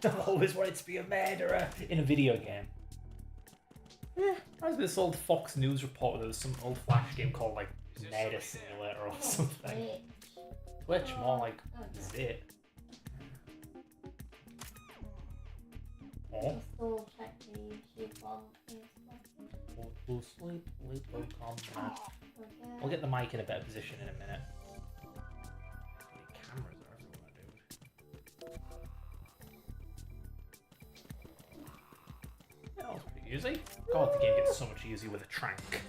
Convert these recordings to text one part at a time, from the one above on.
I've always wanted to be a murderer in a video game. Yeah, as this old Fox News reporter, there was some old Flash game called like Murder Simulator or something. Twitch, more like Zit. Oh. Still check the YouTube one. We'll sleep, will combat. We'll get the mic in a better position in a minute. The cameras are everywhere, dude. Yeah, that was pretty easy. God, the game gets so much easier with a trank.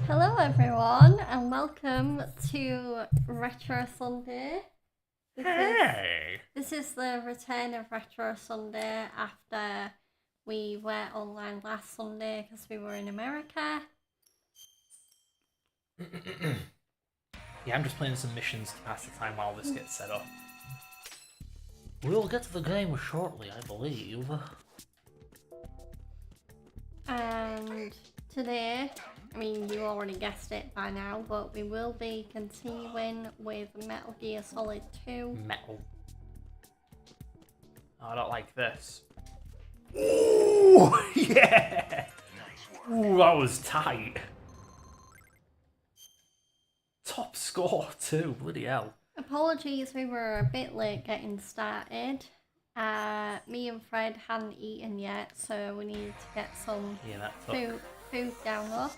Hello everyone and welcome to Retro Sunday. This is the return of Retro Sunday after we were online last Sunday because we were in America. Yeah, I'm just playing some missions to pass the time while this gets set up. We'll get to the game shortly, I believe. And today, I mean you already guessed it by now, but we will be continuing with Metal Gear Solid 2. Metal. Oh, I don't like this. Ooh, yeah! Ooh, that was tight. Top score too, bloody hell. Apologies, we were a bit late getting started. Me and Fred hadn't eaten yet, so we needed to get some food down us.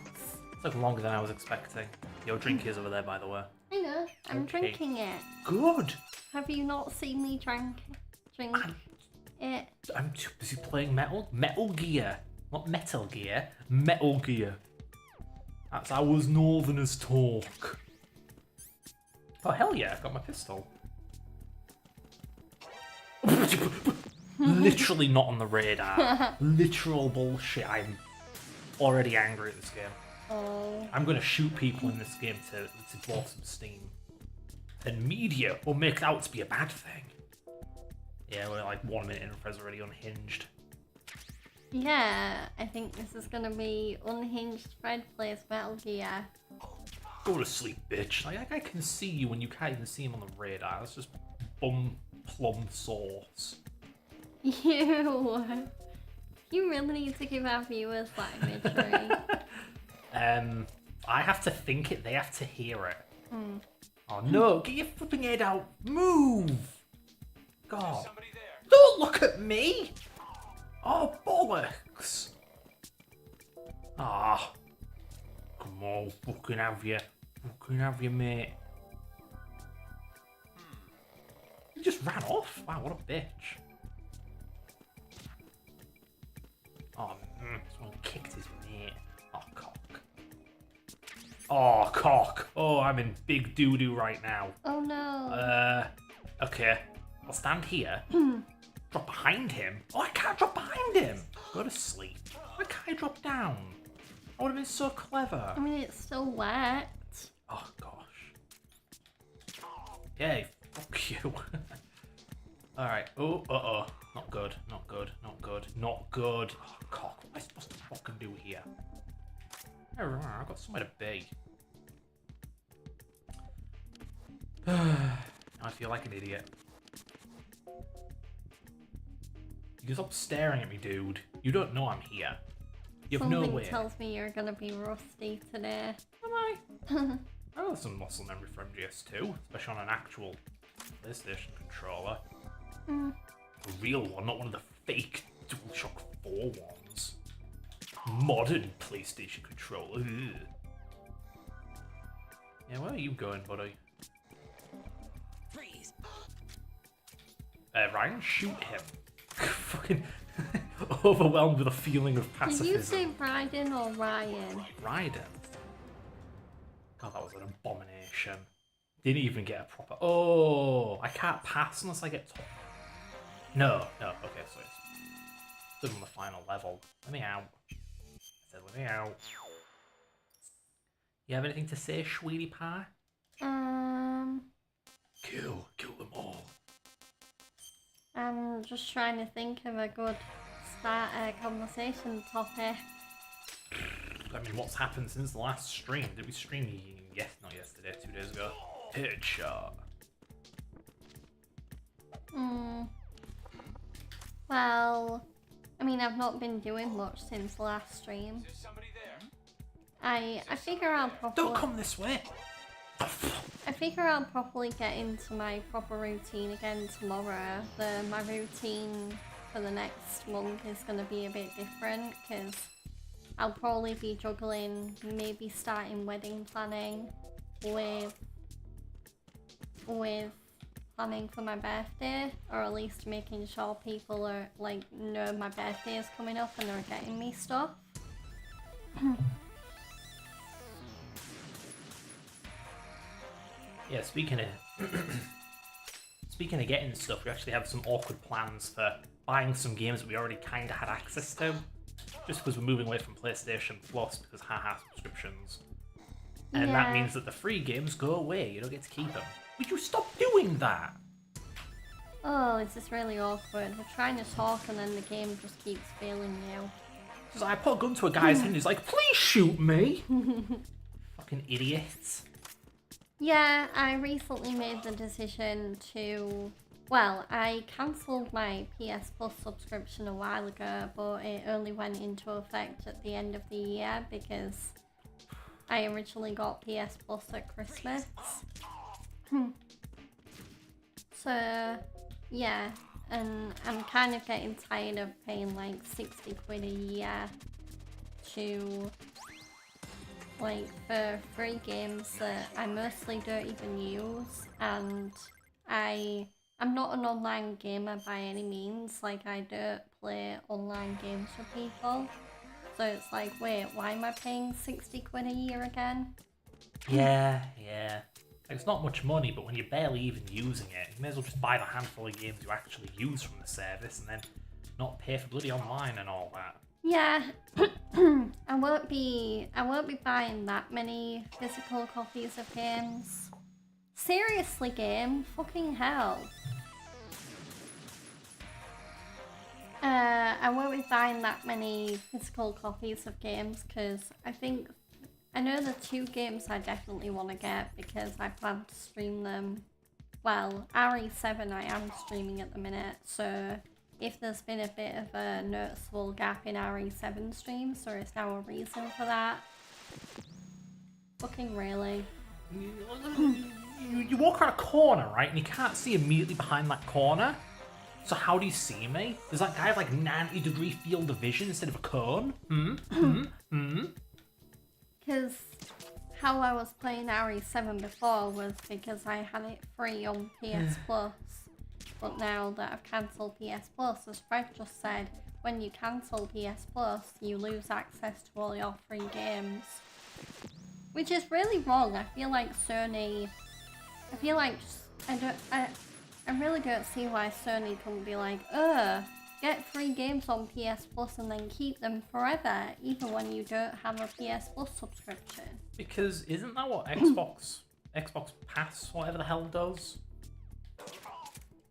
Took longer than I was expecting. Your drink is over there, by the way. I know, I'm Okay. drinking it. Good! Have you not seen me drink it? I'm too busy playing Metal Gear. Not Metal Gear, Metal Gear. That's how us northerners talk. Oh, hell yeah, I've got my pistol. Literally not on the radar. Literal bullshit. I'm already angry at this game. Oh. I'm gonna shoot people in this game to blow some steam. And media will make it out to be a bad thing. Yeah, we're like 1 minute in and Fred's already unhinged. Yeah, I think this is gonna be Unhinged Fred plays Metal Gear. Go to sleep, bitch. Like, I can see you when you can't even see him on the radar. That's just bum plum sauce. You really need to give our viewers that imagery. I have to think it, they have to hear it. Mm. Oh no, get your flipping head out. Move! God. Don't look at me! Oh, bollocks! Ah. Come on, fucking have you. Fucking have you, mate. He just ran off. Wow, what a bitch. Oh, someone kicked his mate. Oh, cock. Oh, cock. Oh, I'm in big doo-doo right now. Oh no. Okay. I'll stand here. Drop behind him. Oh, I can't drop behind him. Go to sleep. Why can't I drop down? I would have been so clever. I mean, it's still wet. Oh, gosh. Yay. Fuck you. Alright. Oh, uh-oh. Not good. Not good. Not good. Not good. Oh, cock. What am I supposed to fucking do here? I've got somewhere to be. I feel like an idiot. You stop staring at me, dude. You don't know I'm here. You have no Something way. tells me you're gonna be rusty today. Am I? I have some muscle memory from GS2, especially on an actual PlayStation controller. Mm. A real one, not one of the fake DualShock 4 ones. Modern PlayStation controller. Ugh. Yeah, where are you going, buddy? Freeze. Ryan, shoot him. Fucking overwhelmed with a feeling of Did you say pacifism. Raiden or Ryan? Raiden. God, that was an abomination. Didn't even get a proper. Oh, I can't pass unless I get top. No. Okay, so it's still on the final level. Let me out. I said, let me out. You have anything to say, sweetie pie? Kill them all. I'm just trying to think of a good conversation topic. I mean, what's happened since the last stream? Did we stream not yesterday, 2 days ago? Headshot. Well, I mean, I've not been doing much since the last stream. Is there somebody there? I figure I'll probably... Don't come this way! I figure I'll probably get into my proper routine again tomorrow. My routine for the next month is going to be a bit different because I'll probably be juggling, maybe starting wedding planning with planning for my birthday, or at least making sure people are like know my birthday is coming up and are getting me stuff. Yeah, speaking of getting stuff, we actually have some awkward plans for buying some games that we already kind of had access to, just because we're moving away from PlayStation Plus because haha subscriptions, and that means that the free games go away. You don't get to keep them. Would you stop doing that? Oh, this is really awkward. We're trying to talk and then the game just keeps failing you. Because I put a gun to a guy's head and he's like, "Please shoot me!" Fucking idiots. Yeah, I recently made the decision to... Well, I cancelled my PS Plus subscription a while ago, but it only went into effect at the end of the year because I originally got PS Plus at Christmas. So, yeah, and I'm kind of getting tired of paying like 60 quid a year to... like for free games that I mostly don't even use, and I'm not an online gamer by any means. Like, I don't play online games for people, so it's like, wait, why am I paying 60 quid a year again? Yeah. It's not much money, but when you're barely even using it, you may as well just buy the handful of games you actually use from the service and then not pay for bloody online and all that. Yeah, I won't be buying that many physical copies of games. Seriously, game, fucking hell. I won't be buying that many physical copies of games because I know the 2 games I definitely want to get because I plan to stream them. Well, RE7 I am streaming at the minute, so if there's been a bit of a noticeable gap in RE7 streams, there is now a reason for that. Fucking really. You walk around a corner, right, and you can't see immediately behind that corner. So how do you see me? Does that guy have like 90-degree field of vision instead of a cone? Because how I was playing RE7 before was because I had it free on PS Plus. But now that I've cancelled PS Plus, as Fred just said, when you cancel PS Plus, you lose access to all your free games. Which is really wrong. I feel like Sony... I really don't see why Sony couldn't be like, get free games on PS Plus and then keep them forever, even when you don't have a PS Plus subscription. Because isn't that what Xbox Pass, whatever the hell, does?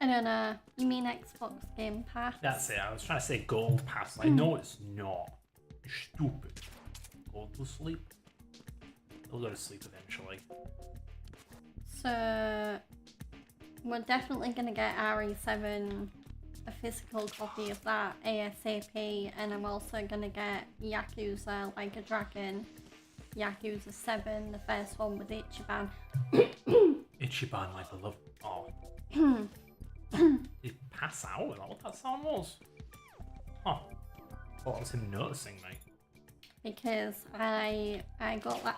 I don't know. You mean Xbox Game Pass? That's it. I was trying to say Gold Pass. I know it's not. You're stupid. Go to sleep. They'll go to sleep eventually. So, we're definitely going to get RE7, a physical copy of that ASAP, and I'm also going to get Yakuza Like a Dragon, Yakuza 7, the first one with Ichiban. Ichiban, my beloved. Oh. Did he pass out? Is that what that sound was? Huh. Thought it was him noticing me. Because I got that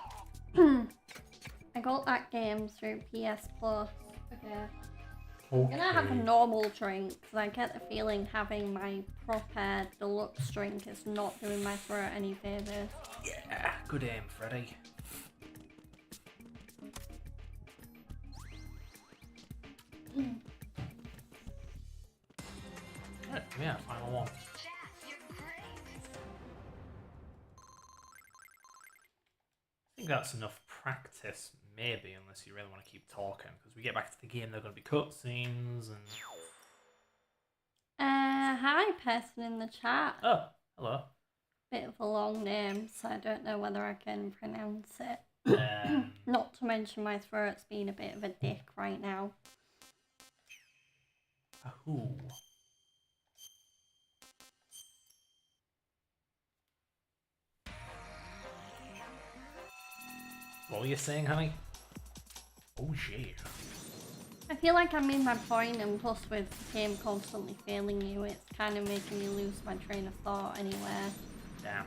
I got that game through PS Plus. Okay. I'm gonna have a normal drink because I get the feeling having my proper deluxe drink is not doing my throat any favours. Yeah, good aim, Freddy. Right, yeah, final one. I think that's enough practice, maybe, unless you really want to keep talking, because we get back to the game, there are going to be cutscenes and... Hi, person in the chat. Oh, hello. Bit of a long name, so I don't know whether I can pronounce it. Not to mention my throat's being a bit of a dick right now. Ooh. What were you saying, honey? Oh, yeah. I feel like I made my point, and plus with the game constantly failing you, it's kind of making me lose my train of thought anywhere. Damn.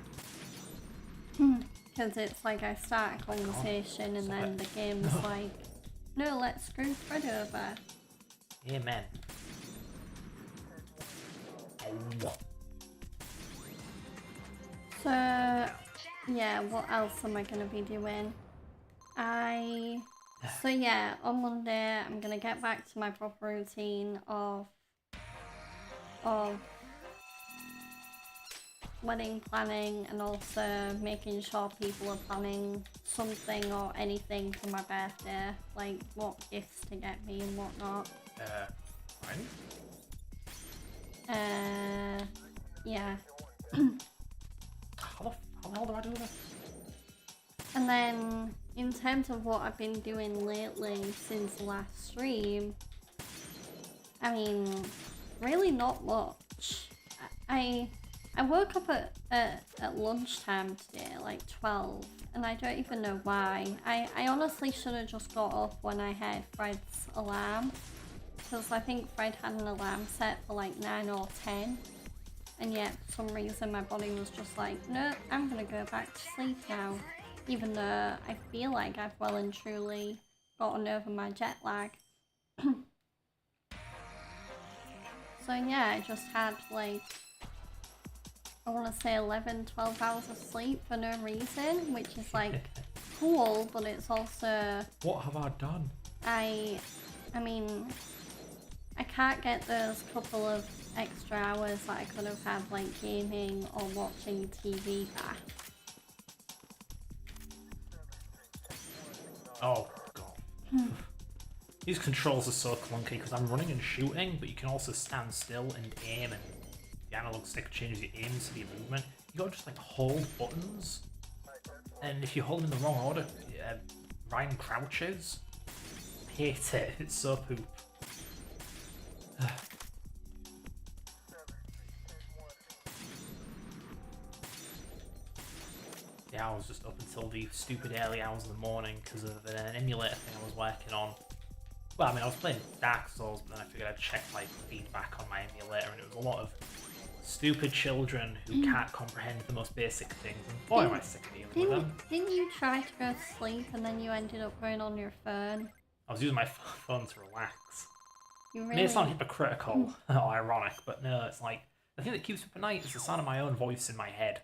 Because it's like I start a conversation and then the game's like, no, let's screw Fred over. Amen. Oh. So, yeah, what else am I going to be doing? So yeah, on Monday I'm going to get back to my proper routine of wedding planning, and also making sure people are planning something or anything for my birthday, like what gifts to get me and whatnot. Fine. Yeah. How the hell do I do this? And then, in terms of what I've been doing lately since the last stream, I mean, really not much. I woke up at lunchtime today, like 12, and I don't even know why. I honestly should have just got up when I heard Fred's alarm, because I think Fred had an alarm set for like 9 or 10, and yet for some reason my body was just like, no, I'm gonna go back to sleep now, even though I feel like I've well and truly gotten over my jet lag. So yeah, I just had like, I want to say 11, 12 hours of sleep for no reason, which is like cool, but it's also... What have I done? I mean, I can't get those couple of extra hours that I could have had like gaming or watching TV back. Oh, God. These controls are so clunky because I'm running and shooting, but you can also stand still and aim, and the analog stick changes your aim to your movement. You gotta just like hold buttons, and if you hold them in the wrong order, Ryan crouches. I hate it. It's so poop. Yeah, I was just up until the stupid early hours of the morning because of an emulator thing I was working on. Well, I mean, I was playing Dark Souls, but then I figured I'd check like feedback on my emulator, and it was a lot of stupid children who can't comprehend the most basic things, and boy am I sick of dealing with them. Didn't you try to go to sleep and then you ended up going on your phone? I was using my phone to relax. You It really... may sound hypocritical or ironic, but no, it's like, the thing that keeps me up at night is the sound of my own voice in my head.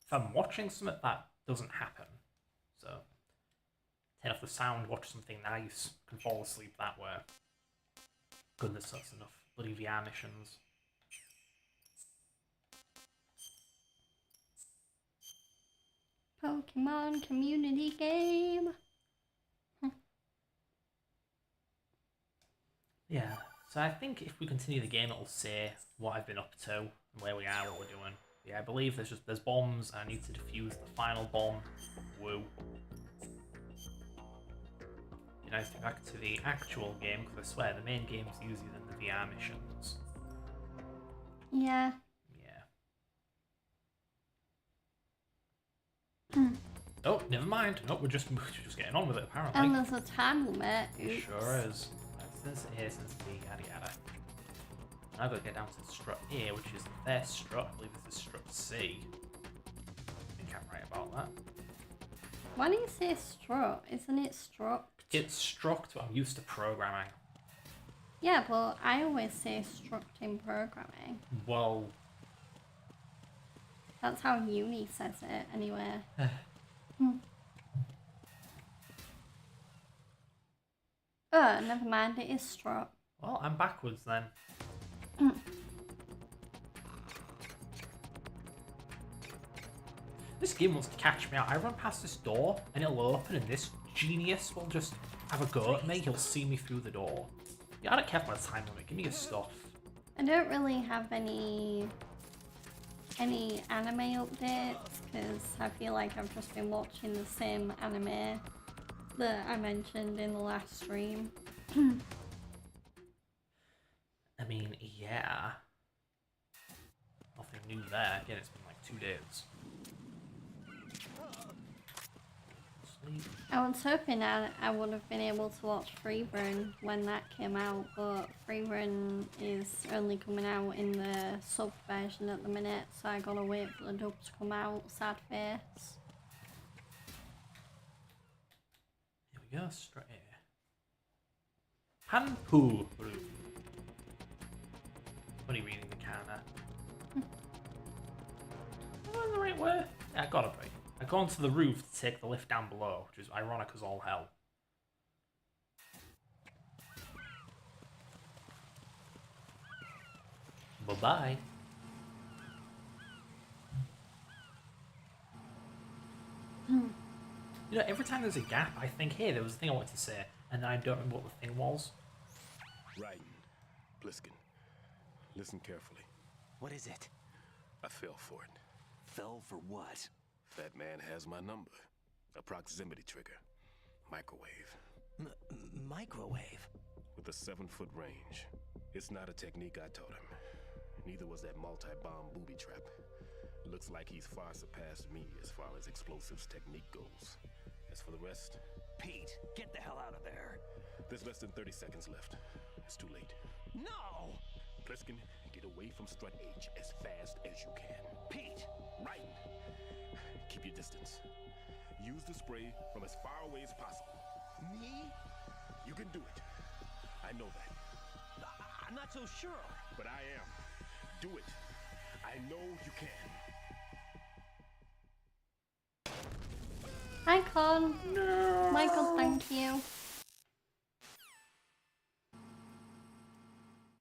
If I'm watching something, that doesn't happen. So, turn off the sound, watch something nice, can fall asleep that way. Goodness, that's enough bloody VR missions. Pokemon community game. Yeah, so I think if we continue the game, it'll say what I've been up to and where we are, what we're doing. Yeah, I believe there's bombs. I need to defuse the final bomb. Woo. Be nice to get back to the actual game, because I swear the main game's easier than the VR missions. Yeah. Yeah. Oh, never mind. No, we're just getting on with it, apparently. And there's a time limit. It sure is. Since A, since B, yada yada. Now I've got to get down to strut A, which is their strut. I believe this is strut C. I think I'm right about that. Why do you say strut? Isn't it struct? It's struct, but I'm used to programming. Yeah, but I always say struct in programming. Well... That's how uni says it, anyway. Oh, never mind, it is strut. Well, I'm backwards then. This game wants to catch me out. I run past this door and it'll open, and this genius will just have a go at me. He'll see me through the door. Yeah, I don't care for my time limit. Give me your stuff. I don't really have any anime updates, because I feel like I've just been watching the same anime that I mentioned in the last stream. I mean, yeah. Nothing new there. Again, it's been like 2 days. Sleep. I was hoping I would have been able to watch Freeburn when that came out, but Freeburn is only coming out in the sub version at the minute, so I gotta wait for the dub to come out. Sad face. Here we go, straight here. Hanpoo. Funny reading the counter. Am I on the right way? Yeah, I gotta be. I've gone to the roof to take the lift down below, which is ironic as all hell. Bye-bye. You know, every time there's a gap, I think, hey, there was a thing I wanted to say, and then I don't remember what the thing was. Raiden, Bliskin, listen carefully. What is it? I fell for it. Fell for what? That man has my number. A proximity trigger. Microwave. Microwave? With a 7-foot range. It's not a technique I taught him. Neither was that multi-bomb booby trap. Looks like he's far surpassed me as far as explosives technique goes. As for the rest... Pete, get the hell out of there. There's less than 30 seconds left. It's too late. No! Bliskin, get away from Strut H as fast as you can. Pete! Raiden, keep your distance. Use the spray from as far away as possible. Me? You can do it. I know that. I'm not so sure. But I am. Do it. I know you can. Hi, Con. No. Michael, thank you.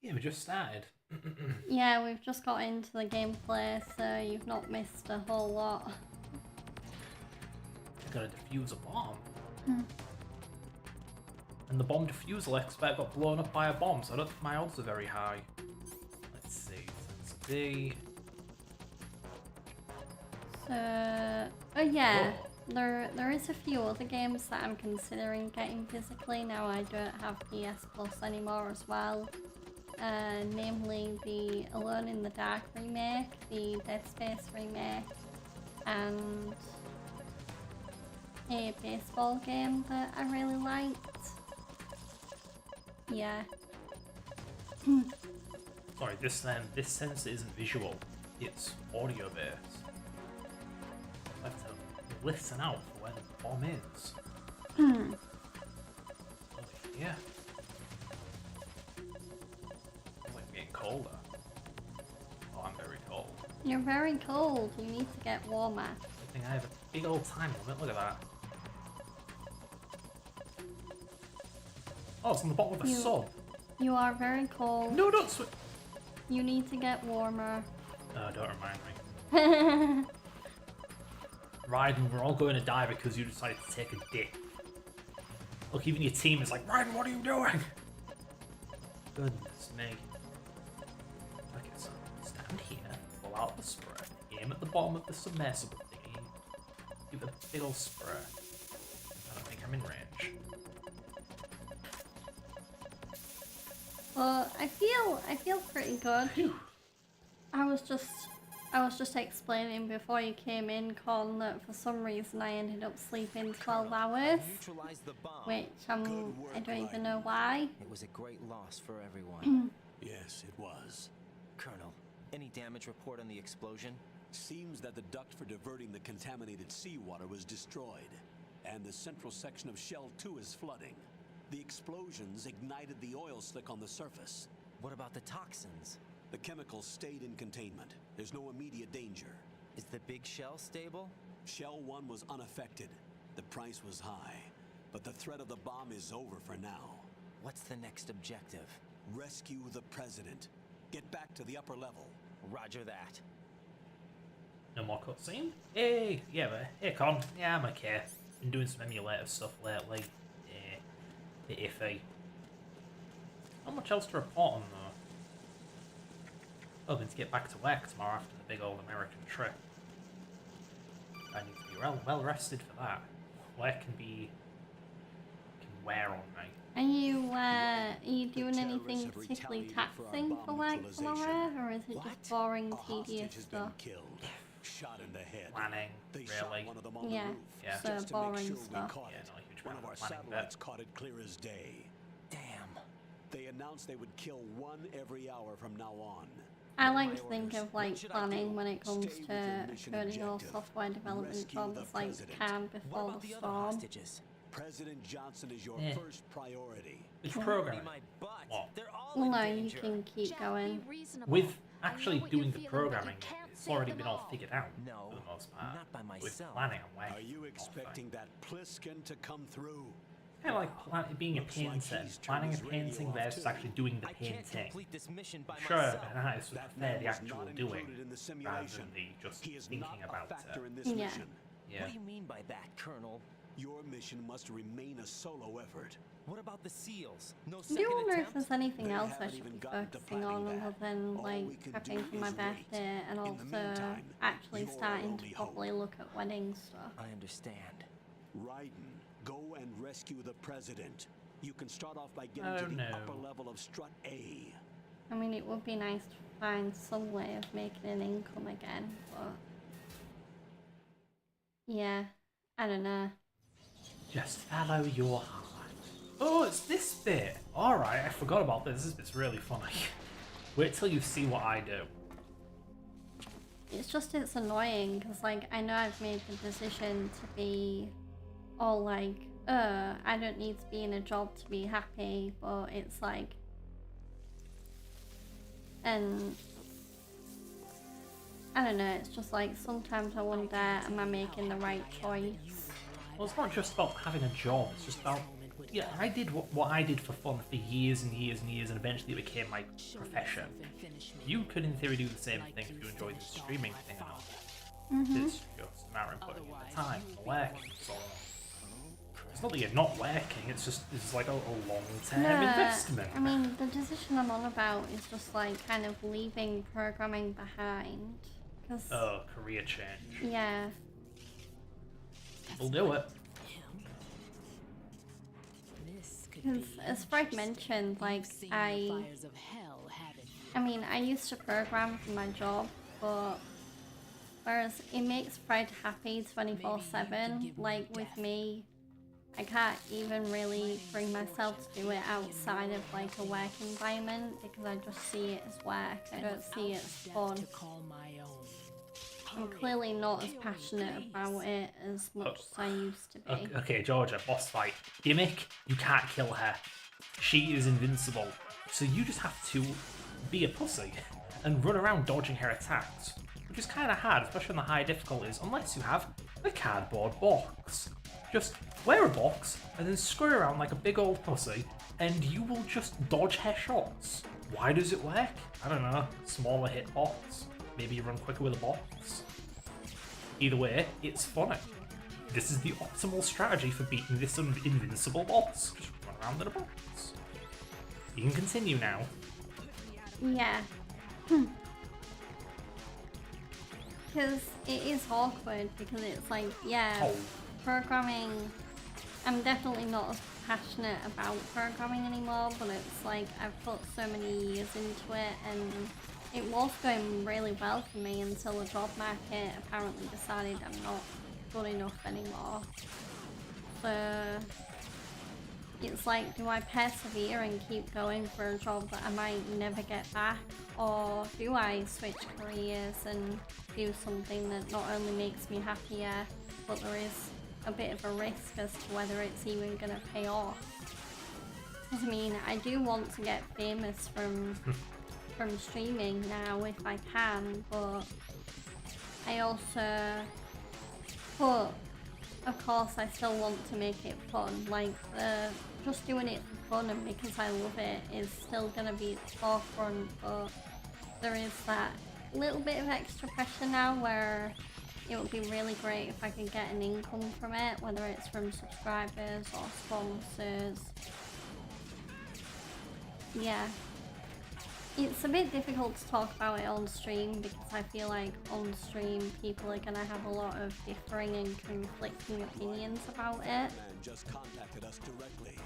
Yeah, we just started. Yeah, we've just got into the gameplay, so you've not missed a whole lot. Gotta defuse a bomb. And the bomb defusal expert got blown up by a bomb, so I don't think my odds are very high. Let's see. Sensitivity. So, oh yeah, there is a few other games that I'm considering getting physically now I don't have PS Plus anymore as well. Namely the Alone in the Dark remake, the Dead Space remake, and a baseball game that I really liked. Yeah. Sorry, this sensor isn't visual. It's audio based. I have to listen out for where the bomb is. Over here. Oh, I'm getting colder. Oh, I'm very cold. You're very cold, you need to get warmer. I think I have a big old time limit. Look at that. Oh, it's on the bottom of a sub. You are very cold. No, don't swim. You need to get warmer. Don't remind me. Raiden, we're all going to die because you decided to take a dip. Look, even your team is like, Raiden, what are you doing? Goodness me. Okay, so stand here, pull out the spray, aim at the bottom of the submersible thingy, give it a big old spray. I don't think I'm in range. Well, I feel pretty good. Phew. I was just explaining before you came in, Con, that for some reason I ended up sleeping 12 hours, Neutralize the bomb. which I don't even know why. It was a great loss for everyone. Yes, it was. Colonel, any damage report on the explosion? Seems that the duct for diverting the contaminated seawater was destroyed, and the central section of Shell 2 is flooding. The explosions ignited the oil slick on the surface. What about the toxins? The chemicals stayed in containment. There's no immediate danger. Is the big shell stable? Shell 1 was unaffected. The price was high, but the threat of the bomb is over for now. What's the next objective? Rescue the president. Get back to the upper level. Roger that. No more cutscene? Hey, yeah, but hey, Con. Yeah, I'm okay. Been doing some emulator stuff lately. Yeah, bit iffy. Not much else to report on though. Hoping to get back to work tomorrow after the big old American trip. I need to be well rested for that. Work can wear on me. Are you doing any anything particularly taxing for work, Laura, or is it just boring, A hostage tedious has been stuff? killed, shot in the head. Planning, They shot really. one of them on Yeah, the roof, Yeah. so just to make boring sure we stuff. caught Yeah, it. not a huge One amount of our of planning satellites there. caught it clear as day. Damn. They announced they would kill one every hour from now on. I What are like my to think orders? of like What should I planning do? when it comes Stay with to your mission coding or objective. software development Rescue jobs the like president. calm What before about the the other storm. hostages? President Johnson is your Yeah. first priority. Which Yeah. program? Be my butt. What? They're all Well, in no, you danger. can keep Jack, going. be reasonable. With I know actually what you're doing the feeling, but you programming, can't it's save already them been all all. figured out No, for the most part. not by With myself. planning, I'm Are way you off expecting that Pliskin to come through? Kind of like being a Looks like painter. he's turned Planning a his radio painting off, versus too. actually doing the I can't painting. complete this mission by Sure, myself. an artist would That prefer man the was actual not doing included in the rather simulation. than the just He is thinking not about a factor it. in this Yeah. mission. Yeah. What do you mean by that, Colonel? Your mission must remain a solo effort. What about the SEALs? No I second do wonder if attempt? there's anything They else I haven't should even be gotten to focusing on planning other that. than All like we can prepping do for my is wait. birthday and In the also meantime, actually you're our starting only to hope. properly look at wedding stuff. I understand. Raiden, go and rescue the president. You can start off by getting Oh, to the no. upper level of Strut A. I mean, it would be nice to find some way of making an income again, but yeah, I don't know. Just follow your heart. Oh, it's this bit. Alright, I forgot about this. This bit's really funny. Wait till you see what I do. It's just, it's annoying because like I know I've made the decision to be all like, I don't need to be in a job to be happy, but it's like, and I don't know, it's just like sometimes I wonder, am I making the right choice? Well, it's not just about having a job. It's just about... Yeah, I did what I did for fun for years and years and years, and eventually it became my profession. You could, in theory, do the same thing if you enjoyed the streaming thing or not. It's just a matter of putting in the time, the work, and so on. It's not that you're not working, it's just it's like a long-term investment. I mean, the decision I'm on about is just like kind of leaving programming behind. Cause, Oh, career change. yeah, We'll do it. because as Fred mentioned, like I mean, I used to program for my job, but whereas it makes Fred happy 24/7, like with me, I can't even really bring myself to do it outside of like a work environment because I just see it as work. I don't see it as fun. I'm clearly not as passionate about it as much as I used to be. Okay, Georgia, boss fight. Gimmick, you can't kill her. She is invincible. So you just have to be a pussy and run around dodging her attacks. Which is kind of hard, especially on the high difficulties, unless you have a cardboard box. Just wear a box and then screw around like a big old pussy and you will just dodge her shots. Why does it work? I don't know. Smaller hitbox. Maybe you run quicker with a box. Either way, it's funny. This is the optimal strategy for beating this invincible boss. Just run around in a box. You can continue now. Yeah. Because it is awkward because it's like, yeah, Oh. programming, I'm definitely not as passionate about programming anymore, but it's like I've put so many years into it and it was going really well for me until the job market apparently decided I'm not good enough anymore. So it's like, do I persevere and keep going for a job that I might never get back, or do I switch careers and do something that not only makes me happier, but there is a bit of a risk as to whether it's even going to pay off? 'Cause I mean, I do want to get famous from streaming now if I can, but I also, but of course I still want to make it fun. Like just doing it for fun and because I love it is still gonna be at the forefront, but there is that little bit of extra pressure now where it would be really great if I could get an income from it, whether it's from subscribers or sponsors. Yeah. It's a bit difficult to talk about it on stream because I feel like on stream people are going to have a lot of differing and conflicting opinions about it. Man just contacted us directly.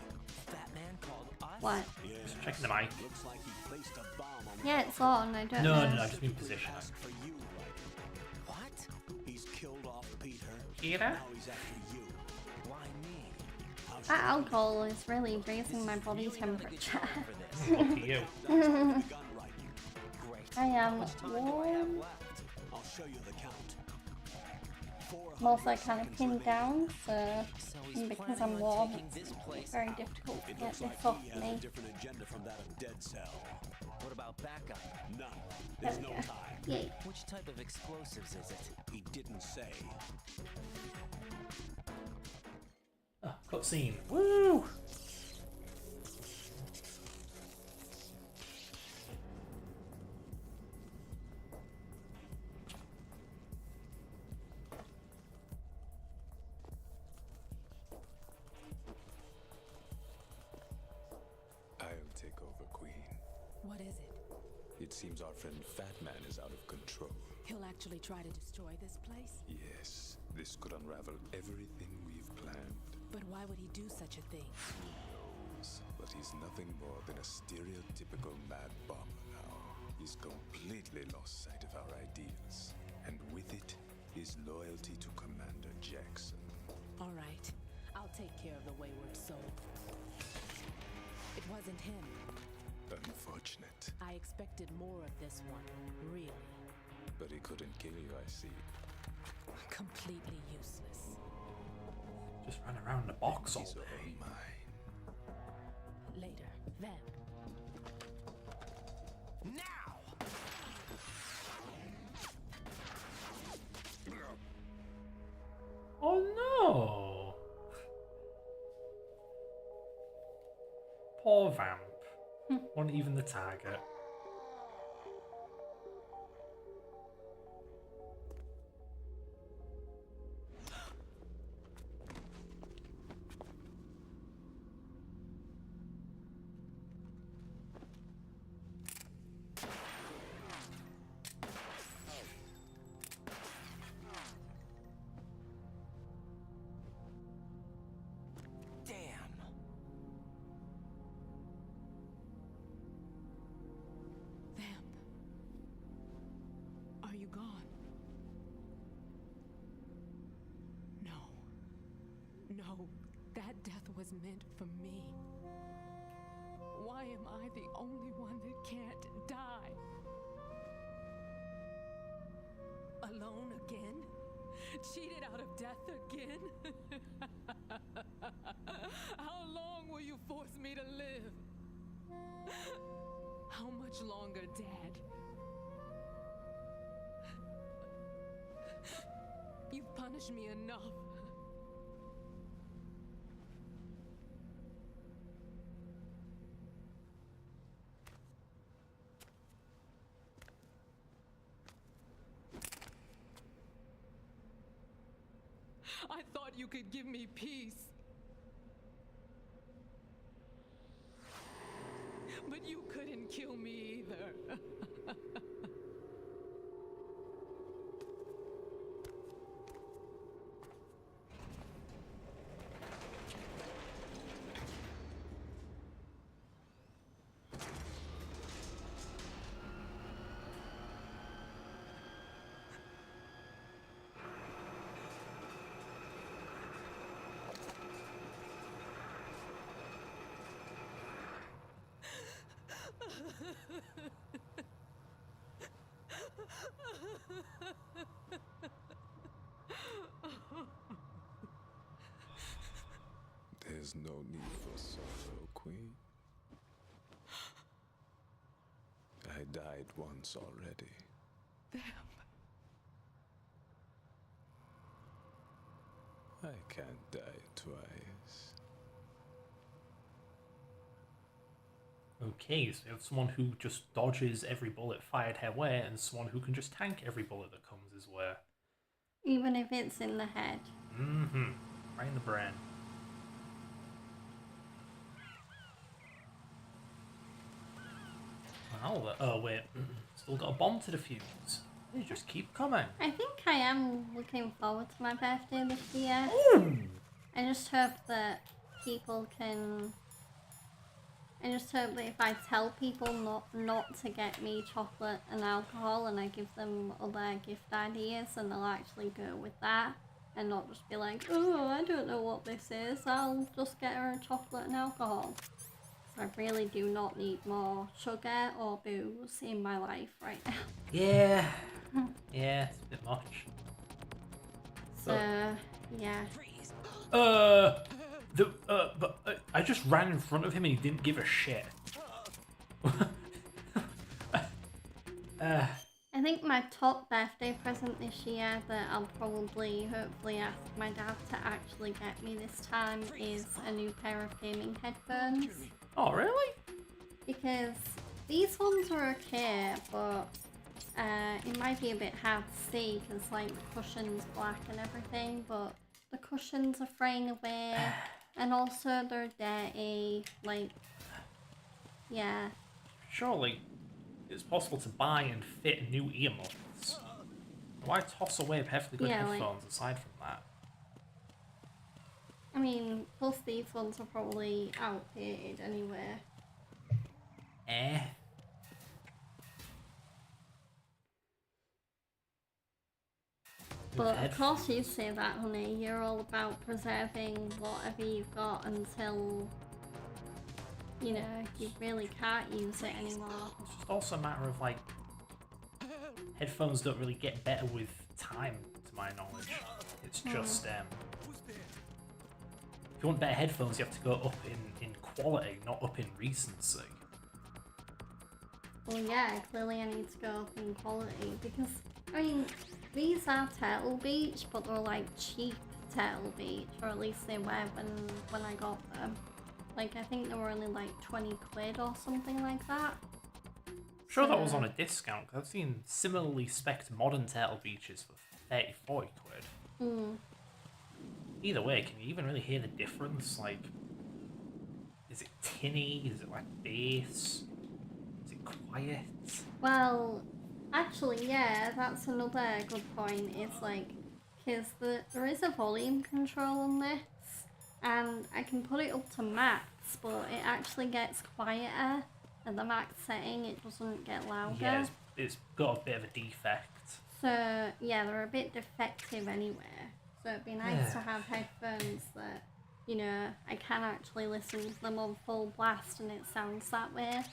That man called What? Yeah. Just checking the mic. Looks like he placed a bomb on Yeah, it's on. I don't No, know. no, no, I just mean position. Ask for you, right? What? He's killed off Peter. Peter? Now he's after you. Why me? I'll That show alcohol is really raising my body Really not a good temperature. time for this. Look at you. you the gun right. Great. I am How much time do I have warm. left? I'll show you the count. I'm also kind of 400 pinned seconds down, so So he's and because planning I'm on warm, taking this place it's very out. difficult to It get looks this like off he has a me. different agenda from that of Dead Cell. What about backup? None. There There's we no go. time. Yay. Which type of explosives is it? He didn't say. Oh, cutscene. Woo! I'll take over, Queen. What is it? It seems our friend Fat Man is out of control. He'll actually try to destroy this place? Yes, this could unravel everything we've planned. But why would he do such a thing? Who knows? But he's nothing more than a stereotypical mad bomber now. He's completely lost sight of our ideas. And with it, his loyalty to Commander Jackson. All right, I'll take care of the wayward soul. It wasn't him. Unfortunate. I expected more of this one, really. But he couldn't kill you, I see. Completely useless. Just ran around the box all He's all day. mine. Later, then. Now! Oh no! Poor Vamp. Wasn't even the target. Damn! Vamp. Are you gone? No. No, that death was meant for me. Why am I the only one that can't die? Alone again? Cheated out of death again? How long will you force me to live? How much longer, Dad? You've punished me enough. I thought you could give me peace. But you couldn't kill me either. There's no need for sorrow, Queen. I died once already. I can't die twice. Okay, so we have someone who just dodges every bullet fired her way, and someone who can just tank every bullet that comes his way. Even if it's in the head. Mm-hmm. Right in the brain. Well, oh wait, still got a bomb to defuse. They just keep coming. I think I am looking forward to my birthday this year. Ooh. I just hope that people can I just hope that if I tell people not to get me chocolate and alcohol and I give them other gift ideas, and they'll actually go with that and not just be like, oh, I don't know what this is, I'll just get her a chocolate and alcohol. So I really do not need more sugar or booze in my life right now. Yeah. Yeah, it's a bit much. So, yeah. But I just ran in front of him and he didn't give a shit. I think my top birthday present this year that I'll probably, hopefully ask my dad to actually get me this time is a new pair of gaming headphones. Oh, really? Because these ones are okay, but it might be a bit hard to see because like the cushion's black and everything, but the cushions are fraying away and also they're dirty, like, yeah. Surely it's possible to buy and fit new earmuffs. Why toss away perfectly good headphones aside from that? I mean, plus these ones are probably outdated anyway. But of course you say that, honey. You're all about preserving whatever you've got until, you know, you really can't use it anymore. It's just also a matter of like, headphones don't really get better with time, to my knowledge. It's just, if you want better headphones, you have to go up in quality, not up in recency. Well, yeah, clearly I need to go up in quality because, I mean, these are Turtle Beach, but they're like cheap Turtle Beach, or at least they were when I got them. Like, I think they were only like 20 quid or something like that. I'm sure that was on a discount, because I've seen similarly spec'd modern Turtle Beaches for 30, 40 quid. Either way, can you even really hear the difference? Like, is it tinny? Is it like bass? Is it quiet? Well, actually, yeah, that's another good point. It's like, because there is a volume control on this, and I can put it up to max, but it actually gets quieter. At the max setting, it doesn't get louder. Yeah, it's got a bit of a defect. So, yeah, they're a bit defective anyway. So it'd be nice to have headphones that, you know, I can actually listen to them on full blast and it sounds that way.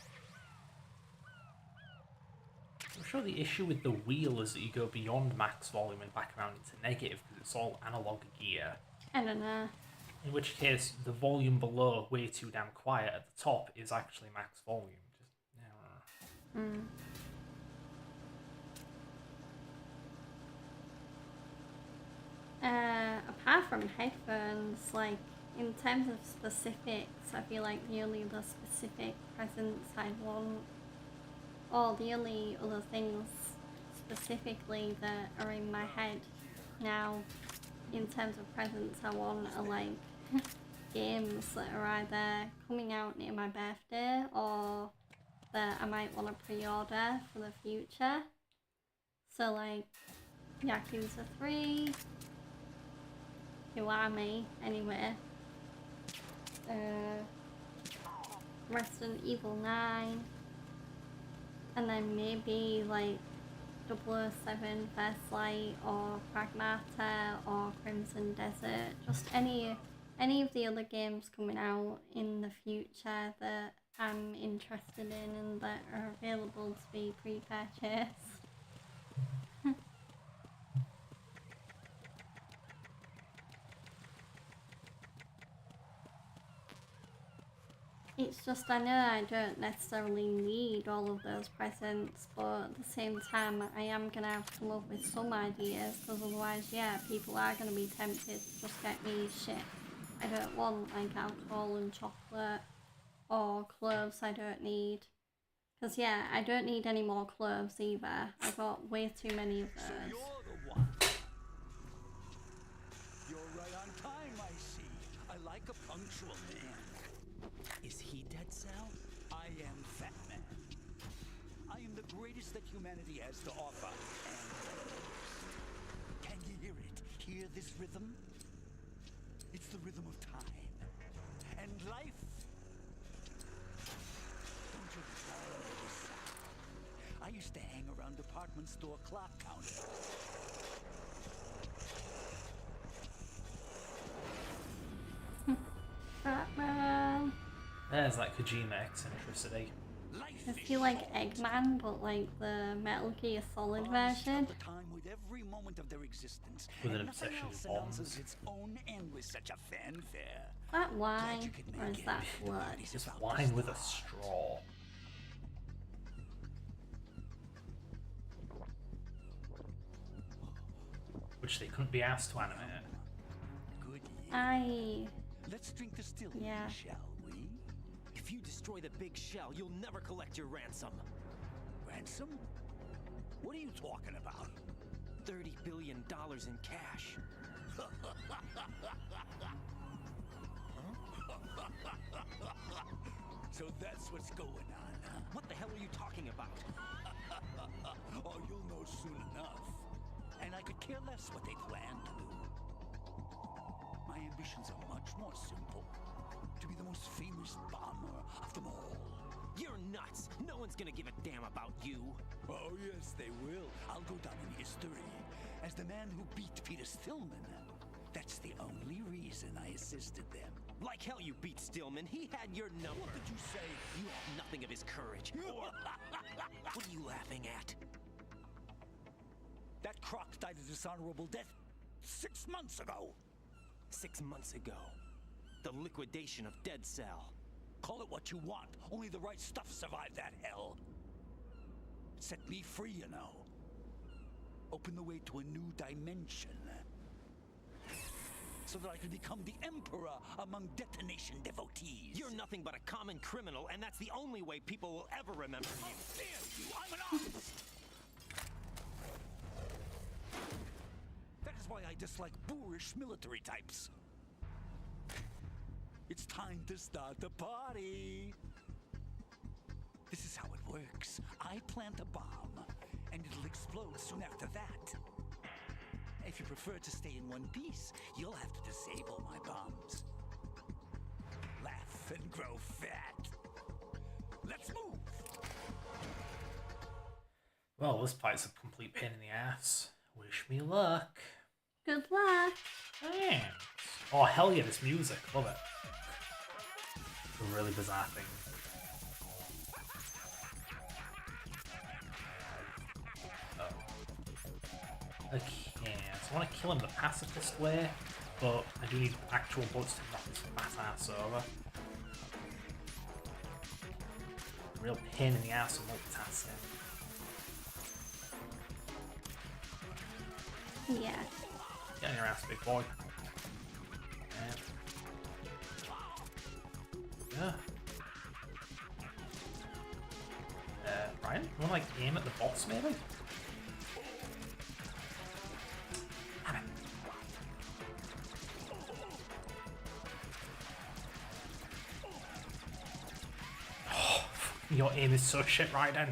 I'm sure the issue with the wheel is that you go beyond max volume and back around into negative because it's all analog gear. I don't know. In which case, the volume below, way too damn quiet at the top, is actually max volume. Apart from headphones, like, in terms of specifics, I feel like the only other specific presents I want, or the only other things specifically that are in my head now, in terms of presents I want, are like games that are either coming out near my birthday or that I might want to pre-order for the future. So like Yakuza 3, Kiwami anyway, Resident Evil 9, and then maybe like 007 First Light or Pragmata or Crimson Desert, just any of the other games coming out in the future that I'm interested in and that are available to be pre-purchased. It's just, I know I don't necessarily need all of those presents, but at the same time I am going to have to come up with some ideas, because otherwise, yeah, people are going to be tempted to just get me shit. I don't want like alcohol and chocolate or clothes I don't need. Because yeah, I don't need any more clothes either. I've got way too many of those. So you're the one. You're right on time, I see. I like a punctual man. Is he Dead Cell? I am Fat Man. I am the greatest that humanity has to offer. And can you hear it? Hear this rhythm? It's the rhythm of time and life. department store clock counter. Batman. There's like Kojima eccentricity. I feel like Eggman, but like the Metal Gear Solid version. The time with every moment of their existence. With an and nothing obsession else with bombs. announces its own end with such a fanfare. Is that wine you could or make is it. that blood? It's Just about wine to with a start. straw. Which they couldn't be asked to animate. Good year. I Let's drink the still, Yeah. shall we? If you destroy the big shell, you'll never collect your ransom. Ransom? What are you talking about? $30 billion in cash. So that's what's going on, huh? What the hell are you talking about? Oh, you'll know soon enough. And I could care less what they plan to do. My ambitions are much more simple. To be the most famous bomber of them all. You're nuts. No one's gonna give a damn about you. Oh, yes, they will. I'll go down in history as the man who beat Peter Stillman. That's the only reason I assisted them. Like hell you beat Stillman. He had your number. What did you say? You have nothing of his courage. Or... What are you laughing at? That croc died a dishonorable death 6 months ago. 6 months ago. The liquidation of Dead Cell. Call it what you want. Only the right stuff survived that hell. Set me free, you know. Open the way to a new dimension. So that I can become the emperor among detonation devotees. You're nothing but a common criminal, and that's the only way people will ever remember you. How dare you! I'm an artist! That is why I dislike boorish military types. It's time to start the party. This is how it works. I plant a bomb, and it'll explode soon after that. If you prefer to stay in one piece, you'll have to disable my bombs. Laugh and grow fat. Let's move! Well, this fight's a complete pain in the ass. Wish me luck. good luck. Thanks. Oh, hell yeah, this music. Love it. A really bizarre thing. Oh. Okay, so I want to kill him the pacifist way, but I do need actual bullets to knock this fat ass over. Real pain in the ass of multitasking. Yeah. Get on your ass, big boy. Yeah. Ryan, you wanna like aim at the boss maybe? Damn it. Oh, your aim is so shit, Raiden.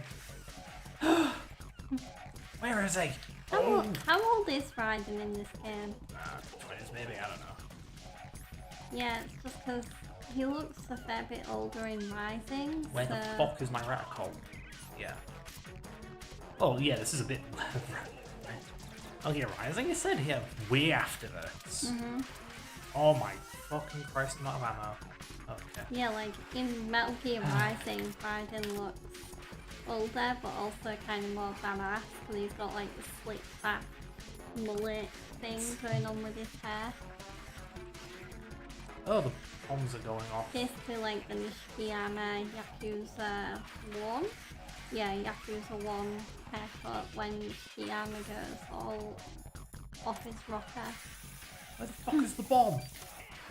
Where is he? How old is Raiden in this game? 20s maybe, I don't know. Yeah, it's just because he looks a fair bit older in Rising. Where so... the fuck is my reticle? Yeah. Oh yeah, this is a bit... Oh yeah, Rising you said? Yeah, way after this. Mm-hmm. Oh my fucking Christ, I'm out of ammo. Okay. Yeah, like in Metal Gear Rising, Raiden looks older, but also kind of more badass because he's got like the slick back mullet thing going on with his hair. Oh, the bombs are going off. Basically like the Nishikiyama Yakuza 1. Yeah, Yakuza 1 haircut when Nishikiyama goes all off his rocker. Where the fuck is the bomb?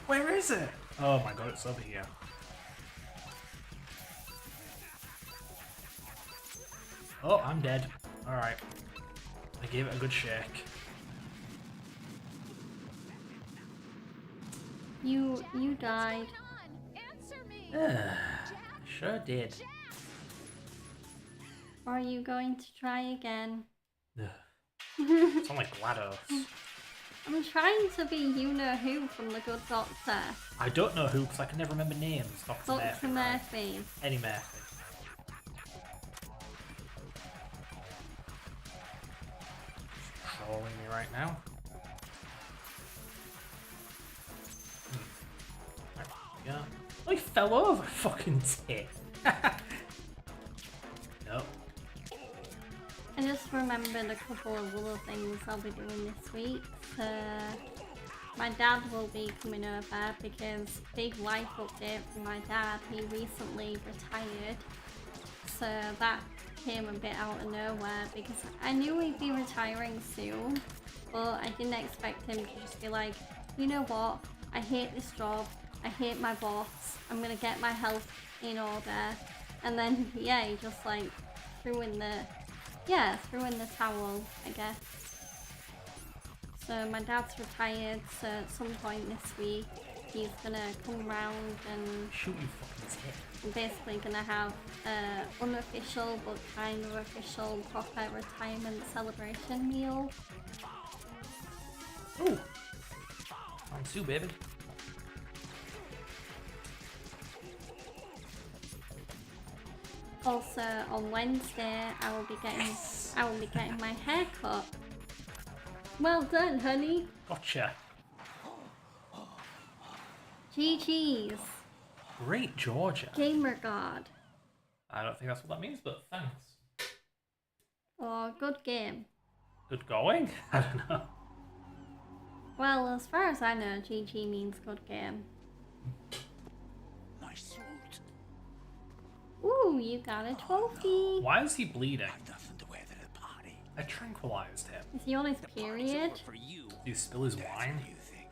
Where is it? Oh my god, it's over here. Oh, I'm dead. Alright. I gave it a good shake. You died. Sure did. Are you going to try again? Ugh. Sound like GLaDOS. I'm trying to be you-know-who from The Good Doctor. I don't know who because I can never remember names. Dr. Dr. Murphy. Eddie Murphy. following me right now. There we go. Oh, he fell over, fucking tit. No. I just remembered a couple of other things I'll be doing this week. My dad will be coming over because big life update from my dad. He recently retired, so that came a bit out of nowhere because I knew he'd be retiring soon, but I didn't expect him to just be like, you know what, I hate this job, I hate my boss, I'm gonna get my health in order. And then yeah, he just like threw in the towel, I guess. So my dad's retired, so at some point this week he's gonna come round and Shoot you fucking tit. we're basically gonna have unofficial but kind of official proper retirement celebration meal. Ooh. On two, baby. Also on Wednesday I will be getting my hair cut. Well done, honey. Gotcha. GG's. Great, Georgia. Gamer God. I don't think that's what that means, but thanks. Oh, good game. Good going? I don't know. Well, as far as I know, GG means good game. Nice suit. Ooh, you got a trophy. Why is he bleeding? I've nothing to wear to the party. I tranquilized him. Is he on his period? For you. Did he spill his That's wine? what you think.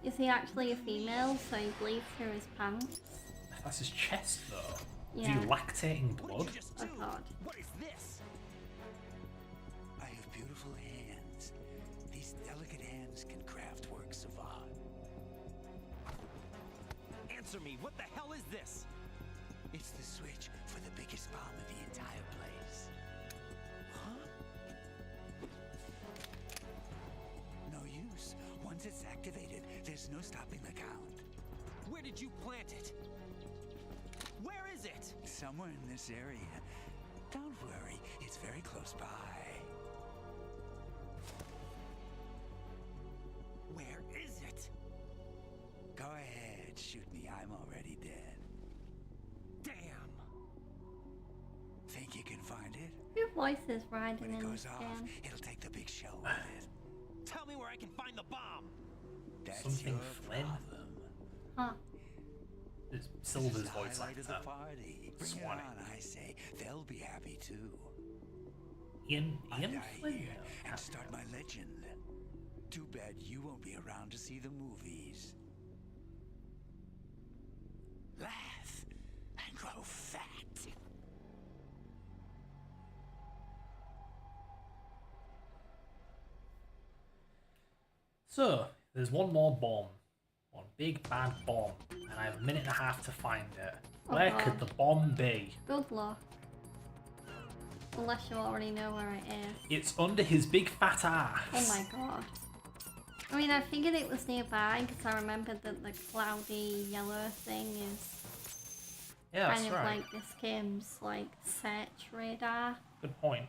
Is he actually a female, so he bleeds through his pants? That's his chest, though. Is Yeah. he lactating blood? Oh god. What is this? I have beautiful hands. These delicate hands can craft works of art. Answer me, what the hell is this? It's the switch for the biggest bomb in the entire place. Huh? No use. Once it's activated, there's no stopping the count. Where did you plant it? Where is it? Somewhere in this area. Don't worry, it's very close by. Where is it? Go ahead, shoot me. I'm already dead. Damn! Think you can find it? Your voice is riding When it in goes this off, game. it'll take the big show with it. Tell me where I can find the bomb! That's Something your Flynn? problem. Huh. It's This Silver's is the voice highlight of actor. the party. Bring it Swanee. on, I say. They'll be happy too. Ian I die Flynn? here Yeah. and start my legend. Too bad you won't be around to see the movies. Laugh and grow fat. So, there's one more bomb. One big bad bomb. And I have a minute and a half to find it. Where could the bomb be? Good luck. Unless you already know where it is. It's under his big fat ass. Oh my god. I mean, I figured it was nearby because I remembered that the cloudy yellow thing is Yeah, that's kind of right. like this game's like search radar. Good point.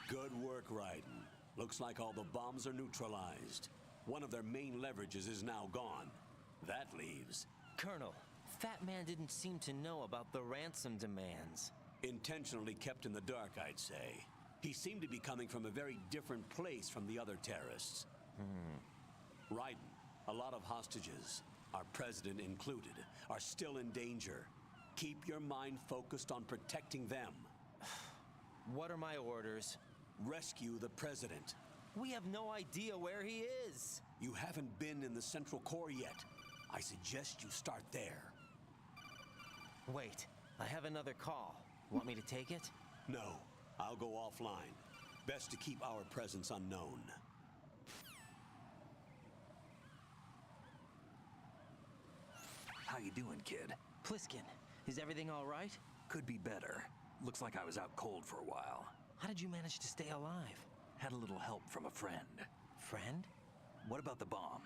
Good work, Raiden. Looks like all the bombs are neutralized. One of their main leverages is now gone. That leaves Colonel, Fat Man didn't seem to know about the ransom demands. intentionally kept in the dark, I'd say. He seemed to be coming from a very different place from the other terrorists. Raiden, a lot of hostages, our president included, are still in danger. Keep your mind focused on protecting them. What are my orders? Rescue the president. We have no idea where he is. You haven't been in the Central Core yet. I suggest you start there. Wait, I have another call. Want me to take it? No, I'll go offline. Best to keep our presence unknown. How you doing, kid? Pliskin, is everything all right? Could be better. Looks like I was out cold for a while. How did you manage to stay alive? Had a little help from a friend. Friend? What about the bomb?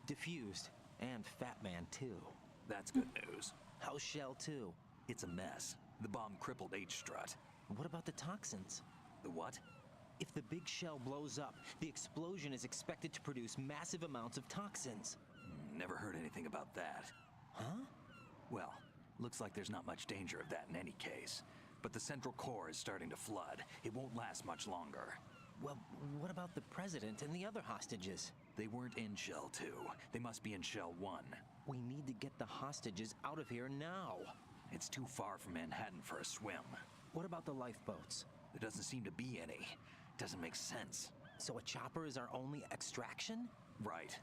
Diffused. And Fat Man, too. That's good news. How's Shell 2? It's a mess. The bomb crippled H-Strut. What about the toxins? The what? If the big shell blows up, the explosion is expected to produce massive amounts of toxins. Never heard anything about that. Huh? Well, looks like there's not much danger of that in any case. But the central core is starting to flood. It won't last much longer. Well, what about the president and the other hostages? They weren't in Shell 2. They must be in Shell 1. We need to get the hostages out of here now. It's too far from Manhattan for a swim. What about the lifeboats? There doesn't seem to be any. Doesn't make sense. So a chopper is our only extraction? Right.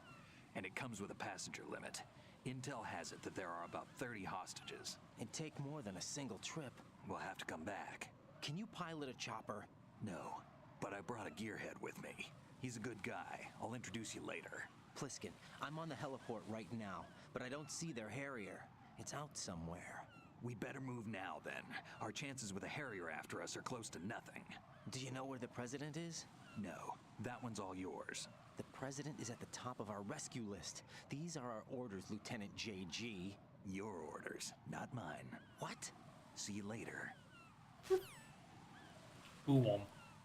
And it comes with a passenger limit. Intel has it that there are about 30 hostages. It'd take more than a single trip. We'll have to come back. Can you pilot a chopper? No, but I brought a gearhead with me. He's a good guy. I'll introduce you later. Pliskin, I'm on the heliport right now, but I don't see their Harrier. It's out somewhere. We better move now, then. Our chances with a Harrier after us are close to nothing. Do you know where the president is? No, that one's all yours. The president is at the top of our rescue list. These are our orders, Lieutenant JG. Your orders, not mine. What? See you later. Who won?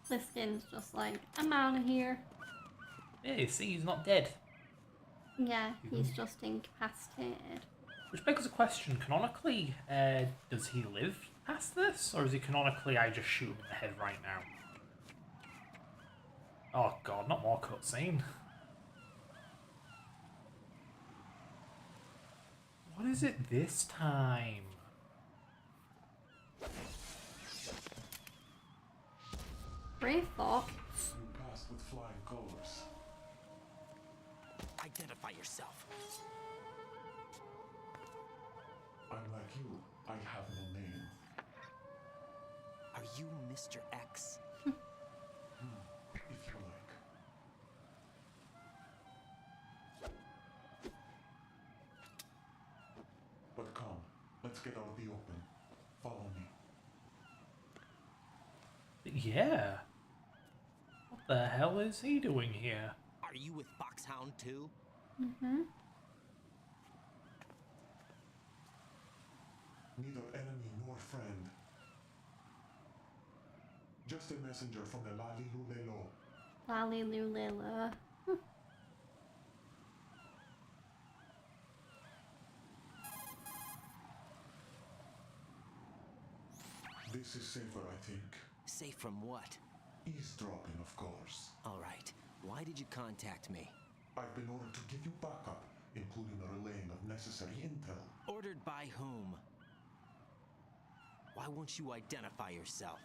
Pliskin's just like, I'm out of here. Yeah, see, he's not dead. Yeah, he's just incapacitated. Which begs the question, canonically, does he live past this? Or is he canonically, I just shoot him in the head right now? Oh god, not more cutscene. What is it this time? Brave thought. You passed with flying colors. Identify yourself. I'm like you. I have no name. Are you Mr. X? If you like. But come, let's get out of the open. Follow me. Yeah. What the hell is he doing here? Are you with Foxhound too? Mm-hmm. Neither enemy nor friend. Just a messenger from the Lali Lulelo. Lalilulila. This is safer, I think. Safe from what? Eavesdropping, of course. All right. Why did you contact me? I've been ordered to give you backup, including the relaying of necessary intel. Ordered by whom? Why won't you identify yourself?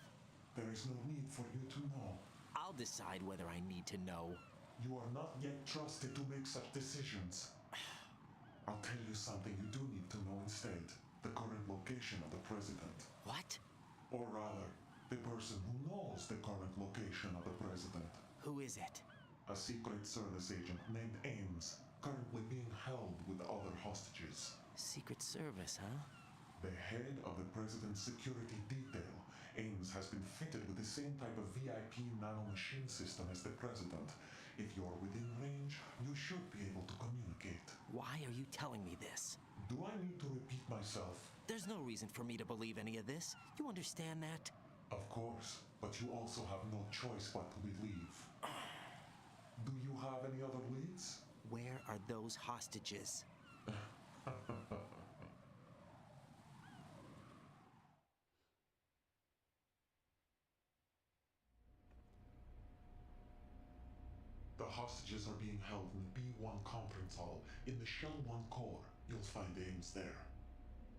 There is no need for you to know. I'll decide whether I need to know. You are not yet trusted to make such decisions. I'll tell you something you do need to know instead. The current location of the president. What? Or rather, the person who knows the current location of the president. Who is it? A Secret Service agent named Ames, currently being held with other hostages. Secret Service, huh? The head of the president's security detail, Ames has been fitted with the same type of VIP nanomachine system as the president. If you're within range, you should be able to communicate. Why are you telling me this? Do I need to repeat myself? There's no reason for me to believe any of this. You understand that? Of course, but you also have no choice but to believe. Do you have any other leads? Where are those hostages? The hostages are being held in the B1 conference hall in the Shell 1 core. You'll find Ames there.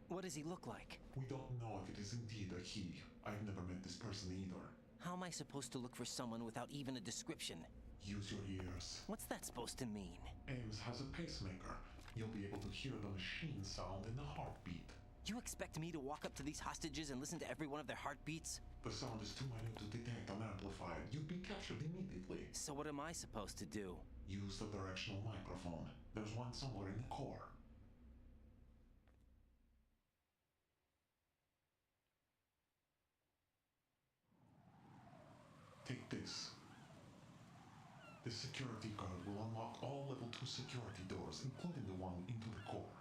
What does he look like? We don't know if it is indeed a he. I've never met this person either. How am I supposed to look for someone without even a description? Use your ears. What's that supposed to mean? Ames has a pacemaker. You'll be able to hear the machine sound in the heartbeat. You expect me to walk up to these hostages and listen to every one of their heartbeats? The sound is too minute to detect unamplified. You'd be captured immediately. So what am I supposed to do? Use the directional microphone. There's one somewhere in the core. Take this. The security card will unlock all level 2 security doors, including the one into the core.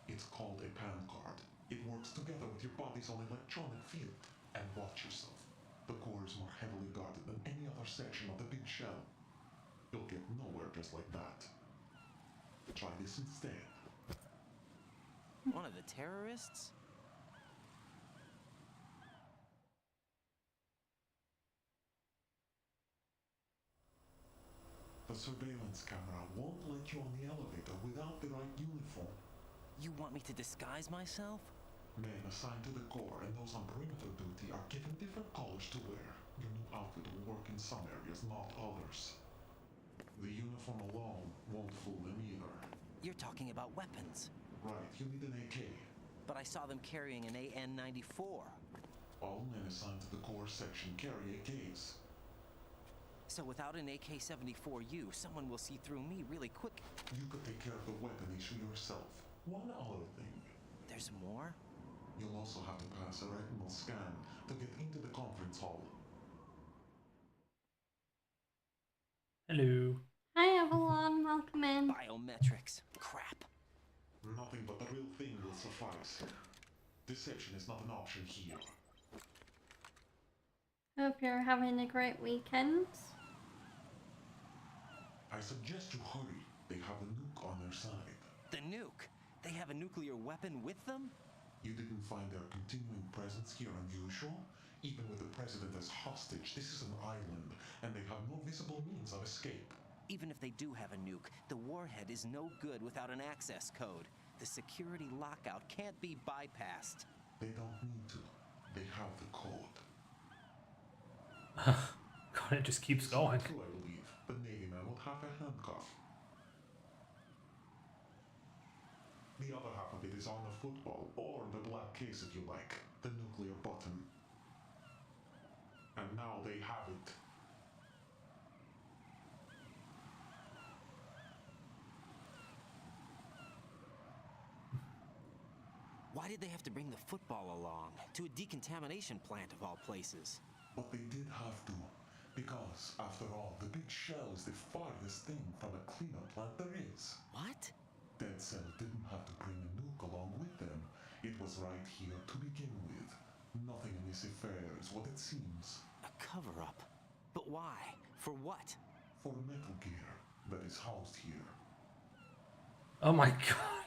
It's called a PAN card. It works together with your body's own electronic field. And watch yourself. The core is more heavily guarded than any other section of the big shell. You'll get nowhere just like that. Try this instead. One of the terrorists? The surveillance camera won't let you on the elevator without the right uniform. You want me to disguise myself? Men assigned to the core and those on perimeter duty are given different colors to wear. Your new outfit will work in some areas, not others. The uniform alone won't fool them either. You're talking about weapons. Right, you need an AK. But I saw them carrying an AN-94. All men assigned to the core section carry AKs. So without an AK-74U, someone will see through me really quick. You could take care of the weapon issue yourself. One other thing. There's more? You'll also have to pass a retinal scan to get into the conference hall. Hello. Hi everyone, welcome in. Biometrics. Crap. Nothing but the real thing will suffice. Deception is not an option here. Hope you're having a great weekend. I suggest you hurry. They have a nuke on their side. The nuke? They have a nuclear weapon with them? You didn't find their continuing presence here unusual? Even with the president as hostage, this is an island, and they have no visible means of escape. Even if they do have a nuke, the warhead is no good without an access code. The security lockout can't be bypassed. They don't need to. They have the code. God, it just keeps going. True, I believe. The Navy man would have a handcuff. The other half of it is on the football, or the black case if you like. The nuclear button. And now they have it. Why did they have to bring the football along? To a decontamination plant of all places. But they did have to. Because, after all, the big shell is the farthest thing from a cleanup plant there is. What? Dead Cell didn't have to bring a nuke along with them. It was right here to begin with. Nothing in this affair is what it seems. A cover-up? But why? For what? For Metal Gear that is housed here. Oh my god.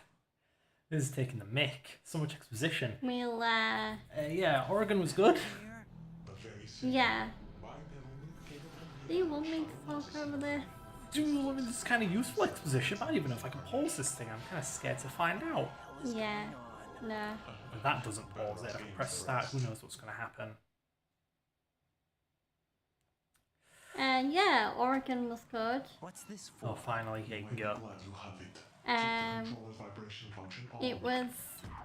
This is taking the mick. So much exposition. We'll, Yeah, Oregon was good. The very same. yeah. My metal nuke came from Do you want me to talk over this? Dude, I mean, this is kind of useful exposition. I don't even know if I can pause this thing. I'm kind of scared to find out. Yeah. No. If that doesn't pause it, if I press start, who knows what's going to happen. Yeah, Oregon was good. What's this for? Oh, finally, here you can Be go. glad you have it. Keep the controller's vibration function on. It was,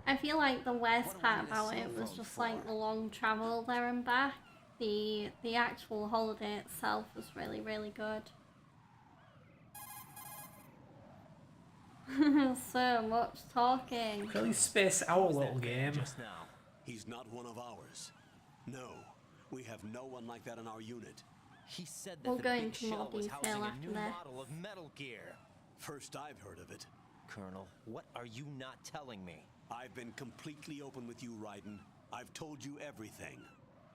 I feel like the worst part about it was just like the long travel there and back. The actual holiday itself was really, really good. So much talking. Really space our little game. Just now. He's not one of ours. No, we have no one like that in our unit. He said that We'll the go big into more shell was detail housing a after new this. model of Metal Gear. First I've heard of it. Colonel, what are you not telling me? I've been completely open with you, Raiden. I've told you everything.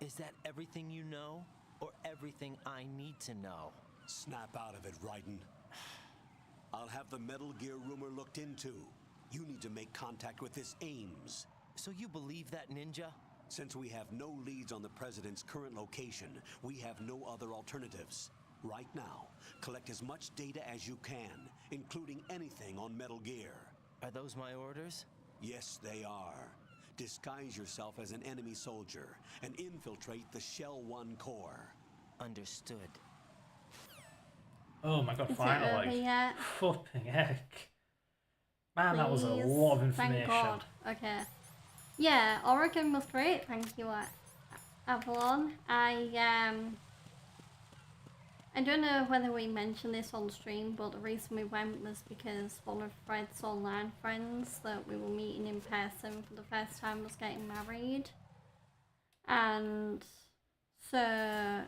Is that everything you know? Or everything I need to know? Snap out of it, Raiden. I'll have the Metal Gear rumor looked into. You need to make contact with this Ames. So you believe that, Ninja? Since we have no leads on the President's current location, we have no other alternatives. Right now, collect as much data as you can, including anything on Metal Gear. Are those my orders? Yes, they are. Disguise yourself as an enemy soldier and infiltrate the Shell 1 core. Understood. Oh my god, Is it over finally. yet? Flipping heck. Man, that was a Please. lot of information. Thank God. Okay. Yeah, Oregon was great. Thank you, Avalon. I don't know whether we mentioned this on stream, but the reason we went was because one of Fred's online friends that we were meeting in person for the first time was getting married. And so I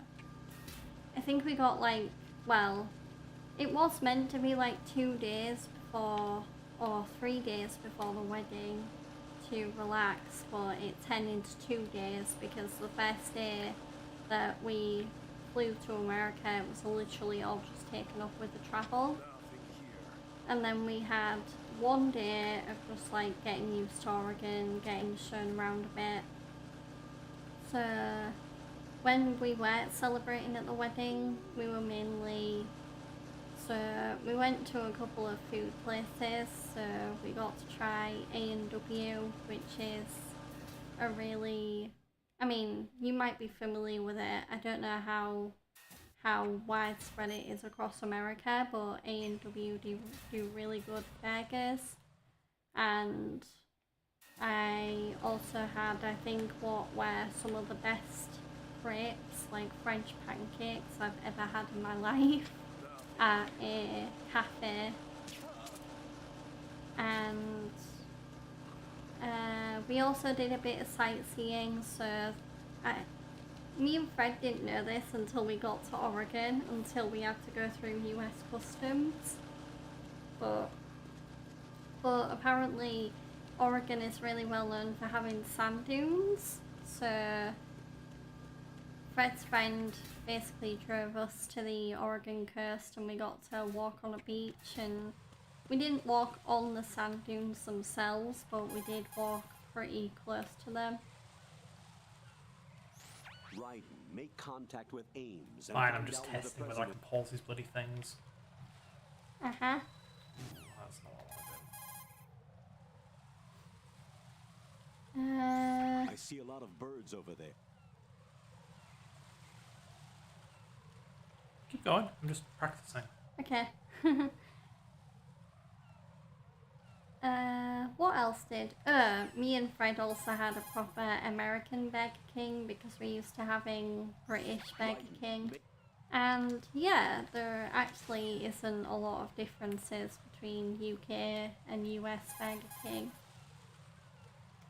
think we got like, well, it was meant to be like 2 days before or 3 days before the wedding to relax, but it turned into 2 days because the first day that we flew to America, it was literally all just taken up with the travel. And then we had one day of just like getting used to Oregon, getting shown around a bit. So when we weren't celebrating at the wedding, we were mainly, so we went to a couple of food places. So we got to try A&W, which is a really, I mean, you might be familiar with it. I don't know how widespread it is across America, but A&W do really good burgers. And I also had, I think, what were some of the best crepes, like French pancakes I've ever had in my life at a cafe. And we also did a bit of sightseeing, so me and Fred didn't know this until we got to Oregon, until we had to go through US Customs. But apparently Oregon is really well known for having sand dunes, so Fred's friend basically drove us to the Oregon coast and we got to walk on a beach, and we didn't walk on the sand dunes themselves, but we did walk pretty close to them. Raiden, make contact with Ames. And Fine, I'm find just out where the testing whether I can pause these bloody things. Uh-huh. That's not what I want to do. I see a lot of birds over there. Keep going, I'm just practicing. Okay. What else did... me and Fred also had a proper American Burger King because we're used to having British Burger King. And yeah, there actually isn't a lot of differences between UK and US Burger King.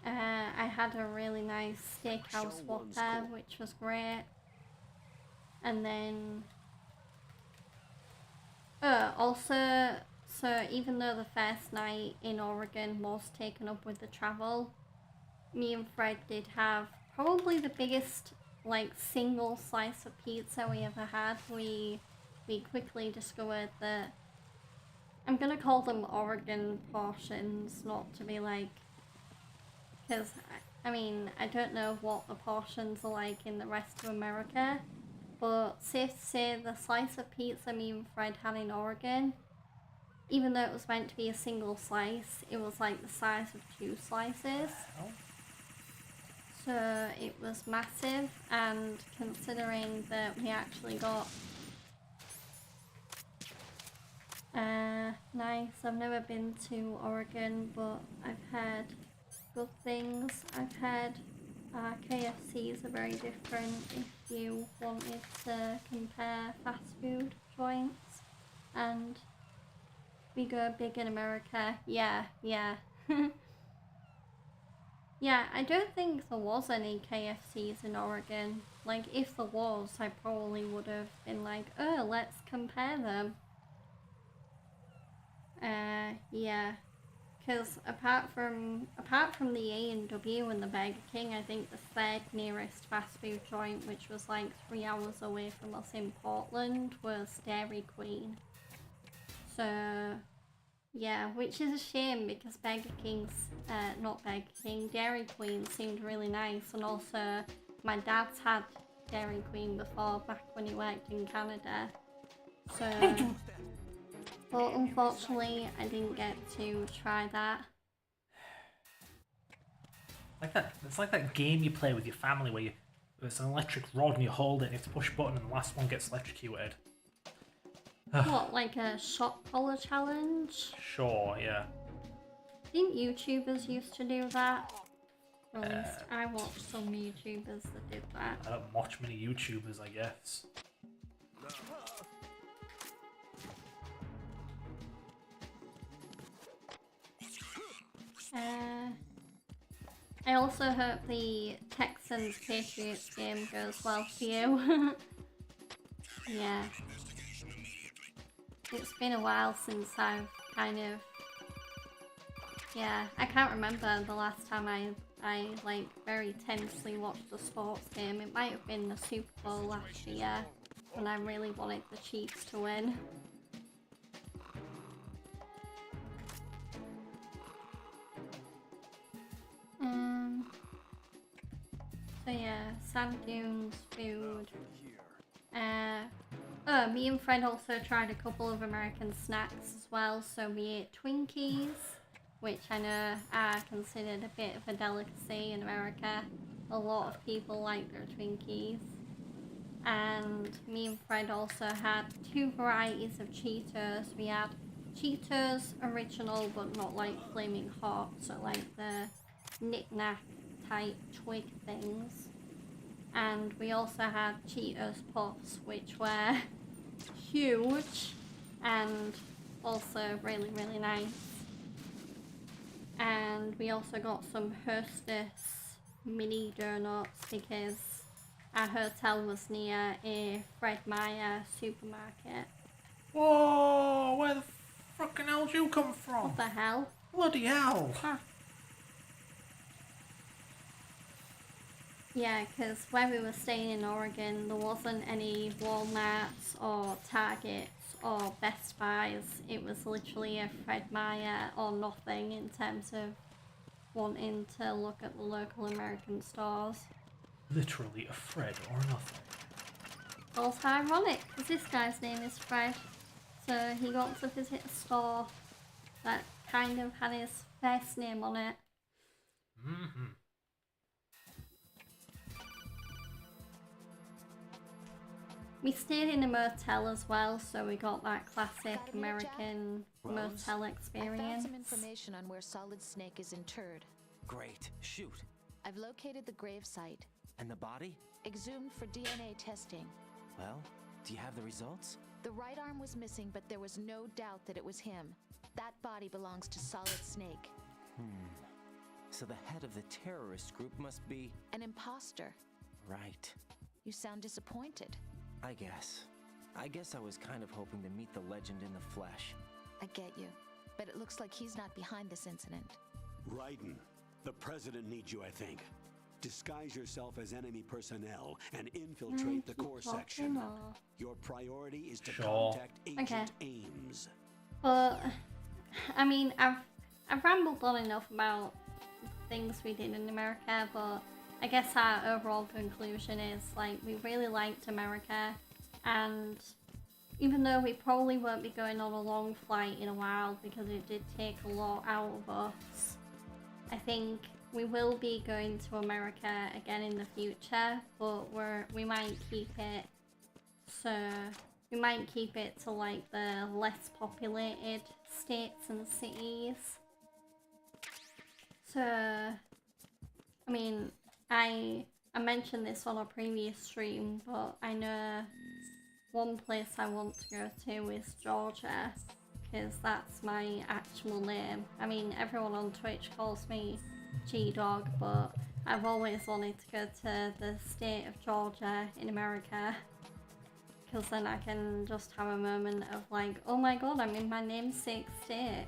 I had a really nice steakhouse Whopper, which was great. And then... also... So even though the first night in Oregon was taken up with the travel, me and Fred did have probably the biggest like single slice of pizza we ever had. We quickly discovered that, I'm gonna call them Oregon portions, not to be like, because I mean I don't know what the portions are like in the rest of America, but safe to say the slice of pizza me and Fred had in Oregon, even though it was meant to be a single slice, it was like the size of 2 slices. So it was massive, and considering that we actually got... nice, I've never been to Oregon, but I've heard good things. I've heard KFCs are very different if you wanted to compare fast food joints, and we go big in America. Yeah. Yeah, I don't think there was any KFCs in Oregon. Like, if there was, I probably would have been like, oh, let's compare them. Yeah. Because apart from the A&W and the Burger King, I think the third nearest fast food joint, which was like 3 hours away from us in Portland, was Dairy Queen. So, yeah, which is a shame because Dairy Queen seemed really nice, and also my dad's had Dairy Queen before, back when he worked in Canada. So, but unfortunately I didn't get to try that. It's like that game you play with your family where there's an electric rod and you hold it and you have to push a button and the last one gets electrocuted. What, like a shot collar challenge? Sure, yeah. Didn't YouTubers used to do that? Or at least I watched some YouTubers that did that. I don't watch many YouTubers, I guess. I also hope the Texans Patriots game goes well for you. Yeah. It's been a while since I've kind of... Yeah, I can't remember the last time I like very tensely watched the sports game. It might have been the Super Bowl last year when I really wanted the Chiefs to win. So yeah, sand dunes, food. Oh, me and Fred also tried a couple of American snacks as well. So we ate Twinkies, which I know are considered a bit of a delicacy in America. A lot of people like their Twinkies. And me and Fred also had 2 varieties of Cheetos. We had Cheetos original, but not like flaming hot, so like the knick-knack type twig things. And we also had Cheetos Puffs, which were huge and also really, really nice. And we also got some Hostess mini donuts because our hotel was near a Fred Meyer supermarket. Whoa! Where the fucking hell did you come from? What the hell? Bloody hell! Huh. Yeah, because where we were staying in Oregon, there wasn't any Walmarts or Targets or Best Buys. It was literally a Fred Meyer or nothing in terms of wanting to look at the local American stores. Literally a Fred or nothing. Well, it's ironic, because this guy's name is Fred. So he got to visit a store that kind of had his first name on it. Mm-hmm. We stayed in a motel as well, so we got that classic American motel experience. I found some information on where Solid Snake is interred. Great. Shoot. I've located the grave site. And the body? Exhumed for DNA testing. Well, do you have the results? The right arm was missing, but there was no doubt that it was him. That body belongs to Solid Snake. So the head of the terrorist group must be... An imposter. Right. You sound disappointed. I guess I was kind of hoping to meet the legend in the flesh. I get you. But it looks like he's not behind this incident. Raiden, the president needs you, I think. Disguise yourself as enemy personnel and infiltrate the core section. Your priority is to contact Agent Ames. But, I mean, I've rambled on enough about things we did in America, but I guess our overall conclusion is, like, we really liked America, and even though we probably won't be going on a long flight in a while because it did take a lot out of us, I think we will be going to America again in the future, but we might keep it to like the less populated states and cities. So, I mean, I mentioned this on a previous stream, but I know one place I want to go to is Georgia, because that's my actual name. I mean, everyone on Twitch calls me G-Dog, but I've always wanted to go to the state of Georgia in America, because then I can just have a moment of like, oh my god, I'm in my namesake state.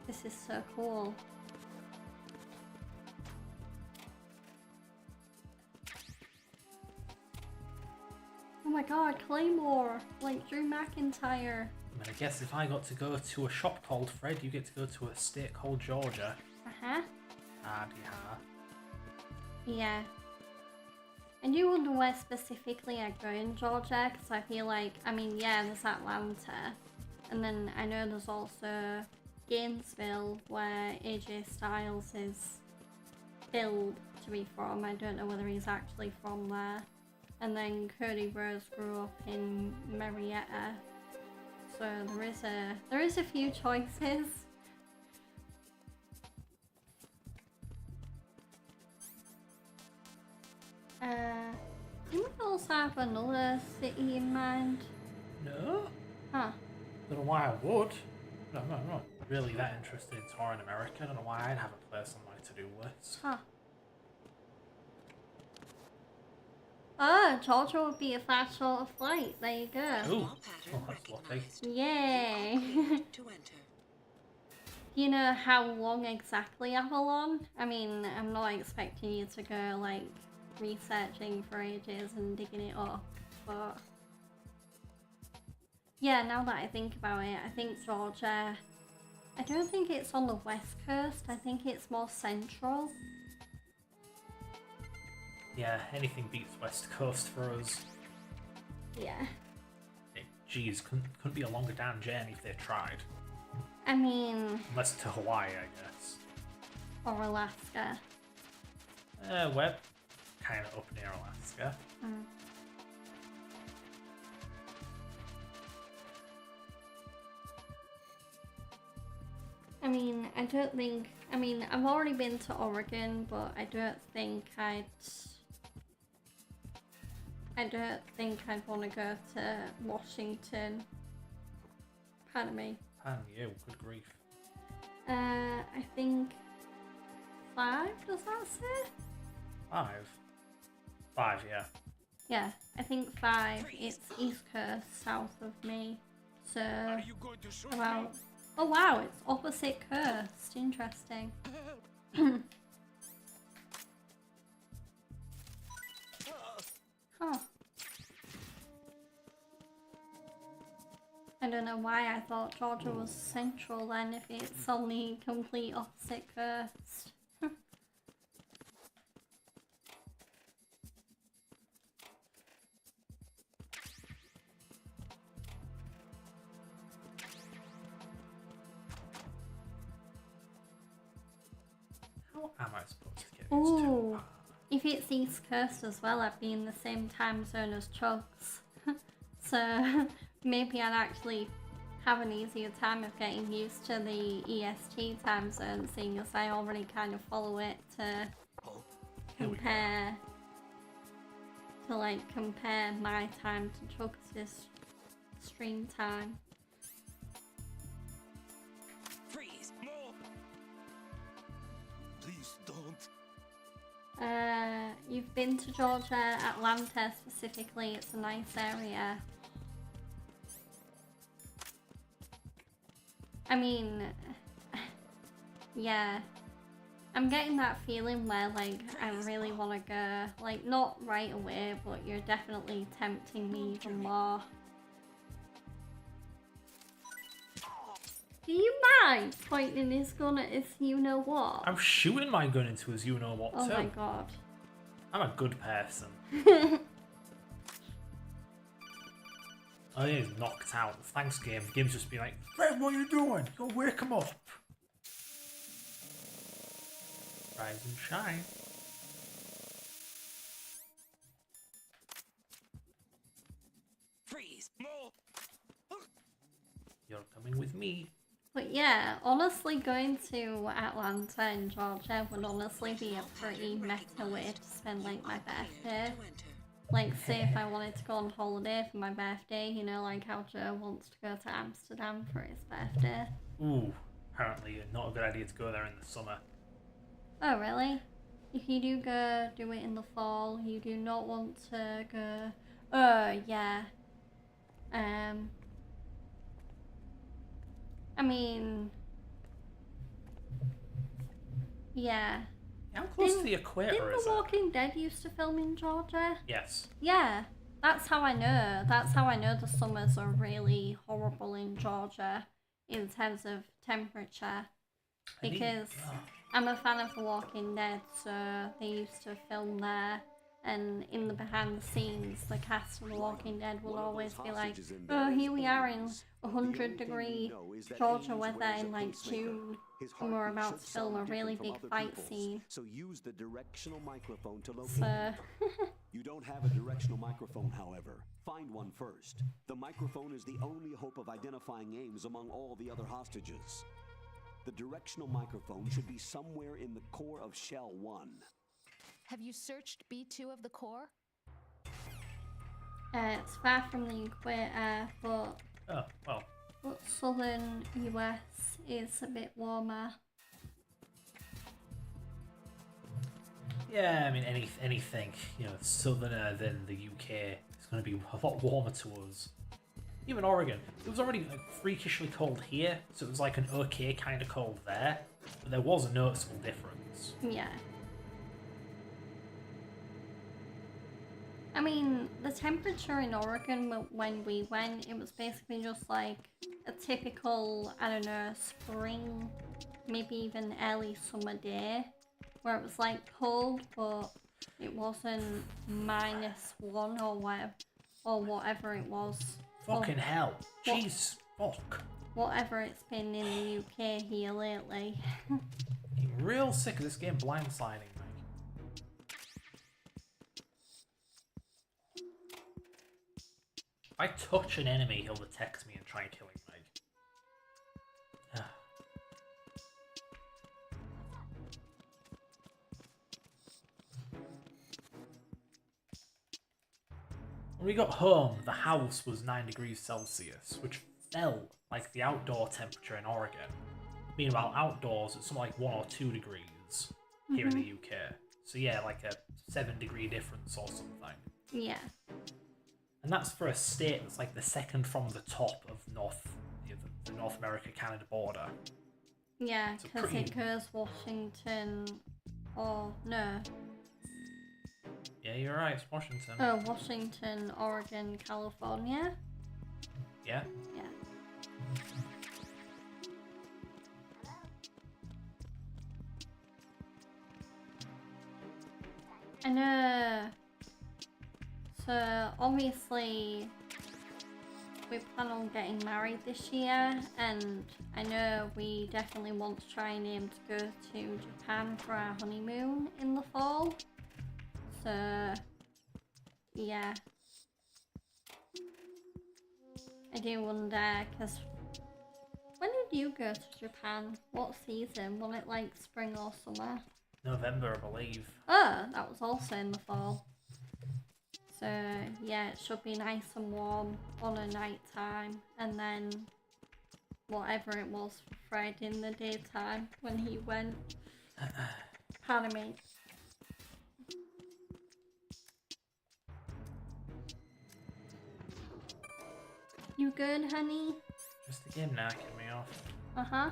This is so cool. Oh my god, Claymore! Like Drew McIntyre. I mean, I guess if I got to go to a shop called Fred, you get to go to a state called Georgia. Uh-huh. Yeah. I do wonder where specifically I go in Georgia, because I feel like, I mean, yeah, there's Atlanta, and then I know there's also Gainesville, where AJ Styles is billed to be from. I don't know whether he's actually from there. And then Cody Rhodes grew up in Marietta, so there is a few choices. Do we also have another city in mind? No? Huh. Don't know why I would. No, I'm not really that interested in touring America. I don't know why I'd have a place on my to-do list. Huh. Oh, Georgia would be a fast shorter flight. There you go. Ooh. Oh, that's lucky. Yay! Do you know how long exactly Avalon? I mean, I'm not expecting you to go like researching for ages and digging it up, but yeah, now that I think about it, I think Georgia, I don't think it's on the west coast, I think it's more central. Yeah, anything beats West Coast for us. Yeah. Geez, couldn't be a longer down journey if they tried. I mean... Unless to Hawaii, I guess. Or Alaska. We're kind of up near Alaska. Mm. I mean, I don't think... I mean, I've already been to Oregon, but I don't think I'd want to go to Washington. Pardon me. Pardon you, good grief. I think 5, does that say? 5? 5, yeah. Yeah, I think 5. It's East Coast, south of me. So, about... Oh wow, it's opposite coast. Interesting. Huh. I don't know why I thought Georgia was central then if it's on the complete opposite coast. How am I supposed to get Ooh, into if it's East Coast as well, I'd be in the same time zone as Chugs. So maybe I'd actually have an easier time of getting used to the EST time zone, seeing as I already kind of follow it to compare my time to Chugs' stream time. Freeze! No! Please don't. You've been to Georgia, Atlanta specifically, it's a nice area. I mean, yeah, I'm getting that feeling where like I really want to go, like not right away, but you're definitely tempting me even more. Do you mind pointing his gun at his you-know-what? I'm shooting my gun into his you-know-what Oh too. my god. I'm a good person. Oh yeah, he's knocked out. Thanks, game. The game's just been like, Fred, what are you doing? You gotta wake him up. Rise and shine. Freeze! No! You're coming with me. But yeah, honestly going to Atlanta and Georgia would honestly be a pretty meta way to spend like my birthday. Like say if I wanted to go on holiday for my birthday, you know, like how Joe wants to go to Amsterdam for his birthday. Ooh, apparently not a good idea to go there in the summer. Oh really? If you do go do it in the fall, you do not want to go... Oh yeah. I mean... Yeah. How close to the equator Didn't is The it? Walking Dead used to film in Georgia? Yes. Yeah, that's how I know. That's how I know the summers are really horrible in Georgia in terms of temperature. Because I'm a fan of The Walking Dead, so they used to film there. And in the behind the scenes, the cast of The Walking Dead will always be like, oh, here we are in 100-degree Georgia weather in like June, and we're about to film a really big fight scene. So use the directional microphone to locate. So, You don't have a directional microphone, however. Find one first. The microphone is the only hope of identifying Ames among all the other hostages. The directional microphone should be somewhere in the core of Shell 1. Have you searched B2 of the core? it's far from the equator, but Oh, well. southern US is a bit warmer. Yeah, I mean, anything, you know, southerner than the UK is going to be a lot warmer to us. even Oregon, it was already like freakishly cold here, so it was like an okay kind of cold there, but there was a noticeable difference. Yeah. I mean, the temperature in Oregon when we went, it was basically just like a typical, I don't know, spring, maybe even early summer day, where it was like cold, but it wasn't -1 or whatever it was. Fucking hell. Jeez, fuck. Whatever it's been in the UK here lately. I'm real sick of this game blindsiding me. If I touch an enemy, he'll detect me and try killing me. When we got home, the house was 9 degrees Celsius, which felt like the outdoor temperature in Oregon. Meanwhile, outdoors it's something like 1 or 2 degrees here in the UK. So yeah, like a 7-degree difference or something. Yeah. And that's for a state that's like the second from the top of the North America-Canada border. Yeah, It's a because pretty- it goes Washington, or no, Yeah, you're right, it's Washington. oh, Washington, Oregon, California. Yeah. Yeah. I know. So obviously we plan on getting married this year, and I know we definitely want to try and aim to go to Japan for our honeymoon in the fall. So yeah, I do wonder, because when did you go to Japan? What season? Was it like spring or summer? November, I believe. Oh, that was also in the fall. So yeah, it should be nice and warm on a night time, and then whatever it was for Fred in the daytime when he went. Pardon me. You good, honey? Just the game knacking me off. Uh-huh.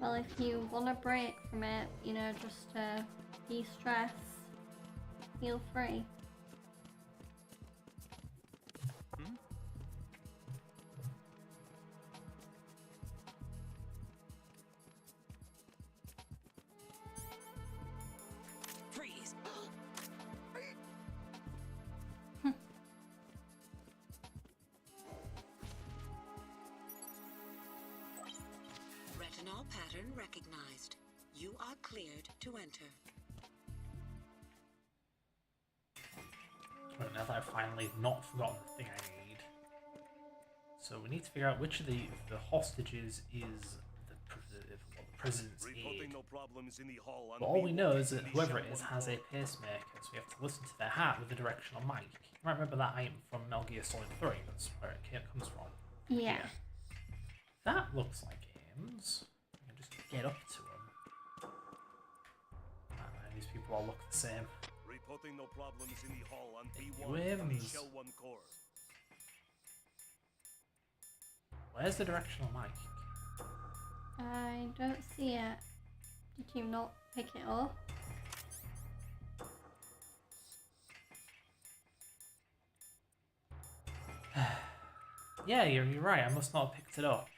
Well, if you want a break from it, you know, just to de-stress, feel free. Freeze! Retinol pattern recognized. You are cleared to enter. Right, now that I've finally not forgotten the thing I need. So we need to figure out which of the hostages is the president's aide. Reporting no problems in the hall on But all we know is that B1 whoever it Shell is 1 has a core. pacemaker, so we have to listen to their heart with the directional mic. You might remember that item from Metal Gear Solid 3, that's where it comes from. Yeah. That looks like Ames. I can just get up to him. These people all look the same. Reporting no problems in the hall on You B1 on the Ames. Shell 1 core. Where's the directional mic? I don't see it. Did you not pick it up? Yeah, you're right. I must not have picked it up.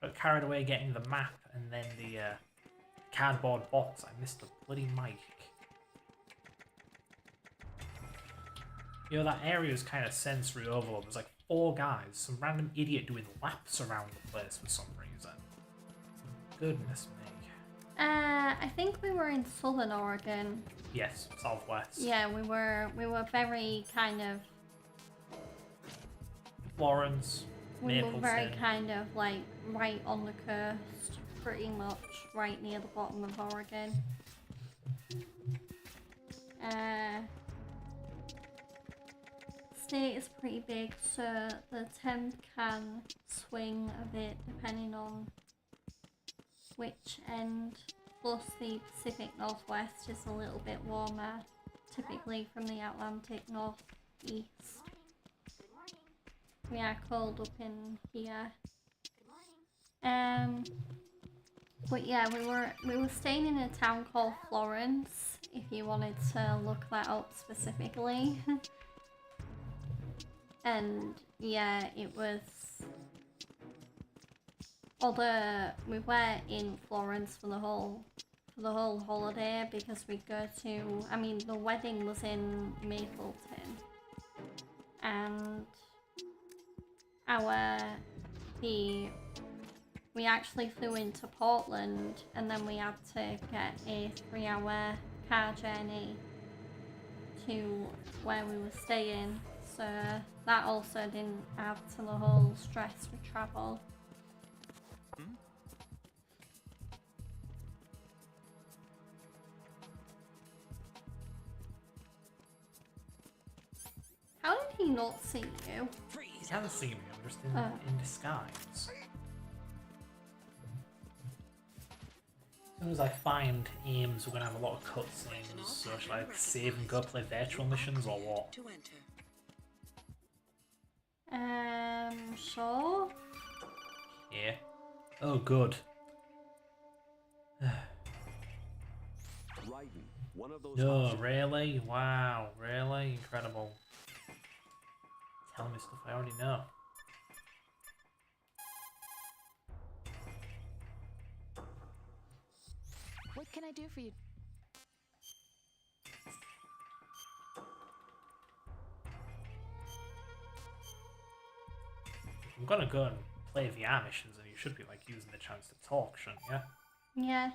Got carried away getting the map and then the cardboard box. I missed the bloody mic. You know, that area is kind of sensory overload. There's like 4 guys, some random idiot doing laps around the place for some reason. Goodness me. I think we were in Southern Oregon. Yes, Southwest. Yeah, we were very kind of, Florence, we were Mapleton. very kind of like right on the coast, pretty much right near the bottom of Oregon. State is pretty big, so the temp can swing a bit depending on which end. Plus the Pacific Northwest is a little bit warmer typically from the Atlantic northeast. We are cold up in here. But yeah, we were staying in a town called Florence, if you wanted to look that up specifically. And yeah, it was, although we were in Florence for the whole holiday, because we go to, I mean, the wedding was in Mapleton, and we actually flew into Portland, and then we had to get a 3-hour car journey to where we were staying, so that also didn't add to the whole stress with travel. How did he not see you? He hasn't seen me, I'm just in disguise. As soon as I find Ames, we're gonna have a lot of cutscenes, so should I save and go play virtual missions or what? Sure. Yeah. Oh, good. One of those No, really? Wow, really? Incredible. Telling me stuff I already know. What can I do for you? I'm gonna go and play VR missions, and you should be like using the chance to talk, shouldn't you? Yeah.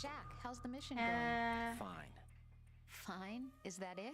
Jack, how's the mission going? Fine. Fine? Is that it?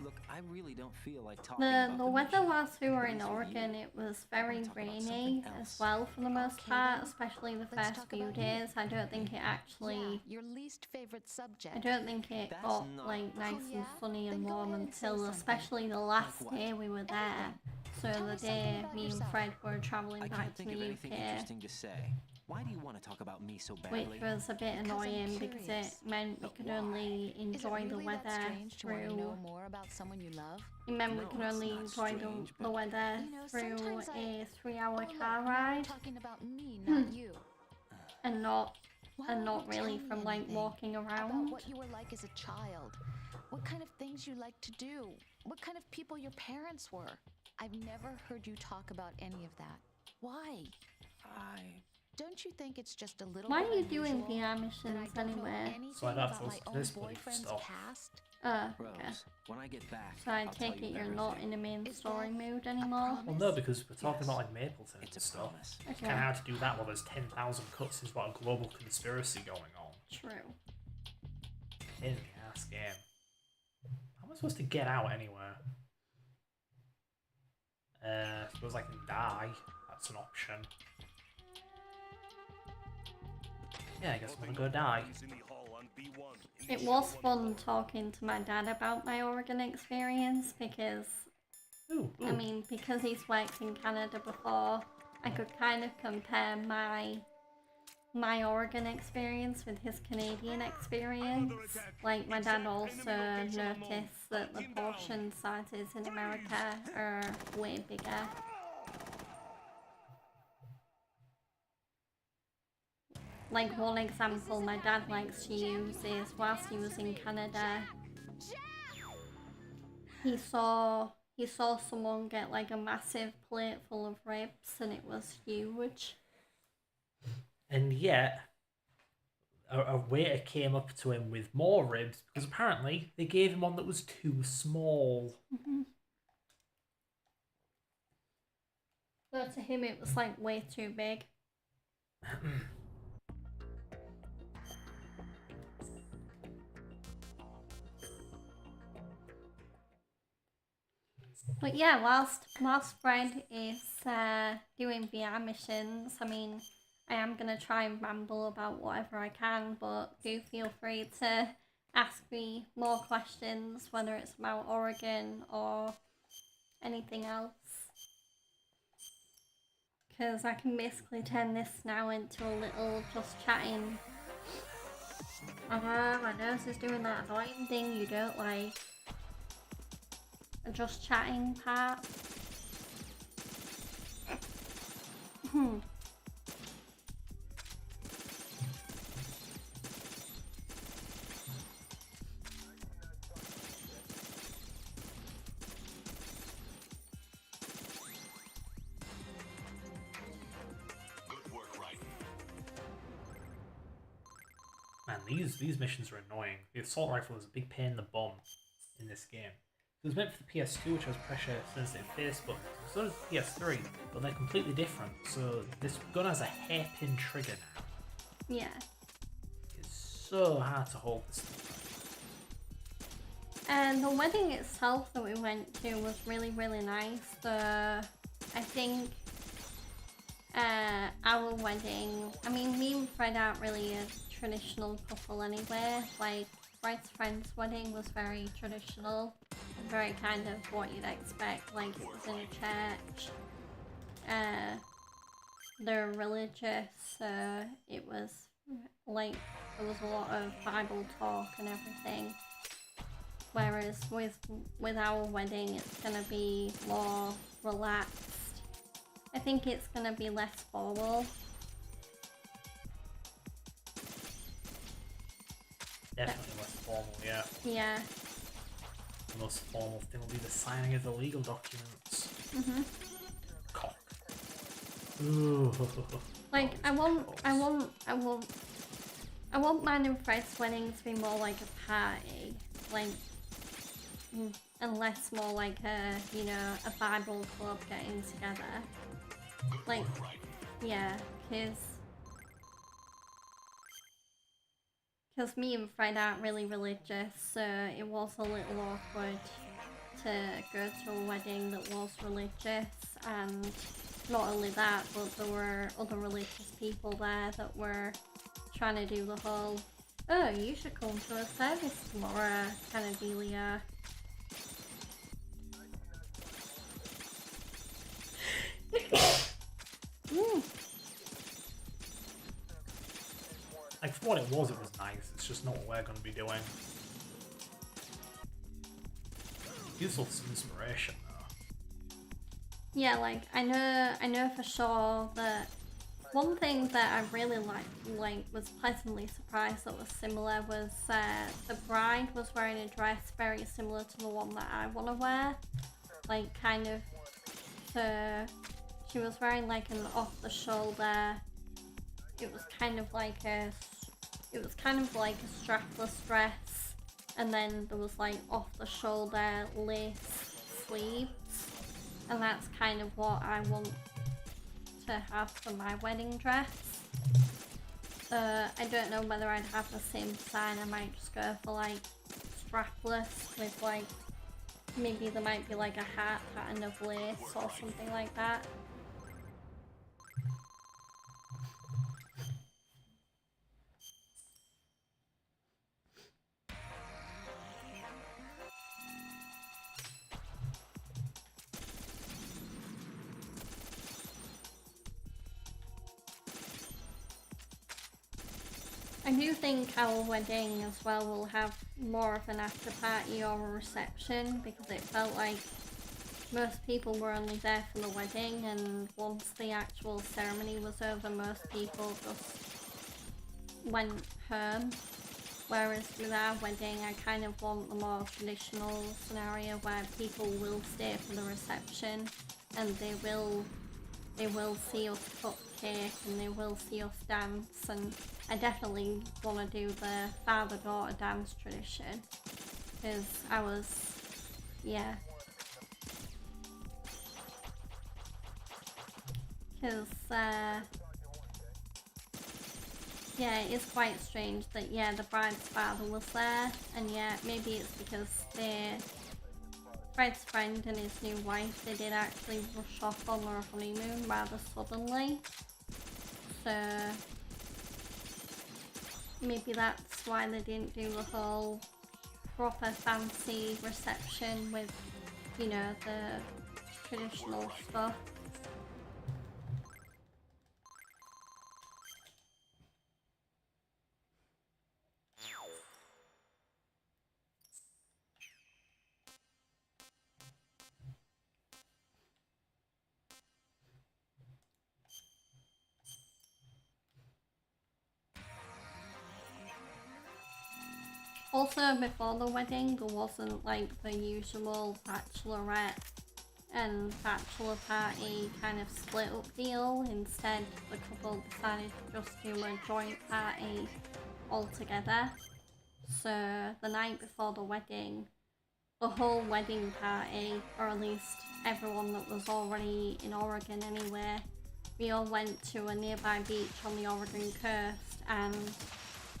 Look, I really don't feel like talking about The weather whilst we were in Oregon, it was very rainy as well for the most part, especially the first few days. I don't think it actually, Your least favorite subject. I don't think it got like nice and sunny and warm until especially the last day we were there. So the day me and Fred were travelling I back can't to think of the anything UK. interesting to say. Why do you want to talk about me so badly? Which was a bit annoying because it meant we could only enjoy the weather through. Know more about someone you love? It meant we could only enjoy the weather through a 3-hour car ride. Talking about me, not you. And not Why and won't not you tell really me from like anything walking about around. what you were like as a child, what kind of things you like to do, what kind of people your parents were. I've never heard you talk about any of that. Why? Don't you think it's just a little Why bit are you doing unusual VR that I missions don't know anyway? anything So I'd have about to my listen to own this bloody boyfriend's stuff. past? Okay. Rose, when I get back, So I I'll tell take you it you're everything. not in the main story mood anymore. Well, no, because we're talking Yes. about like Mapleton and It's a stuff. promise. It's Okay. kind of hard to do that while there's 10,000 cutscenes about a global conspiracy going on. True. In the ass game. How am I supposed to get out anywhere? I suppose I can die. That's an option. Yeah, I guess I'm gonna go die. It was fun talking to my dad about my Oregon experience because, I mean, because he's worked in Canada before, I could kind of compare my Oregon experience with his Canadian experience. Like, my dad also noticed that the portion sizes in America are way bigger. Like, one example my dad likes to use is whilst he was in Canada, he saw someone get like a massive plate full of ribs and it was huge. And yet, a waiter came up to him with more ribs because apparently they gave him one that was too small. So to him it was like way too big. But yeah, whilst Fred is doing VR missions, I mean, I am going to try and ramble about whatever I can, but do feel free to ask me more questions, whether it's about Oregon or anything else. Because I can basically turn this now into a little just chatting My nurse is doing that annoying thing you don't like. Just chatting part. Man, these missions are annoying. The assault rifle is a big pain in the bum in this game. It was meant for the PS2, which has pressure sensitive face buttons. So does the PS3, but they're completely different. So this gun has a hairpin trigger now. Yeah. It's so hard to hold this thing. And the wedding itself that we went to was really, really nice. I think our wedding, I mean, me and Fred aren't really a traditional couple anyway. Like, Fred's friend's wedding was very traditional and very kind of what you'd expect, like it was in a church. They're religious, so it was like, there was a lot of Bible talk and everything. Whereas with our wedding, it's gonna be more relaxed. I think it's gonna be less formal. Definitely less formal, yeah. Yeah. The most formal thing will be the signing of the legal documents. Cock. Ooh. Like, I want mine and Fred's wedding to be more like a party. Like, and less more like a, you know, a Bible club getting together. Like, yeah, because me and Fred aren't really religious, so it was a little awkward to go to a wedding that was religious. And not only that, but there were other religious people there that were trying to do the whole, oh, you should come to a service tomorrow kind of dealio. Like, for what it was nice. It's just not what we're going to be doing. Useful inspiration, though. Yeah, like, I know for sure that one thing that I really was pleasantly surprised that was similar was the bride was wearing a dress very similar to the one that I want to wear. Like, kind of, so she was wearing like an off-the-shoulder, it was kind of like a strapless dress, and then there was like off-the-shoulder lace sleeves, and that's kind of what I want to have for my wedding dress. I don't know whether I'd have the same design. I might just go for like strapless with like, maybe there might be like a hat pattern of lace or something like that. I do think our wedding as well will have more of an after party or a reception, because it felt like most people were only there for the wedding, and once the actual ceremony was over, most people just went home. Whereas with our wedding, I kind of want the more traditional scenario where people will stay for the reception, and they will see us cut cake, and they will see us dance, and I definitely want to do the father-daughter dance tradition, because I was, yeah. Because, yeah, it is quite strange that, yeah, the bride's father was there, and yeah, maybe it's because Fred's friend and his new wife, they did actually rush off on their honeymoon rather suddenly. So maybe that's why they didn't do the whole proper fancy reception with, you know, the traditional stuff. Also, before the wedding, there wasn't like the usual bachelorette and bachelor party kind of split up deal. Instead, the couple decided to just do a joint party all together. So the night before the wedding, the whole wedding party, or at least everyone that was already in Oregon anyway, we all went to a nearby beach on the Oregon coast and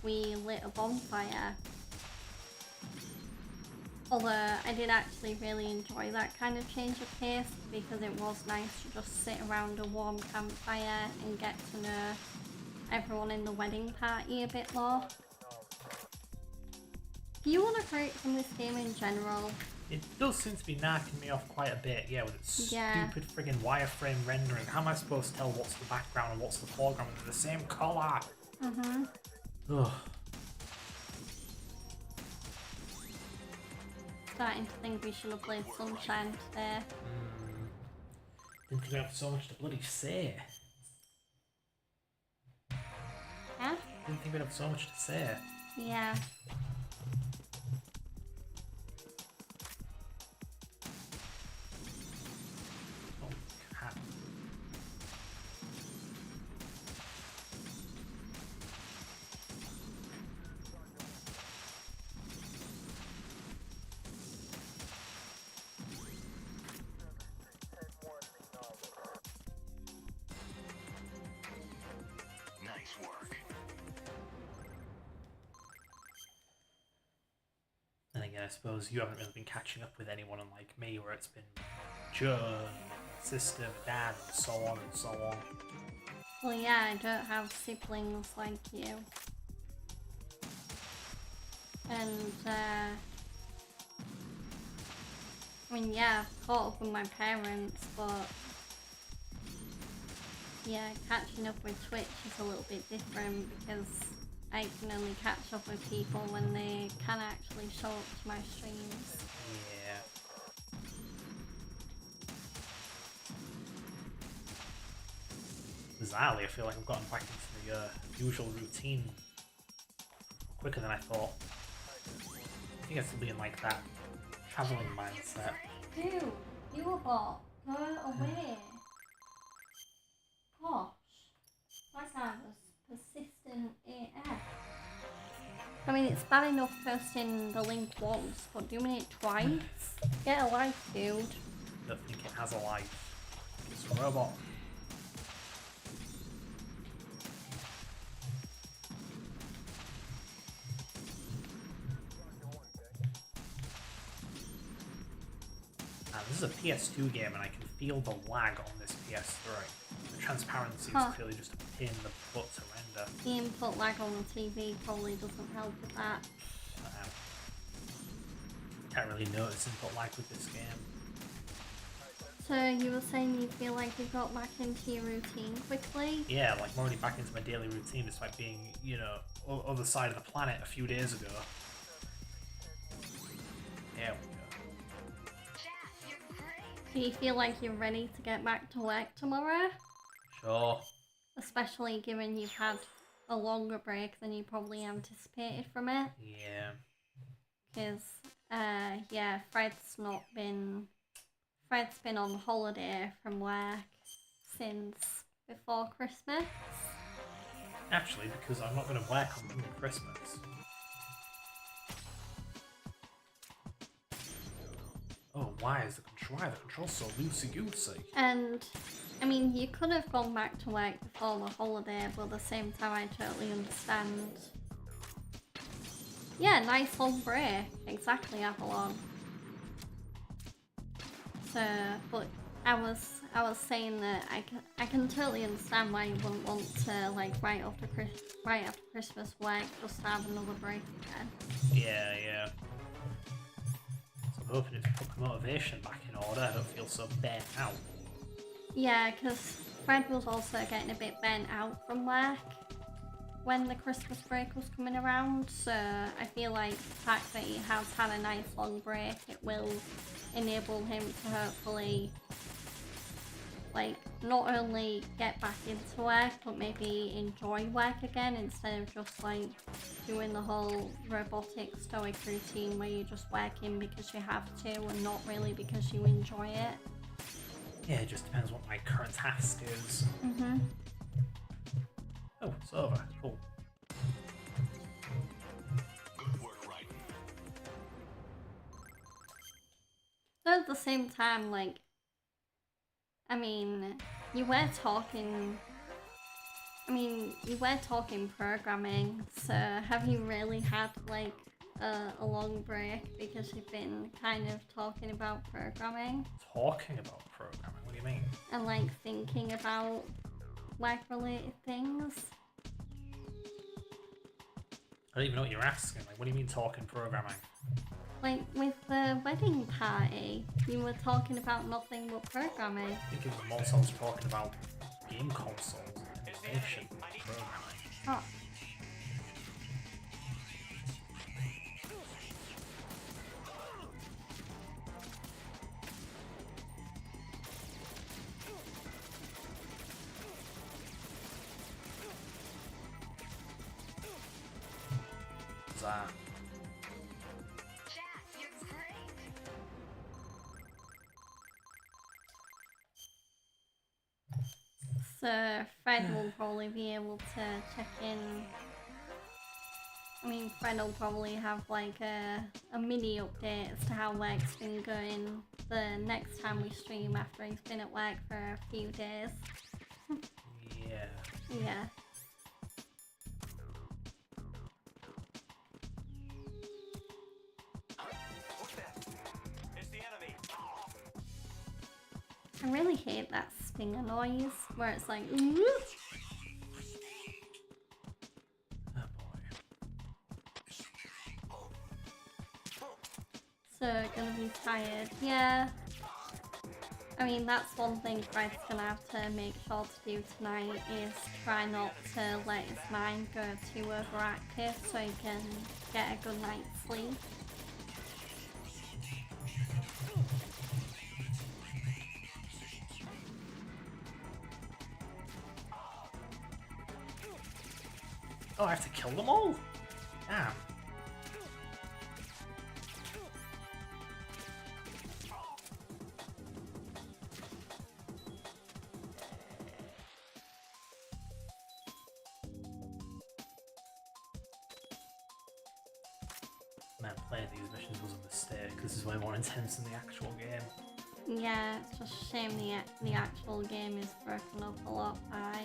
we lit a bonfire. Although I did actually really enjoy that kind of change of pace because it was nice to just sit around a warm campfire and get to know everyone in the wedding party a bit more. Do you want a break from this game in general? It does seem to be knocking me off quite a bit, yeah, with its stupid friggin' wireframe rendering. How am I supposed to tell what's the background and what's the foreground when they're the same colour? Ugh. Starting to think we should have played Sunshine today. Didn't think we had so much to bloody say. Huh? Didn't think we'd have so much to say. Yeah. Oh, crap. Nice work. And again, I suppose you haven't really been catching up with anyone unlike me, where it's been Joe, sister, dad, and so on and so on. Well, yeah, I don't have siblings like you. And, I mean, yeah, I've caught up with my parents, but yeah, catching up with Twitch is a little bit different because I can only catch up with people when they can actually show up to my streams. Yeah. Bizarrely, I feel like I've gotten back into the usual routine quicker than I thought. I think I still be in like that traveling mindset. Dude, you were bot. Go away. Gosh. That guy was persistent AF. I mean, it's bad enough posting the link once, but doing it twice? Get a life, dude. I don't think it has a life. It's a robot. This is a PS2 game and I can feel the lag on this PS3. The transparency is clearly just a pain in the butt to render. The input lag on the TV probably doesn't help with that. Can't really notice input lag with this game. So you were saying you feel like you got back into your routine quickly? Yeah, like I'm already back into my daily routine despite being, you know, other side of the planet a few days ago. There we go. Do you feel like you're ready to get back to work tomorrow? Sure. Especially given you've had a longer break than you probably anticipated from it. Yeah. Because, yeah, Fred's been on holiday from work since before Christmas. Actually, because I'm not going to work on Christmas. Oh, why is the control's so loosey-goosey? And, I mean, you could have gone back to work before the holiday, but at the same time I totally understand. Yeah, nice long break. Exactly, Avalon. So, but I was saying that I can totally understand why you wouldn't want to, like, right after Christmas work, just have another break again. Yeah, yeah. I'm hoping it's put the motivation back in order. I don't feel so burnt out. Yeah, because Fred was also getting a bit burnt out from work when the Christmas break was coming around, so I feel like the fact that he has had a nice long break, it will enable him to hopefully like not only get back into work but maybe enjoy work again instead of just like doing the whole robotic stoic routine where you just work in because you have to and not really because you enjoy it. Yeah, it just depends what my current task is. Mm-hmm. Oh, it's over. Cool. Good work, right? So at the same time, like, I mean, you were talking programming, so have you really had like a long break because you've been kind of talking about programming? Talking about programming? What do you mean? And like thinking about work-related things? I don't even know what you're asking. Like, what do you mean talking programming? Like with the wedding party, you were talking about nothing but programming. I think it was more so I was talking about game consoles, animation, programming. Oh. What's that? So Fred will probably be able to check in. I mean, Fred will probably have like a mini update as to how work's been going the next time we stream after he's been at work for a few days. Yeah. Yeah. It's the enemy. I really hate that stinger noise where it's like So gonna be tired. Yeah. I mean, that's one thing Fred's gonna have to make sure to do tonight is try not to let his mind go too overactive so he can get a good night's sleep. Oh, I have to kill them all? Damn. Man, playing these missions was a mistake. This is way more intense than the actual game. Yeah, it's just a shame the actual game is broken up a lot by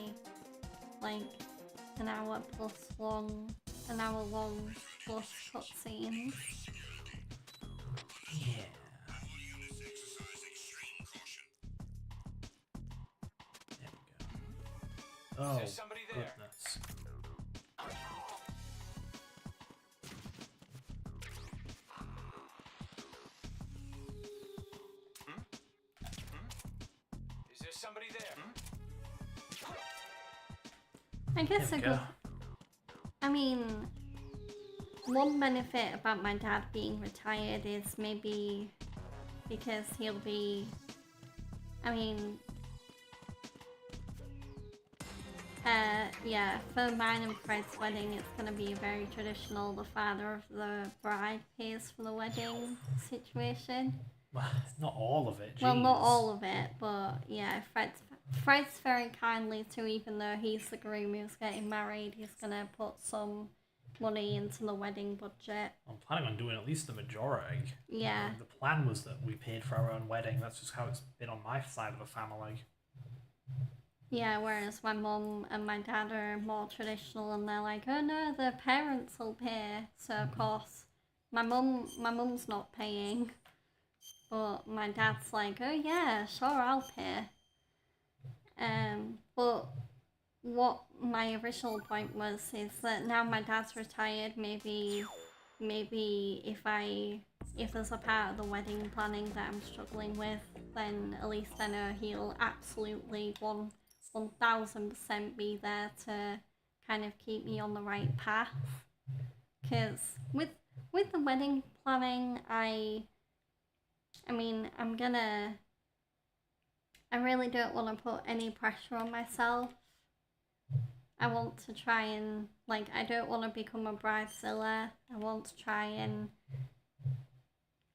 like an hour long plus cutscenes. Yeah. There we go. Oh, goodness. Is there somebody there? I guess There I we go. could. I mean, one benefit about my dad being retired is maybe because he'll be. I mean, yeah, for mine and Fred's wedding, it's gonna be very traditional. The father of the bride pays for the wedding situation. Well, not all of it. Well, not jeez. all of it, but yeah, Fred's very kindly too, even though he's the groom who's getting married, he's gonna put some money into the wedding budget. I'm planning on doing at least the majority. Yeah. The plan was that we paid for our own wedding. That's just how it's been on my side of the family. Yeah, whereas my mum and my dad are more traditional and they're like, oh no, the parents will pay. So of course, my mum's not paying. But my dad's like, oh yeah, sure, I'll pay. But what my original point was is that now my dad's retired, maybe if there's a part of the wedding planning that I'm struggling with, then at least I know he'll absolutely 1000% be there to kind of keep me on the right path. Because with the wedding planning, I mean, I'm I really don't want to put any pressure on myself. I want to try and, like, I don't want to become a bridezilla. I want to try and,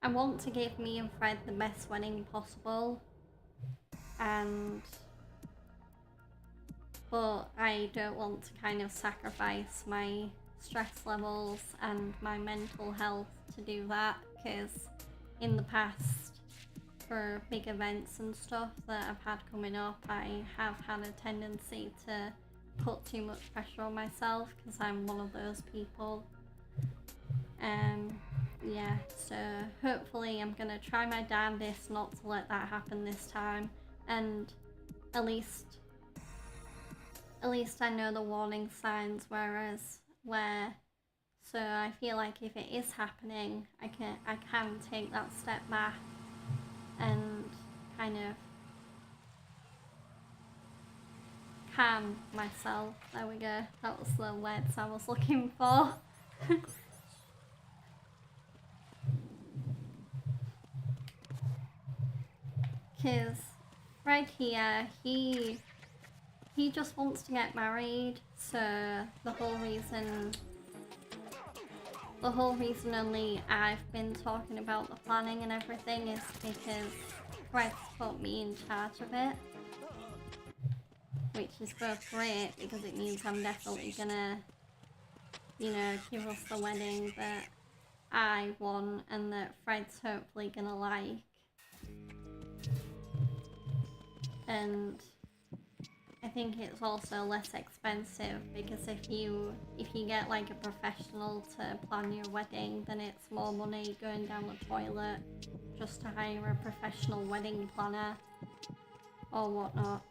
I want to give me and Fred the best wedding possible. But I don't want to kind of sacrifice my stress levels and my mental health to do that, because in the past, for big events and stuff that I've had coming up, I have had a tendency to put too much pressure on myself, because I'm one of those people. Yeah, so hopefully I'm gonna try my damnedest not to let that happen this time, and at least I know the warning signs, so I feel like if it is happening, I can take that step back and kind of calm myself. There we go. That was the words I was looking for. Because right here, he just wants to get married, so the whole reason only I've been talking about the planning and everything is because Fred's put me in charge of it. Which is both great, because it means I'm definitely gonna, you know, give us the wedding that I want and that Fred's hopefully gonna like. And I think it's also less expensive, because if you get like a professional to plan your wedding, then it's more money going down the toilet just to hire a professional wedding planner or whatnot.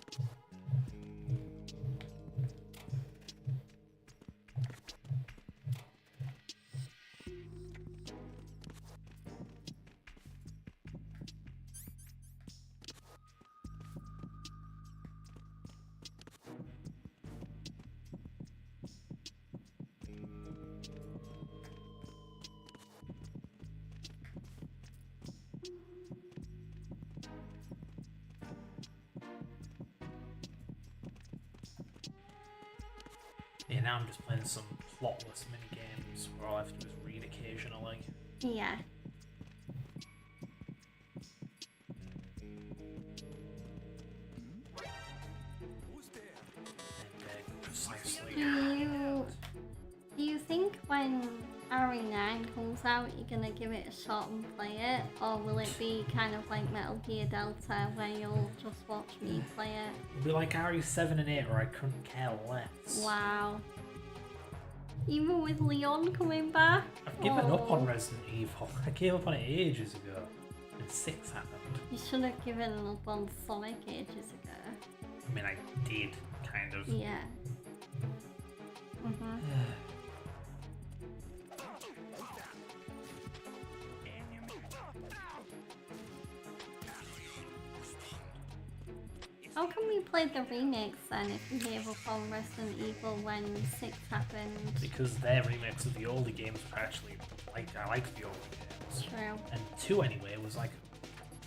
Yeah, now I'm just playing some plotless mini-games where all I have to do is read occasionally. Yeah. And precisely. Do you think when RE9 comes out, you're gonna give it a shot and play it? Or will it be kind of like Metal Gear Delta, where you'll just watch me play it? It'll be like RE7 and 8 where I couldn't care less. Wow. Even with Leon coming back? I've given up on Resident Evil. I gave up on it ages ago. And 6 happened. You should have given up on Sonic ages ago. I mean, I did, kind of. Yeah. How come we played the remix then if you gave up on Resident Evil when 6 happened? Because their remakes of the older games were actually I liked the older games. True. And 2 anyway was like,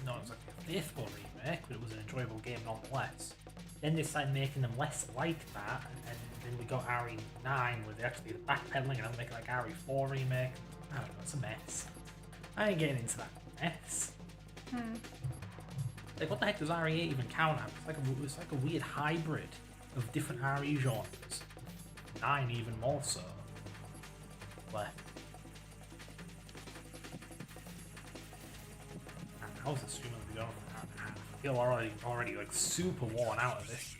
no, it was like a faithful remake, but it was an enjoyable game nonetheless. Then they started making them less like that, and then we got RE9 where they actually did backpedaling and I'm making like RE4 remake. I don't know, it's a mess. I ain't getting into that mess. Like, what the heck does RE8 even count as? It's like a weird hybrid of different RE genres. 9 even more so. But how's the stream gonna be going for an hour and a half? I feel already like super worn out of this.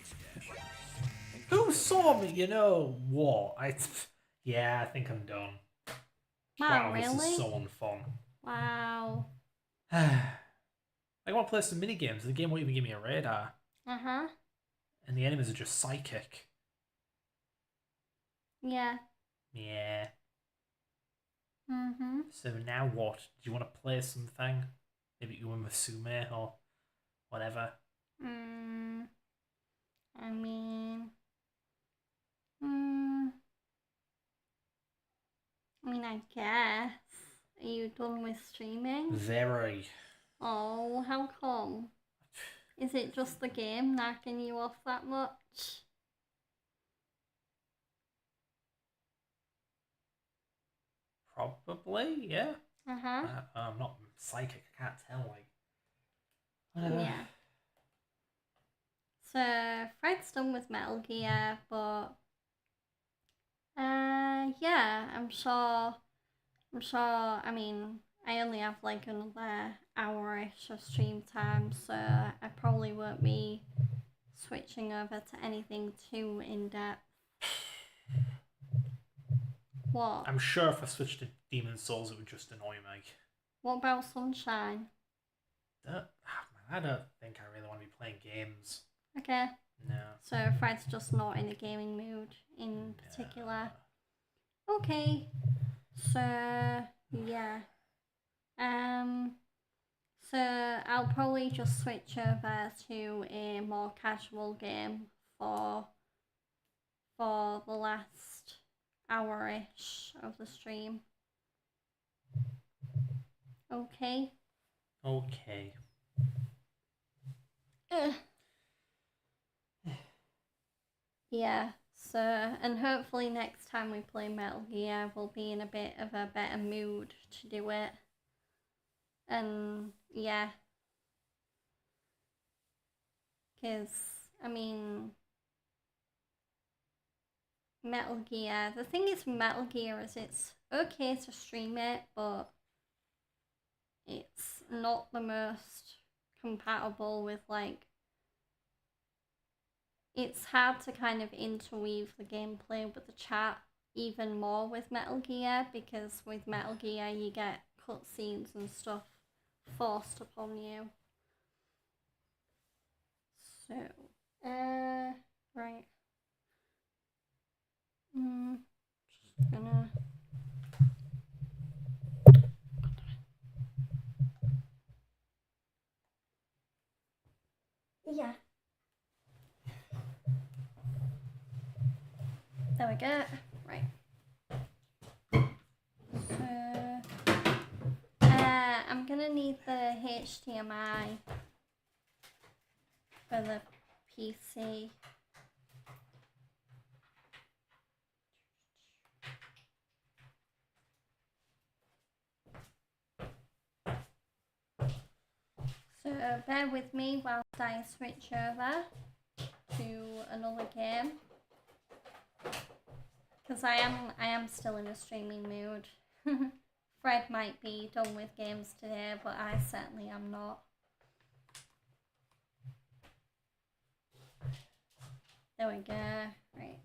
Who saw me? You know what? Yeah, I think I'm done. Wow, This really? is so unfun. Wow. I want to play some mini games. The game won't even give me a radar, Uh-huh. and the enemies are just psychic. Yeah. Yeah. Mm-hmm. So now what? Do you want to play something? Maybe you and Musume or whatever. I mean, I guess. Are you done with streaming? Very. Oh, how come? Is it just the game knocking you off that much? Probably, yeah. Uh-huh. I'm not psychic, I can't tell, like. Whatever. Yeah. So, Fred's done with Metal Gear, but... yeah, I'm sure, I mean, I only have like another hour-ish of stream time, so I probably won't be switching over to anything too in-depth. What? I'm sure if I switched to Demon Souls, it would just annoy me. What about Sunshine? I don't think I really want to be playing games. Okay. No. So Fred's just not in a gaming mood in particular. Okay. So yeah. So I'll probably just switch over to a more casual game for the last hour-ish of the stream. Okay. Okay. Yeah, so, and hopefully next time we play Metal Gear, we'll be in a bit of a better mood to do it. And, yeah. Because, I mean, Metal Gear, the thing is with Metal Gear is it's okay to stream it, but it's not the most compatible with, like, it's hard to kind of interweave the gameplay with the chat even more with Metal Gear, because with Metal Gear you get cutscenes and stuff forced upon you. So, right. Just gonna... Yeah. There we go. Right. So, I'm gonna need the HDMI for the PC. So bear with me whilst I switch over to another game. Because I am still in a streaming mood. Fred might be done with games today, but I certainly am not. There we go. Right.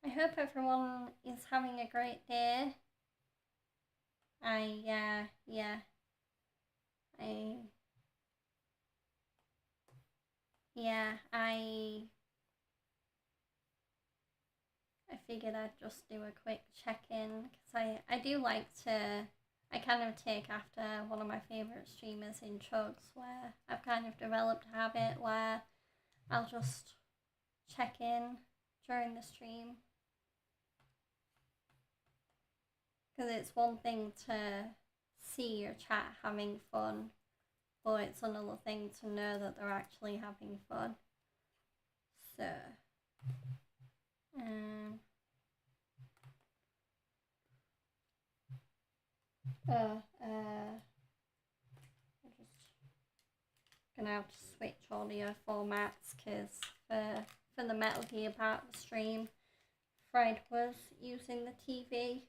I hope everyone is having a great day. I figured I'd just do a quick check-in, because I do like to, I kind of take after one of my favourite streamers in Chugs, where I've kind of developed a habit where I'll just check in during the stream. Because it's one thing to see your chat having fun, but it's another thing to know that they're actually having fun. So, I'm just gonna have to switch audio formats, because for the Metal Gear part of the stream, Fred was using the TV,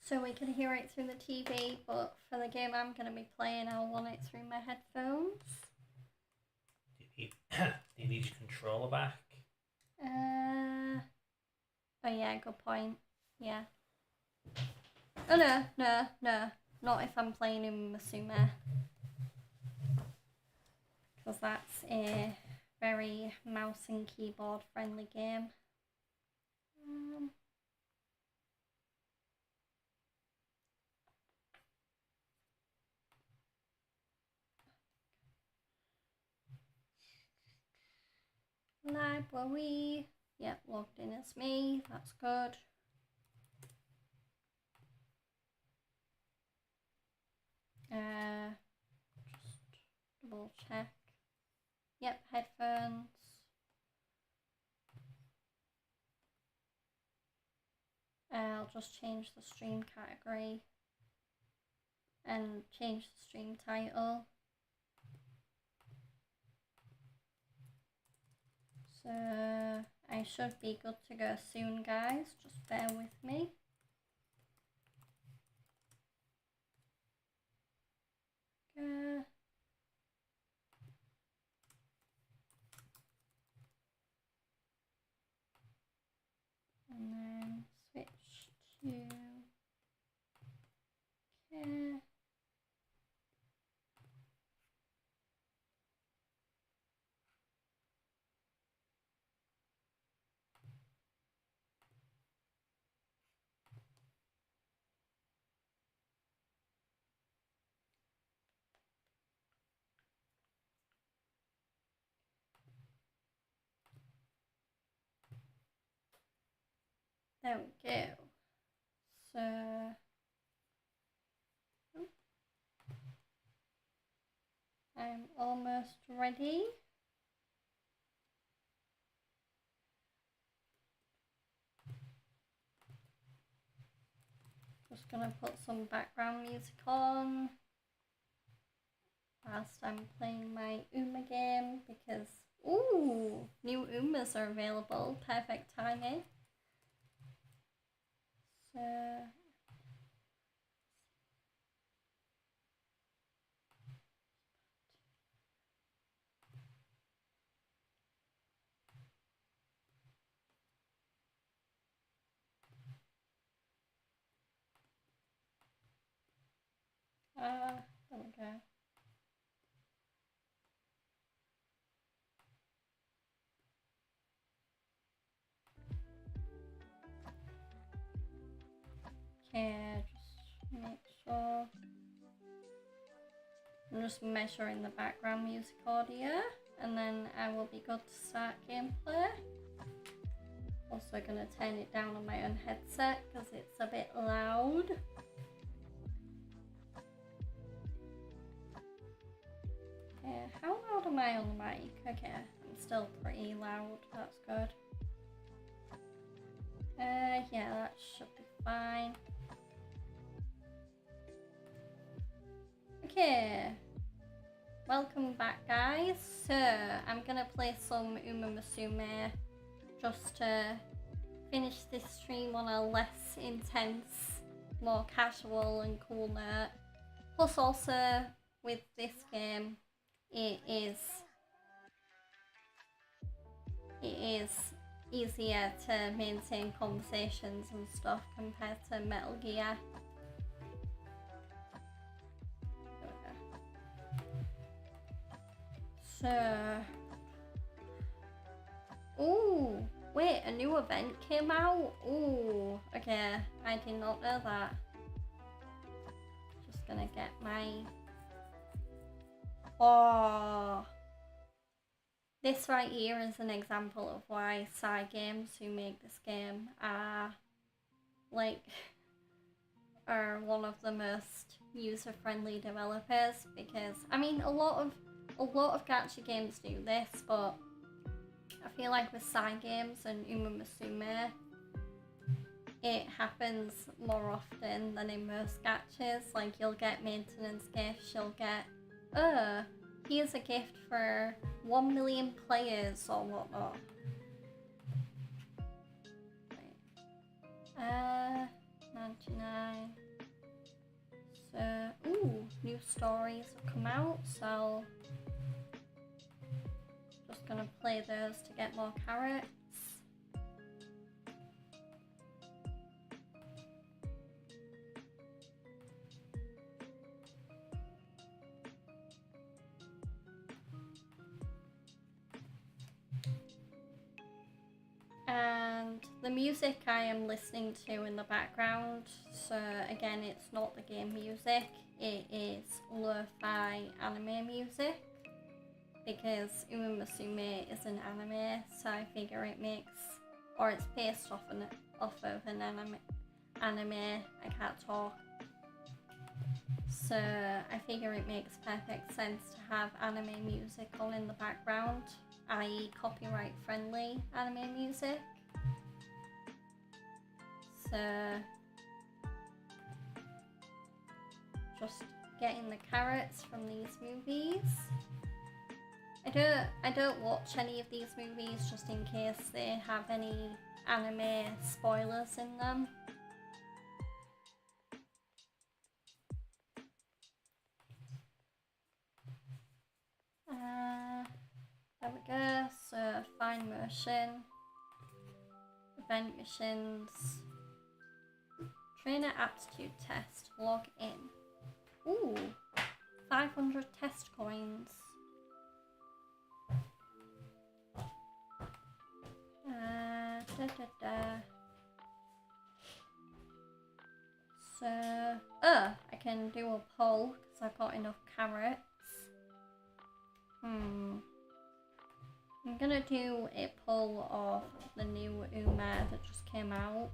so we can hear it through the TV, but for the game I'm going to be playing, I'll want it through my headphones. Do you need your controller back? Oh yeah, good point. Yeah. Oh no, not if I'm playing in Masuma. Because that's a very mouse and keyboard friendly game. Library. Yep, logged in as me. That's good. Just double check. Yep, headphones. I'll just change the stream category and change the stream title. So I should be good to go soon, guys. Just bear with me. Okay. And then switch to okay. There we go. So I'm almost ready. Just gonna put some background music on whilst I'm playing my Uma game because ooh, new Umas are available. Perfect timing. So there we go. Okay, just make sure. I'm just measuring the background music audio and then I will be good to start gameplay. Also gonna turn it down on my own headset because it's a bit loud. Okay, how loud am I on the mic? Okay, I'm still pretty loud, that's good. Yeah, that should be fine. Okay, welcome back guys. So I'm gonna play some Uma Musume just to finish this stream on a less intense, more casual and cool note. Plus also with this game it is easier to maintain conversations and stuff compared to Metal Gear. So, ooh, wait, a new event came out? Ooh, okay, I did not know that. Just gonna get my... Oh, this right here is an example of why Cygames, who make this game, are one of the most user-friendly developers, because I mean a lot of gacha games do this, but I feel like with Cygames and Uma Musume it happens more often than in most gachas. Like you'll get maintenance gifts, you'll get here's a gift for 1 million players or whatnot. Right. 99. So, ooh, new stories have come out, so just gonna play those to get more carrots. And the the music I am listening to in the background, so again, it's not the game music, it is lo-fi anime music, because Uma Musume is an anime, so I figure it makes, or it's based off of an anime, I can't talk. So I figure it makes perfect sense to have anime music on in the background, i.e. copyright friendly anime music. So just getting the carrots from these movies. I don't watch any of these movies just in case they have any anime spoilers in them. There we go, so fine motion, event missions, trainer aptitude test, log in. Ooh, 500 test coins. So, I can do a poll because I've got enough carrots. I'm gonna do a poll of the new Uma that just came out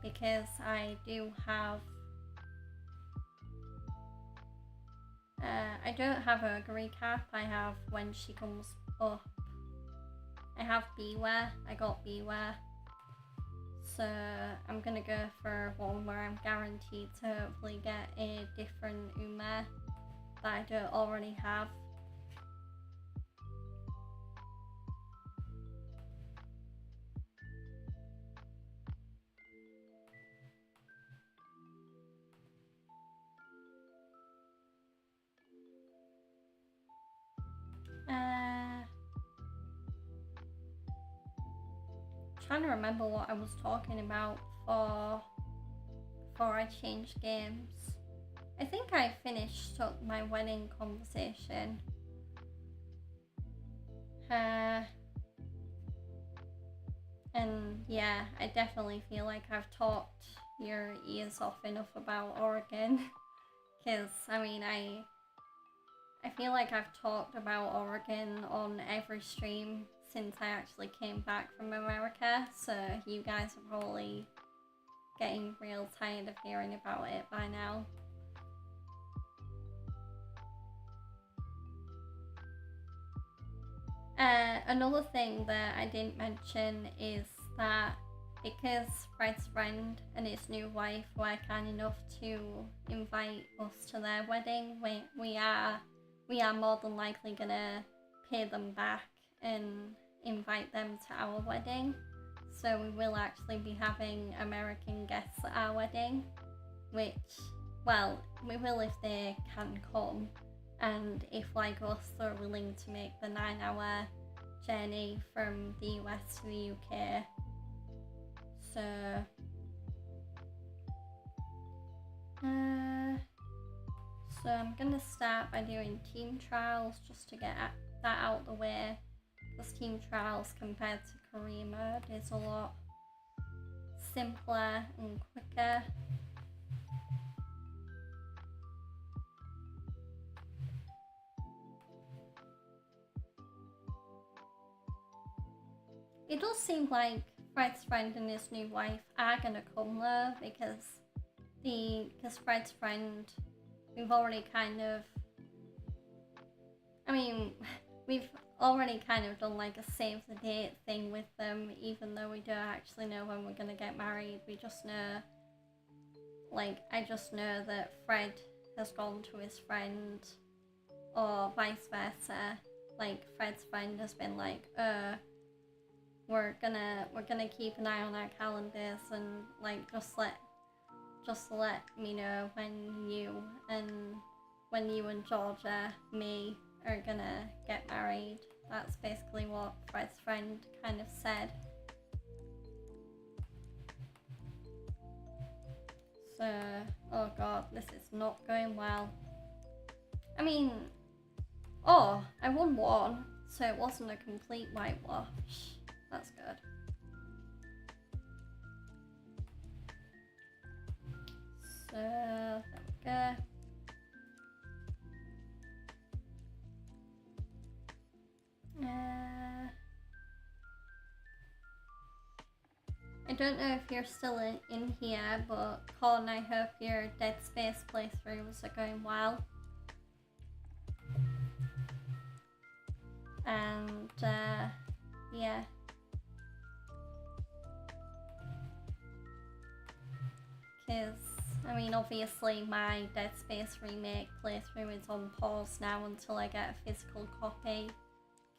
because I do have I don't have a recap, I have when she comes up. I have Beware, I got Beware. So I'm gonna go for one where I'm guaranteed to hopefully get a different Uma that I don't already have. Trying to remember what I was talking about before I changed games. I think I finished up my wedding conversation. And yeah, I definitely feel like I've talked your ears off enough about Oregon. Because, I mean, I feel like I've talked about Oregon on every stream since I actually came back from America, so you guys are probably getting real tired of hearing about it by now. Another thing that I didn't mention is that because Fred's friend and his new wife were kind enough to invite us to their wedding, we are more than likely gonna pay them back and invite them to our wedding. So we will actually be having American guests at our wedding, which, well, we will if they can come, and if like us they're willing to make the 9-hour journey from the US to the UK. So I'm gonna start by doing team trials just to get that out of the way, because team trials compared to career mode is a lot simpler and quicker. It does seem like Fred's friend and his new wife are gonna come though, because Fred's friend, we've already kind of, I mean, we've already kind of done like a save the date thing with them, even though we don't actually know when we're gonna get married. We just know, like, I just know that Fred has gone to his friend, or vice versa. Like, Fred's friend has been like, we're gonna keep an eye on our calendars and like just let me know when you and Georgia, me, are gonna get married. That's basically what Fred's friend kind of said. So, oh god, this is not going well. I mean, oh, I won one, so it wasn't a complete whitewash. That's good. So there we go. I don't know if you're still in here, but Colin, I hope your Dead Space playthroughs are going well. And yeah. Because, I mean, obviously my Dead Space Remake playthrough is on pause now until I get a physical copy.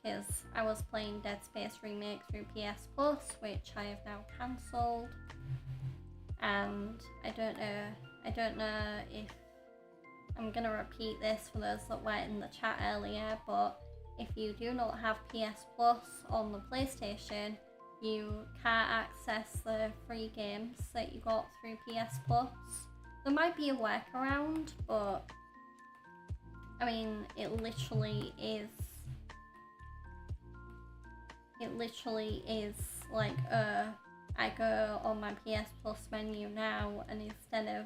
Because I was playing Dead Space Remake through PS Plus, which I have now cancelled. And I don't know if I'm gonna repeat this for those that weren't in the chat earlier, but if you do not have PS Plus on the PlayStation, you can't access the free games that you got through PS Plus. There might be a workaround, but I mean, it literally is like, I go on my PS Plus menu now, and instead of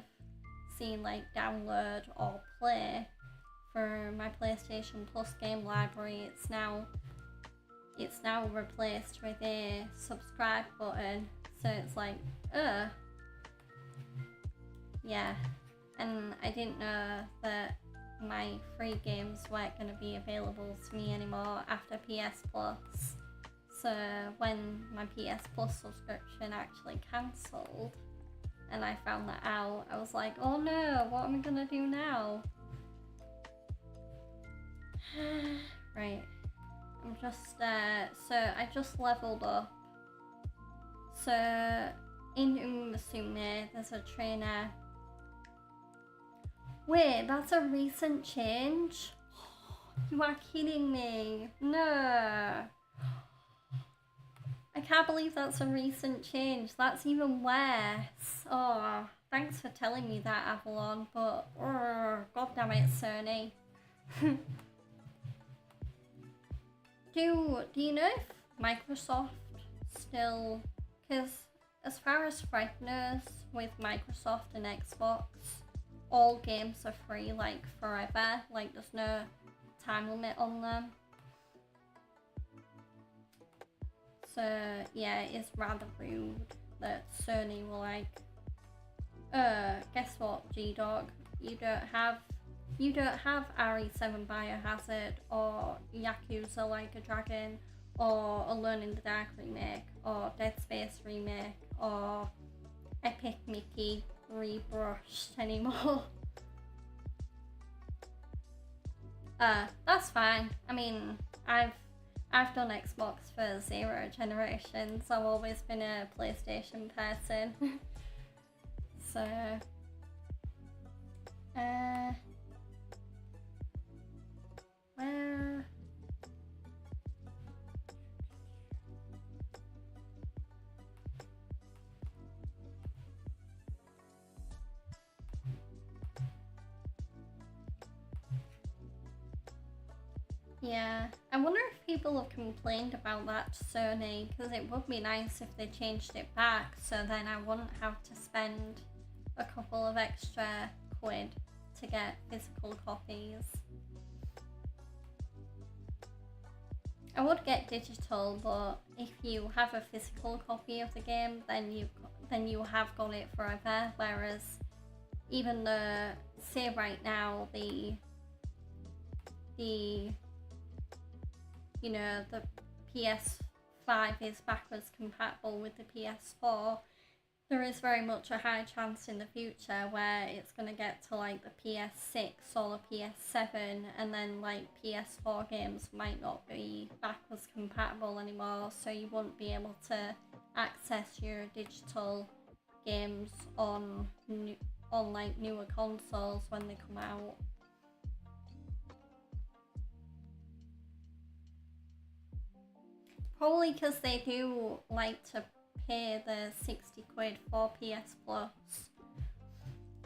seeing like download or play for my PlayStation Plus game library, it's now replaced with a subscribe button. So it's like, yeah. And I didn't know that my free games weren't going to be available to me anymore after PS Plus. So when my PS Plus subscription actually cancelled and I found that out, I was like, oh no, what am I gonna do now? Right, I'm just, so I just leveled up. So in Umusume, there's a trainer. Wait, that's a recent change? You are kidding me. No. I can't believe that's a recent change. That's even worse. Oh, thanks for telling me that, Avalon, but god damn it, Sony. Do you know if Microsoft still, because as far as Fred knows, with Microsoft and Xbox, all games are free like forever, like there's no time limit on them. So yeah, it's rather rude that Sony were like, guess what, G-Dog, you don't have RE7 Biohazard or Yakuza Like a Dragon or Alone in the Dark remake or Dead Space remake or Epic Mickey rebrushed anymore. That's fine. I mean, I've done Xbox for 0 generations. I've always been a PlayStation person. So, where? Yeah, I wonder if people have complained about that to Sony, because it would be nice if they changed it back, so then I wouldn't have to spend a couple of extra quid to get physical copies. I would get digital, but if you have a physical copy of the game, then you have got it forever, whereas even though, say right now, the you know, the PS5 is backwards compatible with the PS4, there is very much a high chance in the future where it's going to get to like the PS6 or the PS7, and then like PS4 games might not be backwards compatible anymore, so you won't be able to access your digital games on like newer consoles when they come out. Probably because they do like to pay the 60 quid for PS Plus.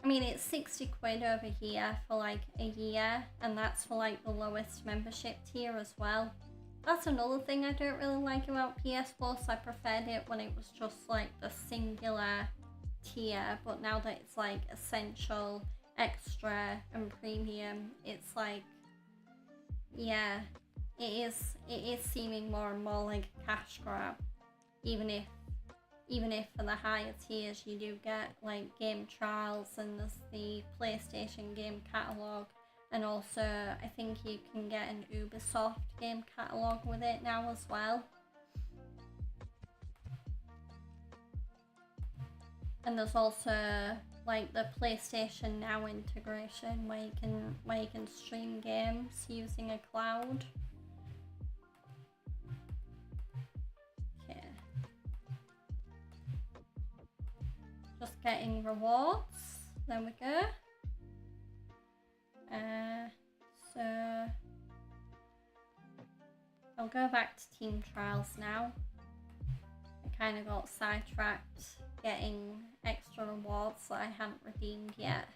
I mean, it's 60 quid over here for like a year, and that's for like the lowest membership tier as well. That's another thing I don't really like about PS Plus. I preferred it when it was just like the singular tier, but now that it's like essential, extra, and premium, it's like, yeah, it is seeming more and more like a cash grab, even if for the higher tiers you do get like game trials and there's the PlayStation game catalogue, and also I think you can get an Ubisoft game catalogue with it now as well. And there's also like the PlayStation Now integration where you can stream games using a cloud. Okay. Just getting rewards. There we go. So I'll go back to team trials now. I kind of got sidetracked getting extra rewards that I hadn't redeemed yet.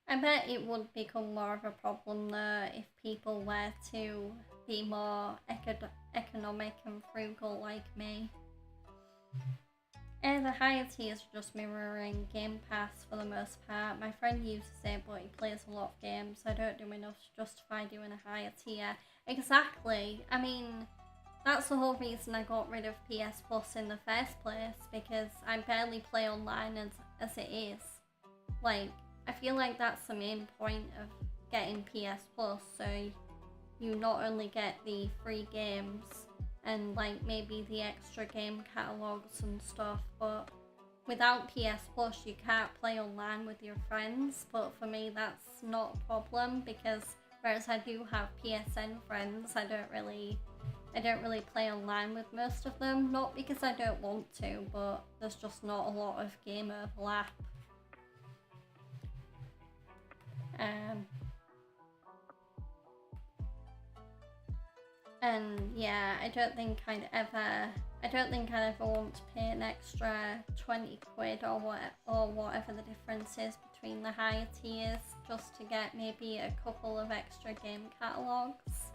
I bet it would become more of a problem though if people were to be more economic and frugal like me. The higher tiers are just mirroring Game Pass for the most part. My friend uses it, but he plays a lot of games. I don't do enough to justify doing a higher tier. Exactly. I mean, that's the whole reason I got rid of PS Plus in the first place, because I barely play online as it is. Like, I feel like that's the main point of getting PS Plus, so you not only get the free games and like maybe the extra game catalogues and stuff, but without PS Plus you can't play online with your friends. But for me that's not a problem, because whereas I do have PSN friends, I don't really play online with most of them. Not because I don't want to, but there's just not a lot of game overlap. And yeah, I don't think I'd ever want to pay an extra 20 quid or whatever the difference is between the higher tiers just to get maybe a couple of extra game catalogues.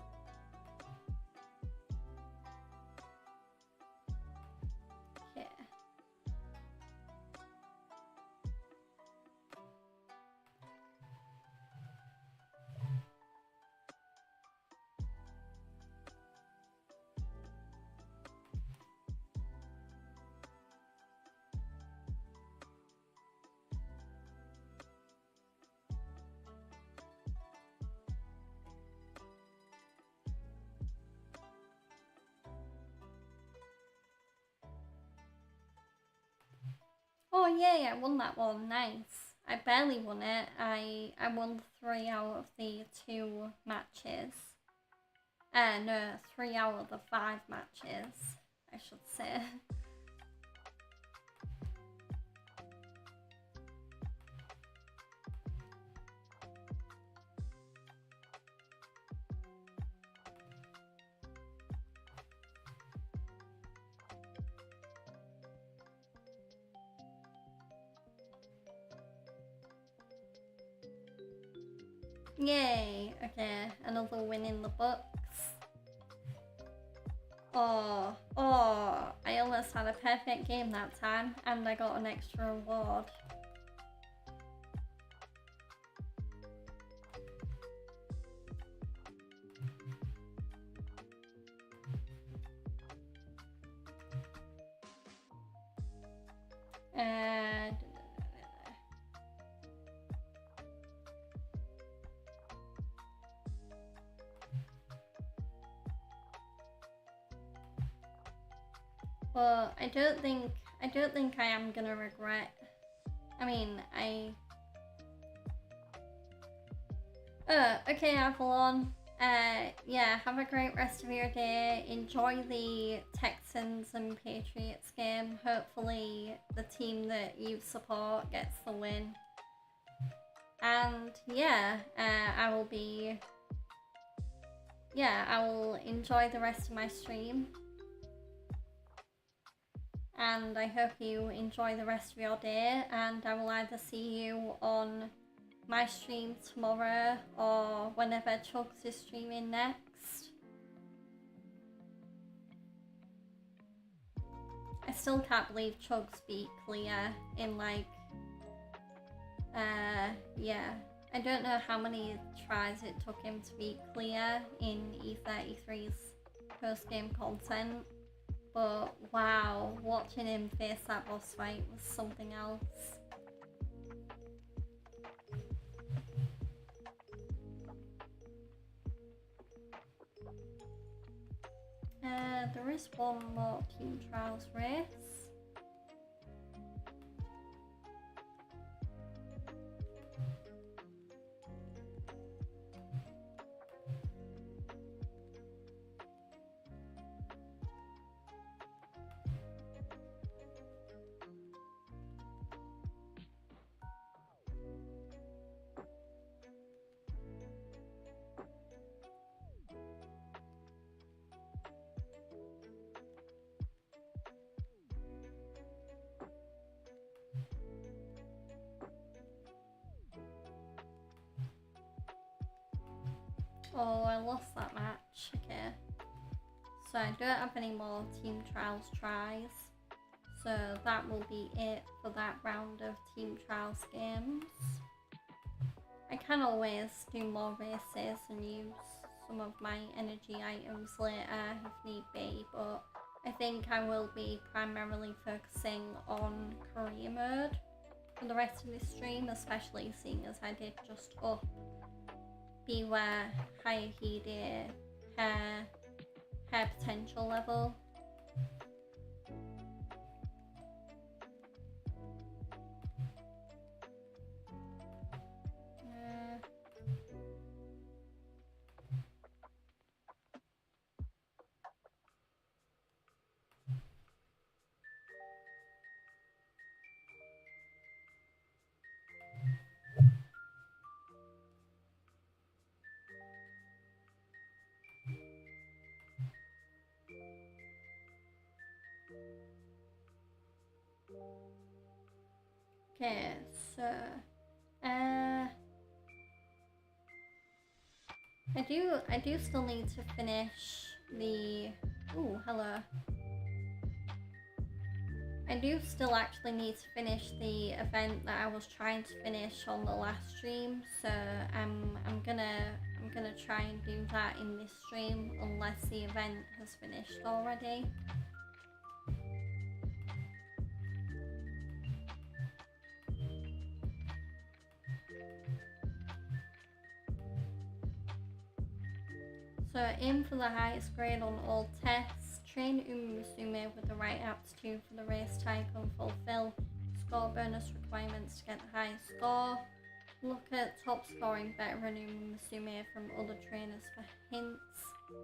Yeah. Oh yay, I won that one, nice. I barely won it. I won 3 out of the 2 matches. No, 3 out of the 5 matches, I should say. Yay! Okay, another win in the books. Oh, I almost had a perfect game that time, and I got an extra reward. But I don't think I am gonna regret. I mean, okay, Avalon. Yeah, have a great rest of your day. Enjoy the Texans and Patriots game. Hopefully the team that you support gets the win. And yeah, I will enjoy the rest of my stream. And I hope you enjoy the rest of your day, and I will either see you on my stream tomorrow or whenever Chugs is streaming next. still can't believe Chugs beat Clea in like, yeah. I don't know how many tries it took him to beat Clea in E33's post-game content, but wow, watching him face that boss fight was something else. There is one more Team Trials race. Oh, I lost that match. Okay. So I don't have any more Team Trials tries. So that will be it for that round of Team Trials games. I can always do more races and use some of my energy items later if need be, but I think I will be primarily focusing on career mode for the rest of this stream, especially seeing as I did just up Beware, Hayahide, hair potential level. Okay, so I do still need to finish the hello. I do still actually need to finish the event that I was trying to finish on the last stream, so I'm gonna try and do that in this stream unless the event has finished already. So aim for the highest grade on all tests, train Musume with the right aptitude for the race type and fulfill score bonus requirements to get the highest score. Look at top scoring veteran Musume from other trainers for hints.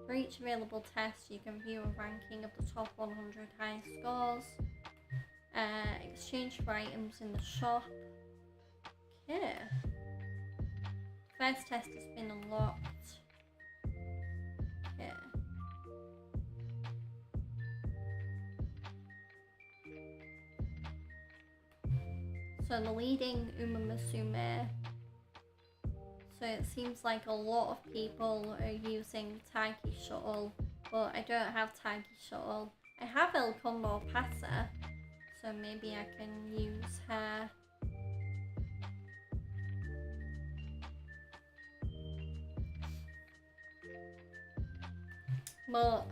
For each available test you can view a ranking of the top 100 highest scores. Exchange for items in the shop. Okay. First test has been unlocked. Yeah. So the leading Uma Musume. So it seems like a lot of people are using Taiki Shuttle, but I don't have Taiki Shuttle. I have El Condor Pasa, so maybe I can use her. But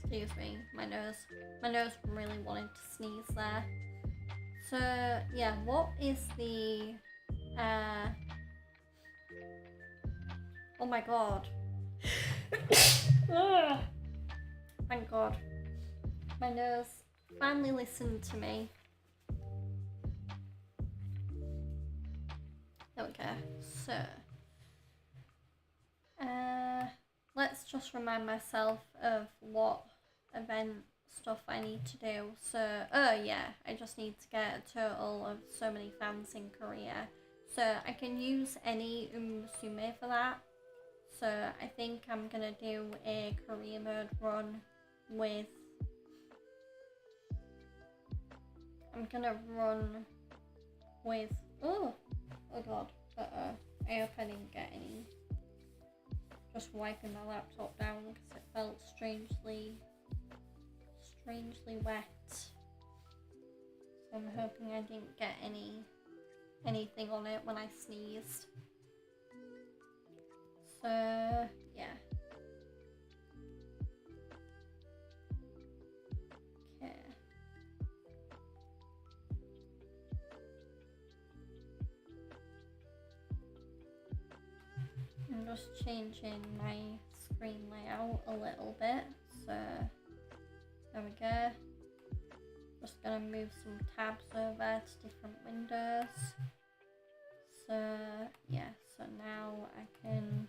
excuse me, my nose really wanted to sneeze there. So yeah, what is the oh my god. Thank god. My nose finally listened to me. There we go. So let's just remind myself of what event stuff I need to do. So, oh yeah, I just need to get a total of so many fans in Korea. So I can use any Musume for that. So I think I'm gonna do a career mode run with... I'm gonna run with... Oh god. I hope I didn't get any just wiping my laptop down because it felt strangely wet. So I'm hoping I didn't get anything on it when I sneezed. So yeah. Okay. I'm just changing my screen layout a little bit, so there we go. Just gonna move some tabs over to different windows. So yeah, so now I can.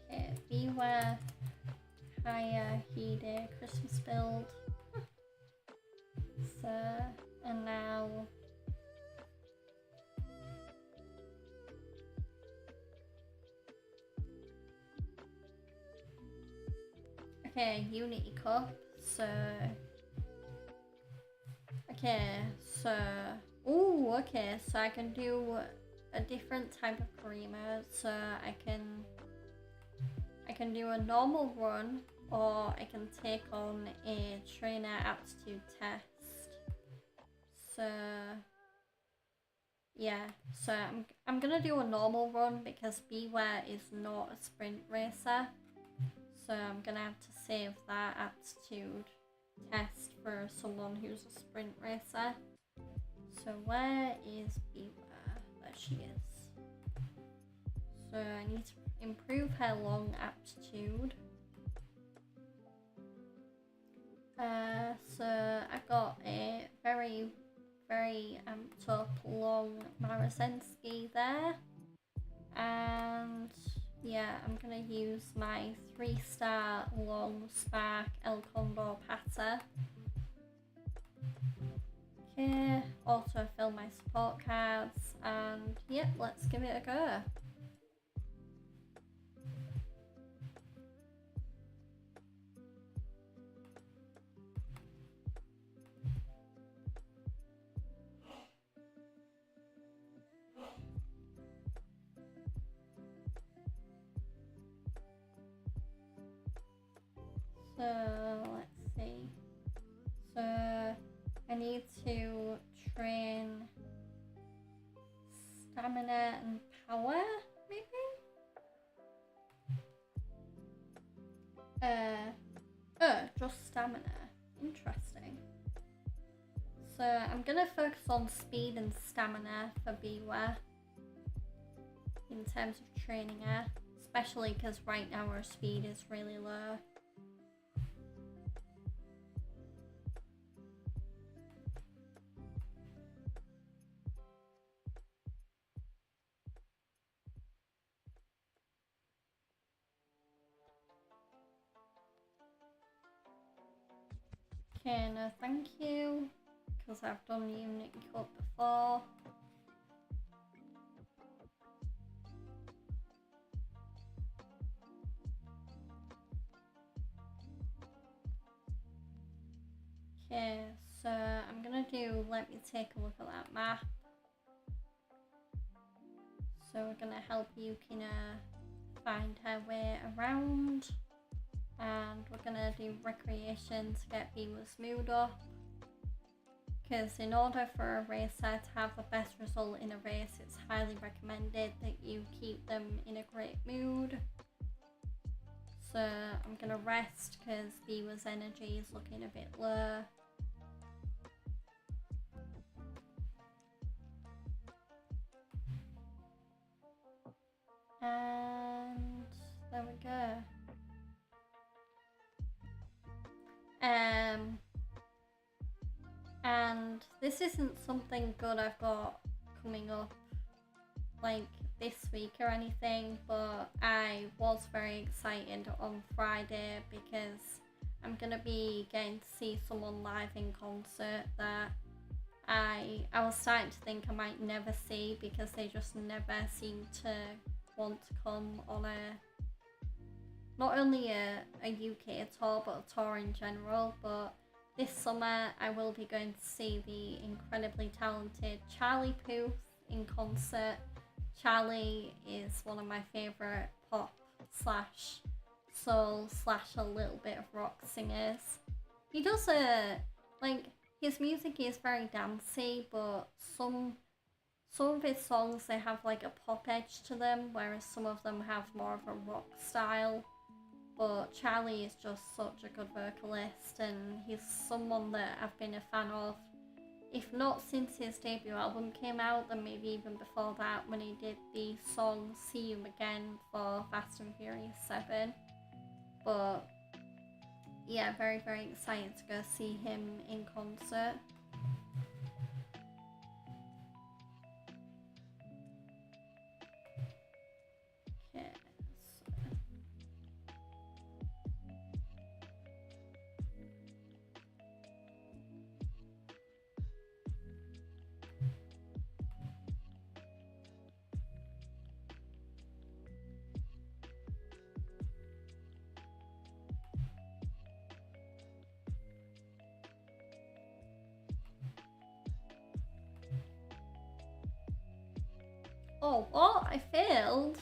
Okay, Beware, Higher Hide Christmas build. So, and now. Okay, Unity Cup, so... Okay, so... Ooh, okay, so I can do a different type of creamer, so I can do a normal run, or I can take on a trainer aptitude test. So... Yeah, so I'm gonna do a normal run because Beware is not a sprint racer. So I'm gonna have to save that aptitude test for someone who's a sprint racer. So where is Beware? There she is. So I need to improve her long aptitude. So I got a very amped up long Marasensky there. And yeah, I'm gonna use my 3-star long Spark El Condor Patter. Okay, autofill my support cards, and yep, let's give it a go. So let's see. So I need to train stamina and power, maybe? Just stamina. Interesting. So I'm gonna focus on speed and stamina for Beware in terms of training her, especially because right now her speed is really low. Okay, no thank you, because I've done the Unity Cup before. Okay, so I'm gonna let me take a look at that map. So we're gonna help Yukina find her way around. And we're gonna do recreation to get Beamer's mood up. Because in order for a racer to have the best result in a race, it's highly recommended that you keep them in a great mood. So I'm gonna rest because Beamer's energy is looking a bit low. And there we go. And this isn't something good I've got coming up like this week or anything, but I was very excited on Friday because I'm gonna be getting to see someone live in concert that I was starting to think I might never see because they just never seem to want to come on not only a UK tour, but a tour in general. But this summer I will be going to see the incredibly talented Charlie Puth in concert Charlie is one of my favourite pop slash soul slash a little bit of rock singers. He does like, his music is very dancey, but some of his songs, they have like a pop edge to them, whereas some of them have more of a rock style. But Charlie is just such a good vocalist, and he's someone that I've been a fan of, if not since his debut album came out, then maybe even before that, when he did the song See You Again for Fast and Furious 7. But yeah, very, very excited to go see him in concert. Okay, oh, what? I failed?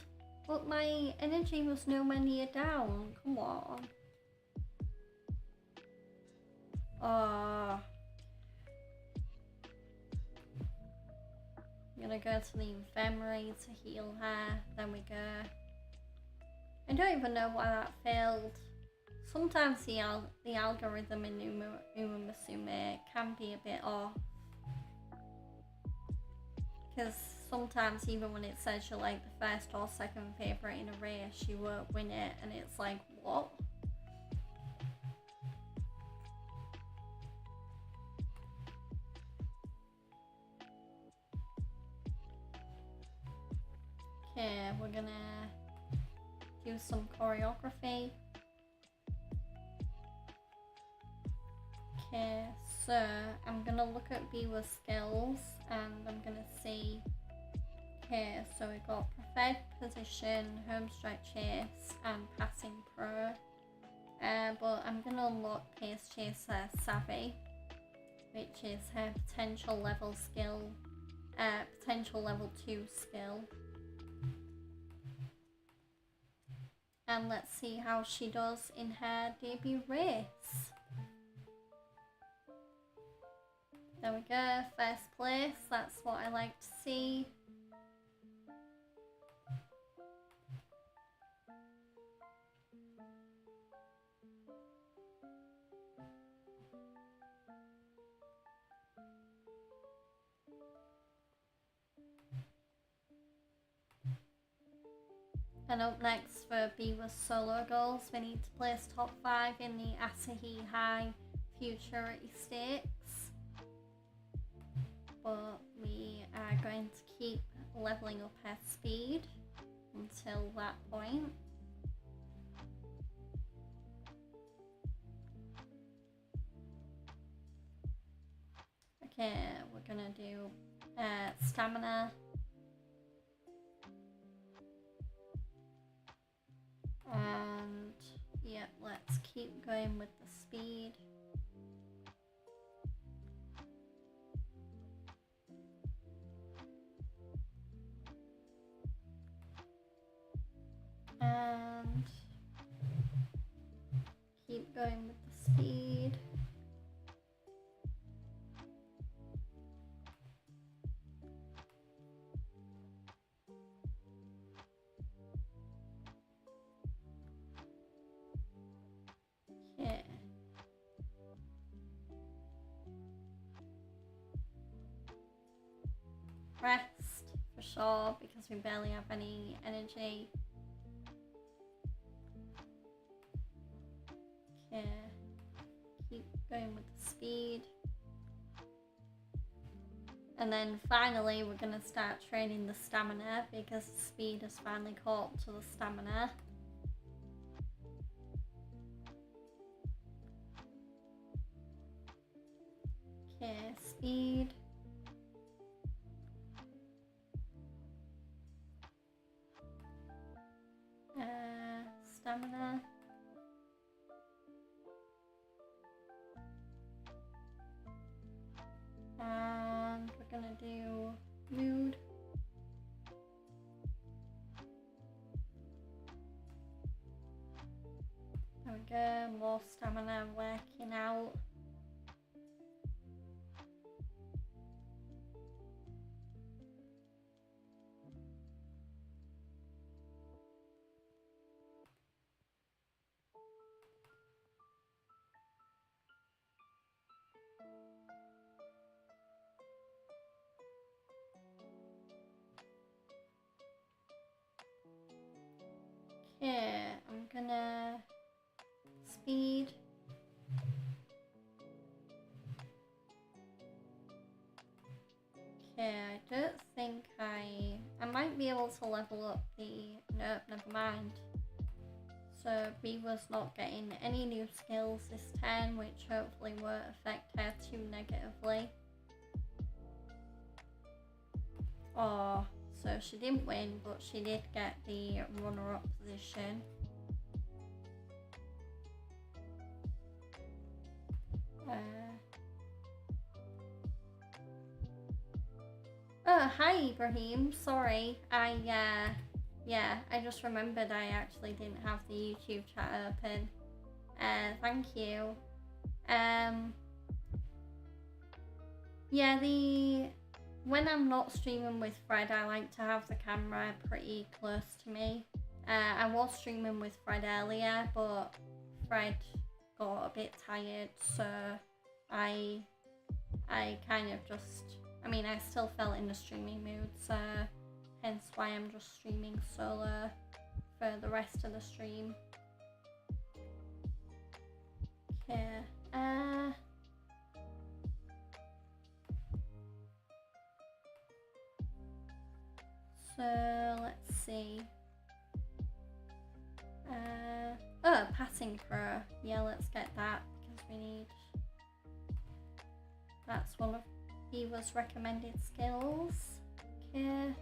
But my energy was nowhere near down. Come on. I'm gonna go to the infirmary to heal her. Then we go. I don't even know why that failed. Sometimes the algorithm in Uma Musume can be a bit off. Because sometimes even when it says you're like the first or second favourite in a race, you won't win it, and it's like, what? Okay, we're gonna do some choreography. Okay, so I'm gonna look at Biwa's skills and I'm gonna see. Okay, so we got preferred position, home stretch chase, and passing pro. But I'm gonna unlock Pace Chaser Savvy, which is her potential level skill, potential level 2 skill. And let's see how she does in her debut race. There we go, first place, that's what I like to see. And up next for Biwa's solo goals, we need to place top 5 in the Asahi High Futurity Stakes. But we are going to keep leveling up her speed until that point. Okay, we're gonna do stamina. And yeah, let's keep going with the speed. And keep going with the speed. Okay. Rest for sure, because we barely have any energy. Okay, keep going with the speed. And then finally we're gonna start training the stamina, because the speed has finally caught up to the stamina. Okay, speed. Stamina. And we're gonna do mood. stamina working out. Okay, I'm gonna speed. Okay, I don't think I might be able to level up the, nope, never mind. So B was not getting any new skills this turn, which hopefully won't affect her too negatively. Oh, so she didn't win, but she did get the runner-up position. Oh, hi Ibrahim, sorry, yeah, I just remembered I actually didn't have the YouTube chat open. Thank you. Yeah, when I'm not streaming with Fred, I like to have the camera pretty close to me. I was streaming with Fred earlier, but Fred got a bit tired, so I kind of just, I mean, I still felt in the streaming mood, so hence why I'm just streaming solo for the rest of the stream. Okay, so let's see. Oh, passing pro. Yeah, let's get that because we need. That's one of Eva's recommended skills. Okay.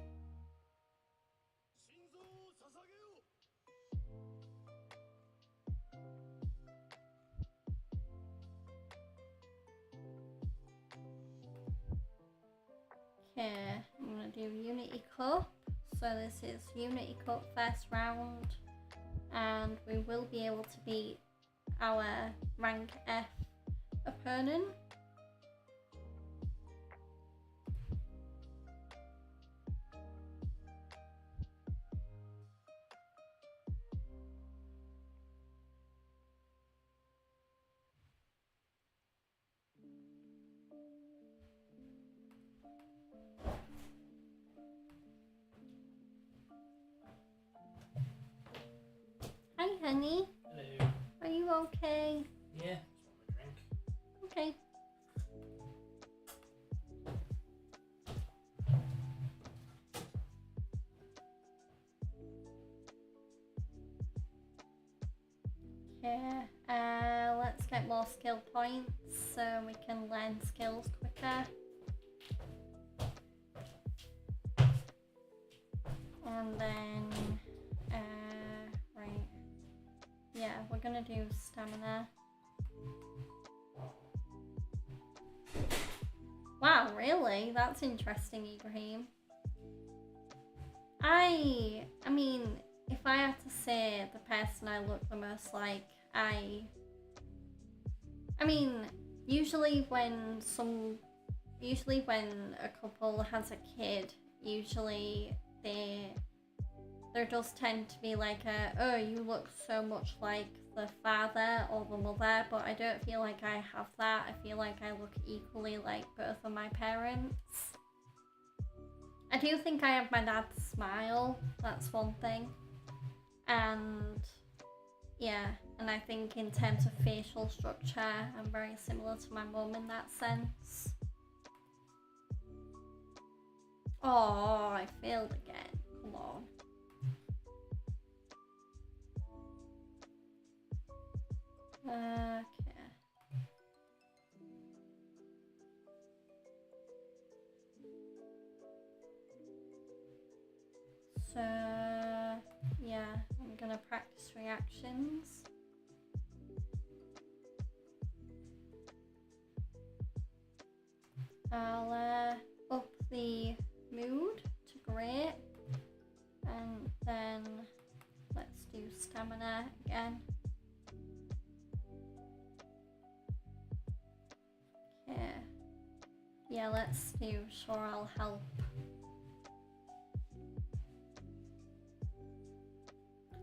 Okay, I'm gonna do Unity Cup. So this is Unity Cup first round, and we will be able to beat our rank F opponent. Hi, honey. Hello. Are you okay? Yeah, just want a drink. Okay. Okay, let's get more skill points so we can learn skills quicker. And then, right. Yeah, we're gonna do stamina. Wow, really? That's interesting, Ibrahim. I mean, if I had to say the person I look the most like, I mean, usually when a couple has a kid, usually there does tend to be like oh, you look so much like the father or the mother, but I don't feel like I have that. I feel like I look equally like both of my parents. I do think I have my dad's smile, that's one thing. And yeah, and I think in terms of facial structure, I'm very similar to my mum in that sense. Oh, I failed again. Come on. Okay. So, yeah, I'm gonna practice reactions. I'll up the mood to great, and then let's do stamina again. Yeah, let's do Sure I'll Help.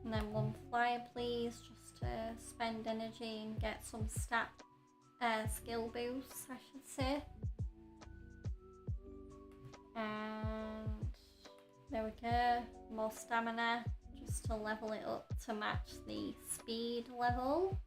And then 1 flyer please, just to spend energy and get some skill boosts, I should say. And there we go, more stamina, just to level it up to match the speed level.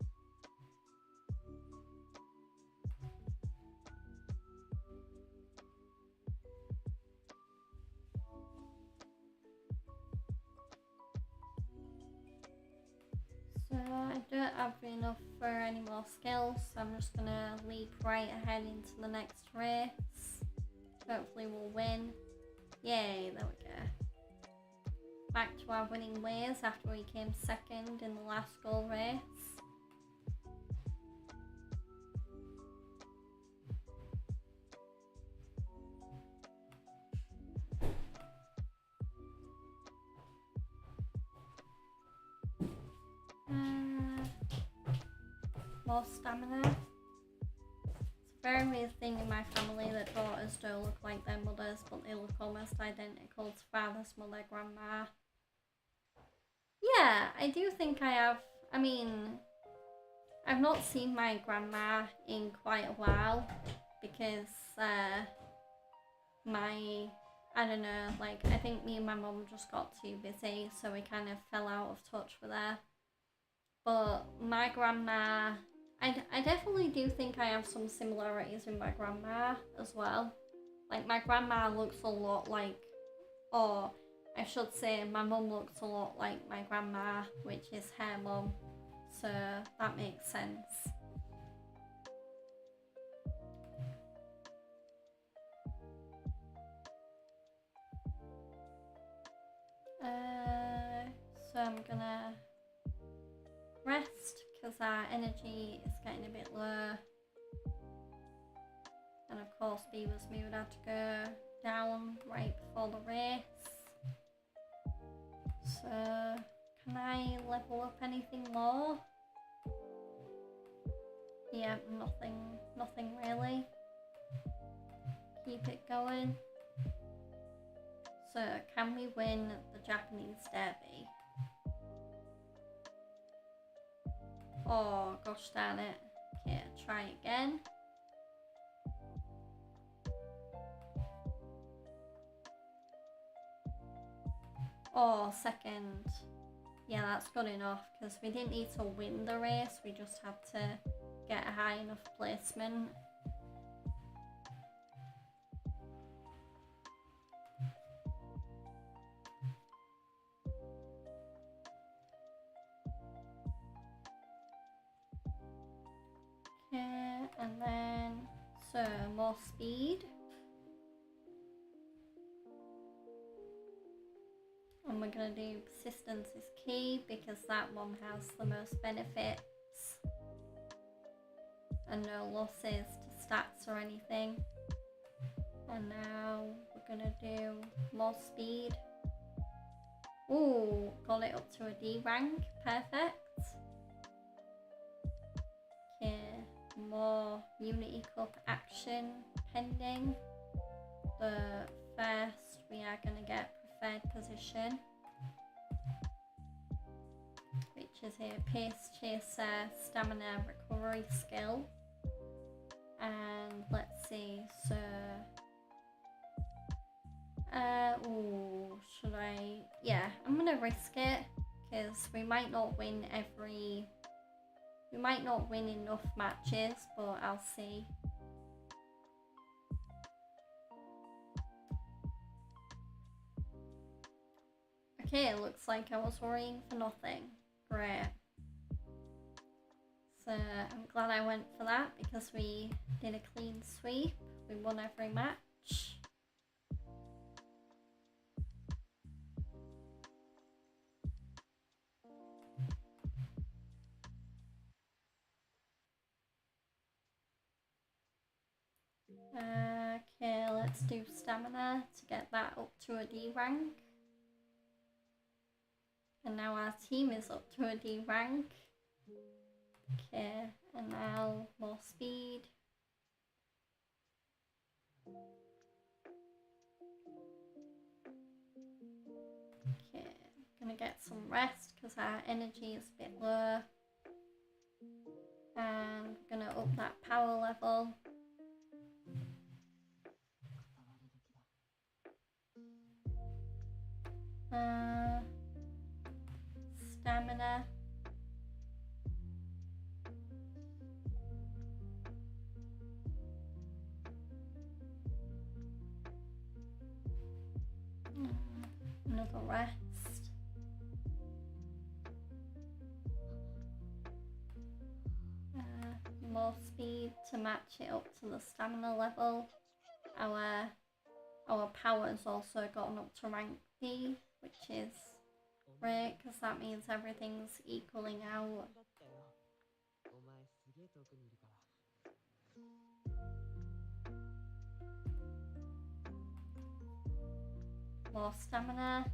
So I don't have enough for any more skills, so I'm just gonna leap right ahead into the next race. Hopefully we'll win. Yay, there we go. Back to our winning ways after we came second in the last goal race. More stamina. It's a very weird thing in my family that daughters don't look like their mothers, but they look almost identical to father's mother, grandma. Yeah, I do think I have. I mean, I've not seen my grandma in quite a while because I don't know, like, I think me and my mum just got too busy, so we kind of fell out of touch with her. But my grandma, I definitely do think I have some similarities with my grandma as well. Like, my grandma looks a lot like, or I should say my mum looks a lot like my grandma, which is her mum. So that makes sense. So I'm gonna rest because our energy is getting a bit low. And of course Beaver's mood had to go down right before the race. So can I level up anything more? Yeah, nothing really. Keep it going. So can we win the Japanese Derby? Oh gosh darn it. Okay, try again. Oh, second. Yeah, that's good enough because we didn't need to win the race, we just had to get a high enough placement. Okay, and then, so more speed. And we're going to do persistence is key because that one has the most benefits. And no losses to stats or anything. And now we're going to do more speed. Ooh, got it up to a D rank. Perfect. Okay, more Unity Cup action pending. But first we are going to get preferred position, which is a pace chaser stamina recovery skill. And let's see, so ooh, should I? Yeah, I'm gonna risk it because we might not win enough matches, but I'll see. Okay, it looks like I was worrying for nothing. Great. So I'm glad I went for that because we did a clean sweep. We won every match. Okay, let's do stamina to get that up to a D rank. And now our team is up to a D rank. Okay, and now more speed. rest because our energy is a bit low. And we're gonna up that power level. Stamina. Another rest. More speed to match it up to the stamina level. Our power's also gotten up to rank D, which is great because that means everything's equaling out. More stamina.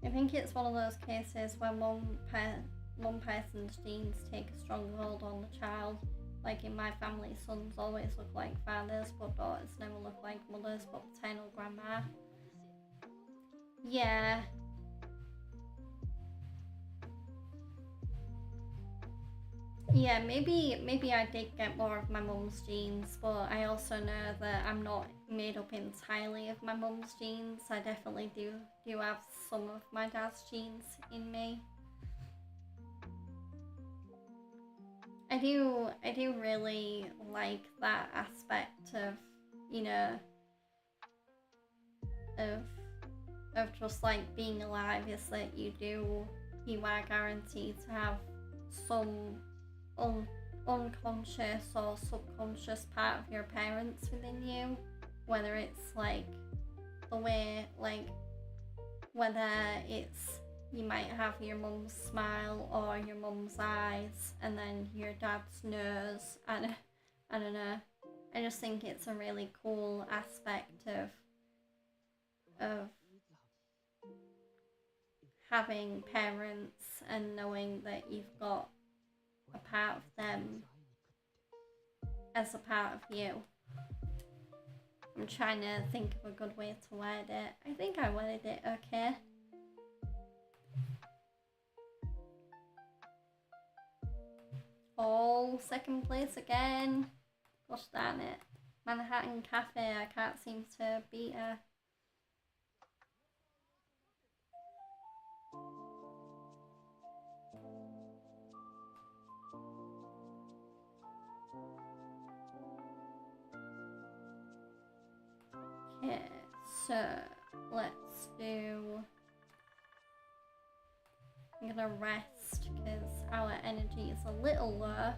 I think it's one of those cases where one person's genes take a strong hold on the child. Like in my family, sons always look like fathers, but daughters never look like mothers, but paternal grandma. Yeah. Yeah, maybe I did get more of my mum's genes, but I also know that I'm not made up entirely of my mum's genes. I definitely do have some of my dad's genes in me. I do really like that aspect of, you know, of just like being alive, is that you are guaranteed to have some unconscious or subconscious part of your parents within you, whether it's like the way, like whether it's you might have your mum's smile or your mum's eyes and then your dad's nose. I don't know, I just think it's a really cool aspect of having parents and knowing that you've got a part of them as a part of you. I'm trying to think of a good way to word it. I think I worded it okay. Oh, second place again. Gosh damn it. Manhattan Cafe, I can't seem to beat her. Okay, so let's do... I'm gonna rest because our energy is a little low.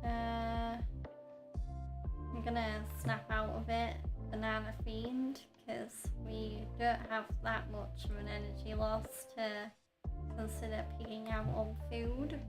I'm gonna snap out of it, Banana Fiend, because we don't have that much of an energy loss to consider picking out on food.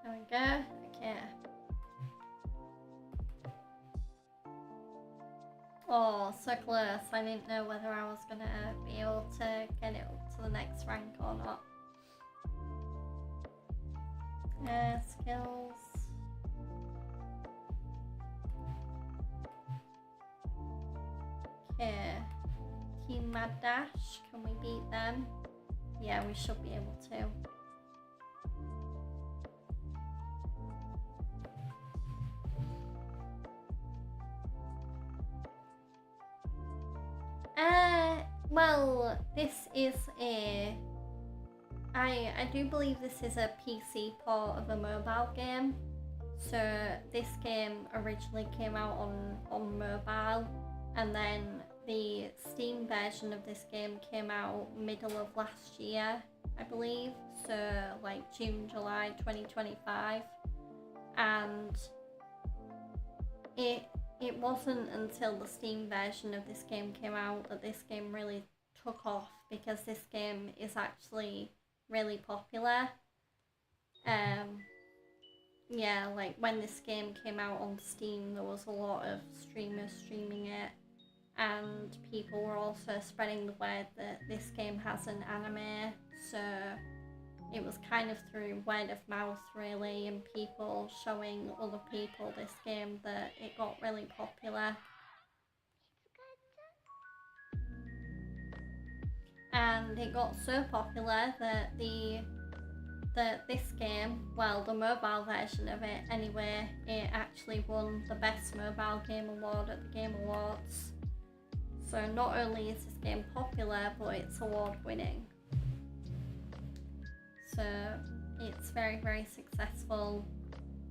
There we go. Okay. Oh, so close. I didn't know whether I was gonna be able to get it up to the next rank or not. Skills. Okay. Team Mad Dash. Can we beat them? Yeah, we should be able to. Well, this is I do believe this is a PC port of a mobile game. So this game originally came out on mobile, and then the Steam version of this game came out middle of last year, I believe. So like June, July 2025. And it wasn't until the Steam version of this game came out that this game really took off, because this game is actually really popular. Yeah, like when this game came out on Steam, there was a lot of streamers streaming it, and people were also spreading the word that this game has an anime, so it was kind of through word of mouth really, and people showing other people this game, that it got really popular. And it got so popular that this game, well, the mobile version of it anyway, it actually won the Best Mobile Game Award at the Game Awards. So not only is this game popular, but it's award winning. So it's very, very successful.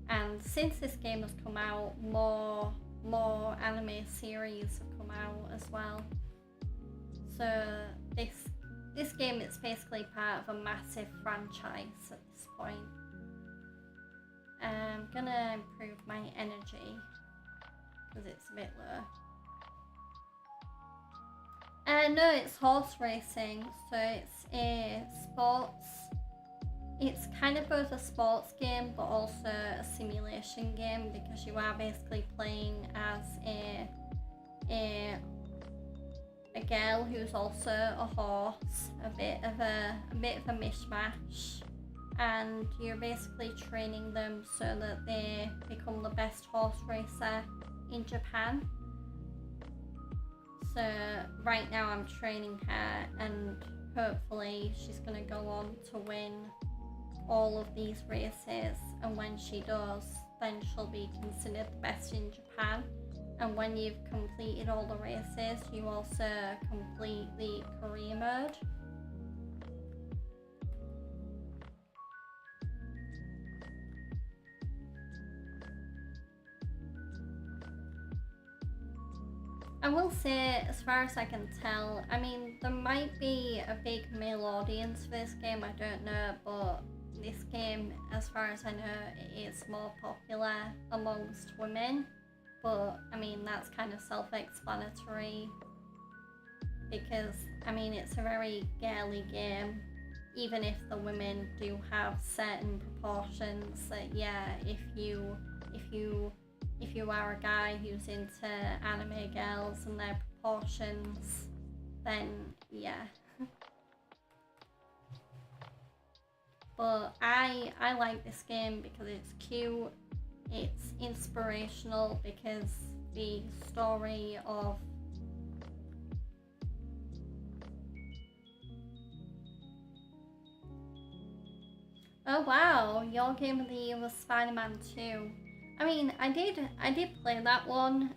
And since this game has come out, more anime series have come out as well. So this game is basically part of a massive franchise at this point. I'm gonna improve my energy because it's a bit low. No, it's horse racing, so it's a sports. It's kind of both a sports game but also a simulation game, because you are basically playing as a girl who's also a horse, a bit of a mishmash, and you're basically training them so that they become the best horse racer in Japan. So right now I'm training her, and hopefully she's gonna go on to win all of these races, and when she does, then she'll be considered the best in Japan. And when you've completed all the races, you also complete the career mode. I will say, as far as I can tell, I mean, there might be a big male audience for this game, I don't know, but this game, as far as I know, is more popular amongst women. But I mean, that's kind of self-explanatory, because I mean, it's a very girly game, even if the women do have certain proportions. That yeah, if you are a guy who's into anime girls and their proportions, then yeah. But I like this game because it's cute. It's inspirational because the story of oh wow, your game of the year was Spider-Man 2. I mean, I did play that one,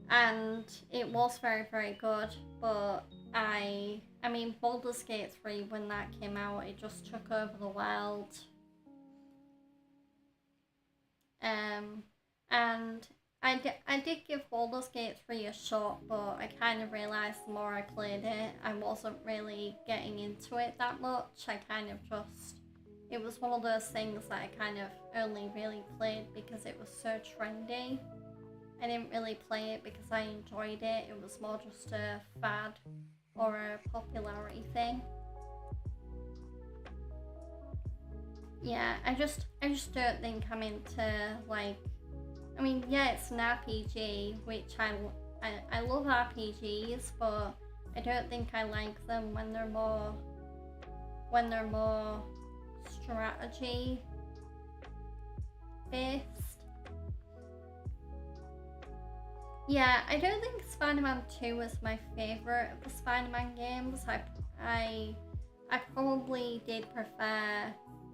and it was very, very good, but I mean, Baldur's Gate 3, when that came out, it just took over the world. And I did give Baldur's Gate 3 a shot, but I kind of realised the more I played it, I wasn't really getting into it that much. I kind of just, it was one of those things that I kind of only really played because it was so trendy. I didn't really play it because I enjoyed it. It was more just a fad or a popularity thing. Yeah, I just don't think I'm into, like, I mean, yeah, it's an RPG, which I love RPGs, but I don't think I like them when they're more strategy based. Yeah, I don't think Spider-Man 2 is my favourite of the Spider-Man games. I probably did prefer,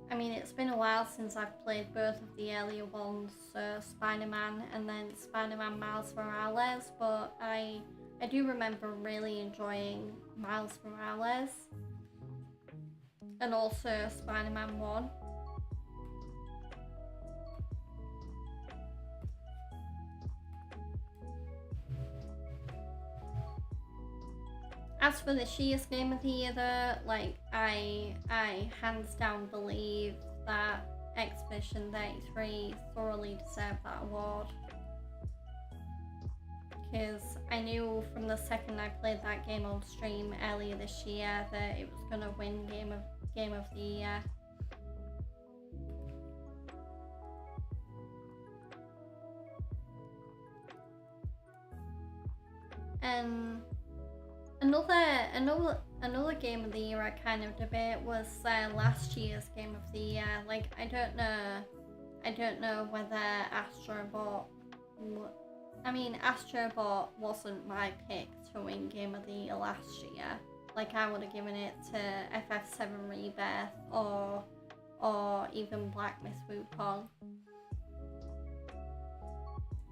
I mean, it's been a while since I've played both of the earlier ones, so Spider-Man and then Spider-Man Miles Morales, but I do remember really enjoying Miles Morales and also Spider-Man 1. As for the sheerest game of the year though, like, I hands down believe that Expedition 33 thoroughly deserved that award. because I knew from the second I played that game on stream earlier this year that it was gonna win Game of the Year. And another Game of the Year I kind of debate was last year's Game of the Year. Like, I don't know whether Astrobot. I mean, Astrobot wasn't my pick to win Game of the Year last year. Like, I would have given it to FF7 Rebirth or even Black Myth Wukong.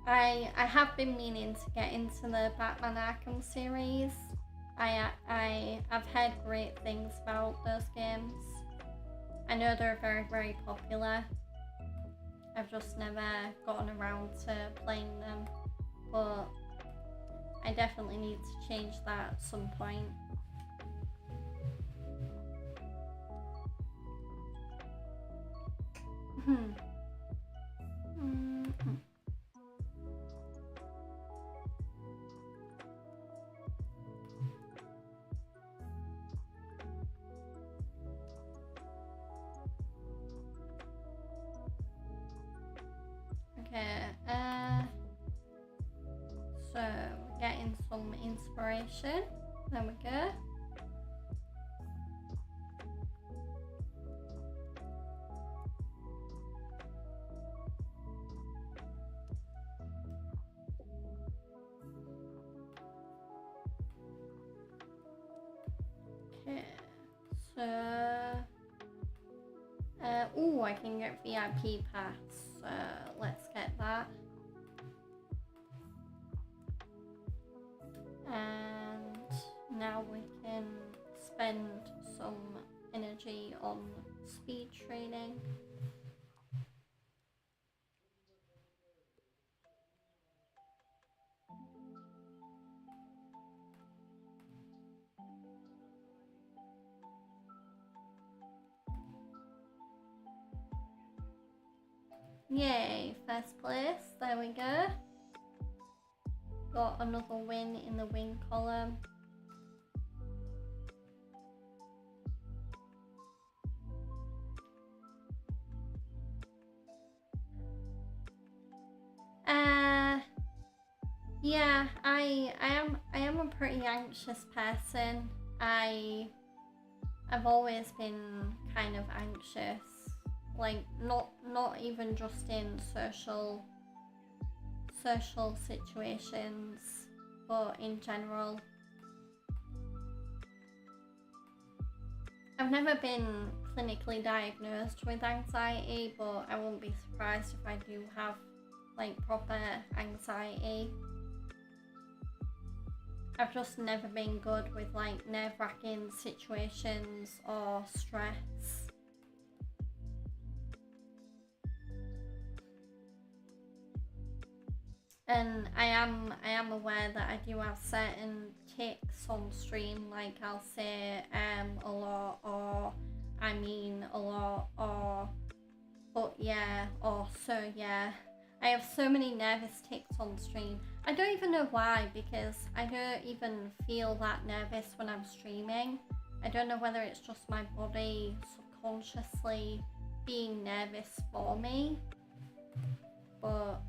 I have been meaning to get into the Batman Arkham series. I've heard great things about those games. I know they're very, very popular. I've just never gotten around to playing them, but I definitely need to change that at some point. So getting some inspiration. There we go. Okay, so oh, I can get VIP pass. Let's get that. And now we can spend some energy on speed training. Yay, first place, there we go. Got another win in the win column. Yeah, I am a pretty anxious person. I've always been kind of anxious. Like not even just in social situations, but in general. I've never been clinically diagnosed with anxiety, but I wouldn't be surprised if I do have like proper anxiety. I've just never been good with like nerve-wracking situations or stress. And I am aware that I do have certain tics on stream, like I'll say a lot, or I mean a lot, or but yeah, or so yeah. I have so many nervous tics on stream. I don't even know why, because I don't even feel that nervous when I'm streaming. I don't know whether it's just my body subconsciously being nervous for me, but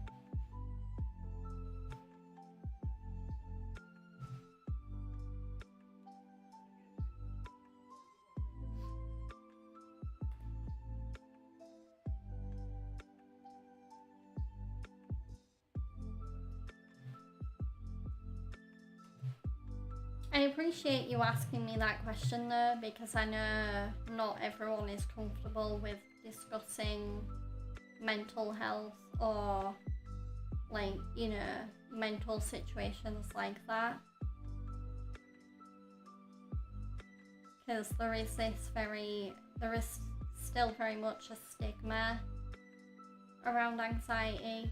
I appreciate you asking me that question though, because I know not everyone is comfortable with discussing mental health or like, you know, mental situations like that. Because there is still very much a stigma around anxiety.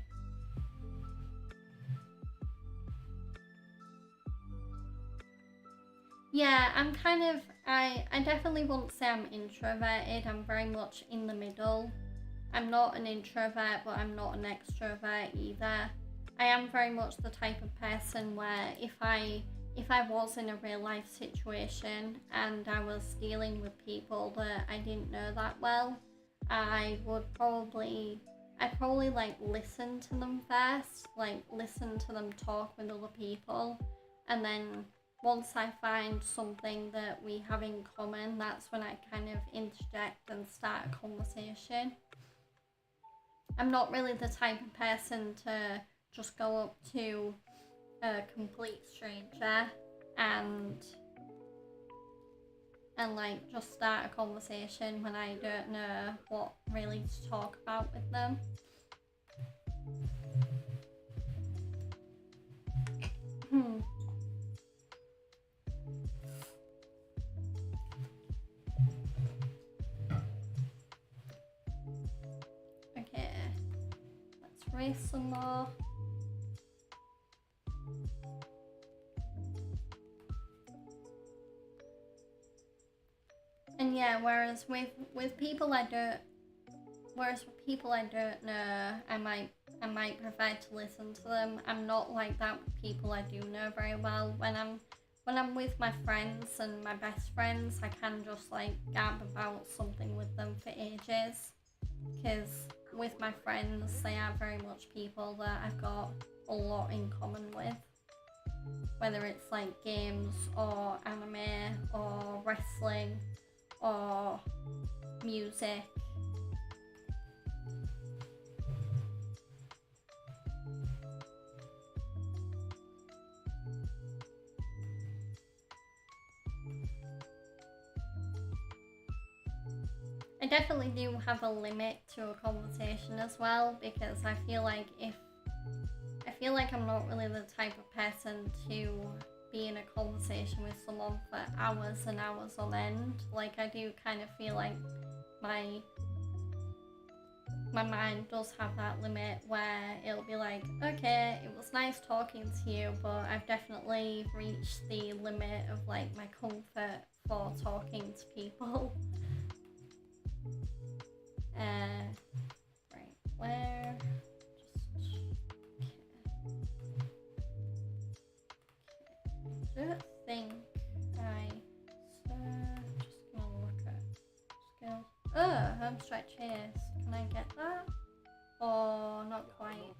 Yeah, I'm kind of, I definitely won't say I'm introverted. I'm very much in the middle. I'm not an introvert, but I'm not an extrovert either. I am very much the type of person where if I was in a real life situation and I was dealing with people that I didn't know that well, I'd probably like listen to them first, like listen to them talk with other people, and then once I find something that we have in common, that's when I kind of interject and start a conversation. I'm not really the type of person to just go up to a complete stranger and like just start a conversation when I don't know what really to talk about with them. Okay, let's race some more. And yeah, whereas with people I don't know, I might prefer to listen to them. I'm not like that with people I do know very well. When I'm with my friends and my best friends, I can just like gab about something with them for ages. Because with my friends, they are very much people that I've got a lot in common with. Whether it's like games or anime or wrestling or music. I definitely do have a limit to a conversation as well, because I feel like I'm not really the type of person to be in a conversation with someone for hours and hours on end. Like, I do kind of feel like my mind does have that limit where it'll be like, okay, it was nice talking to you, but I've definitely reached the limit of like my comfort for talking to people. Right, where? I don't think just gonna look at skills. Oh, home stretch here. Can I get that? Or not quite?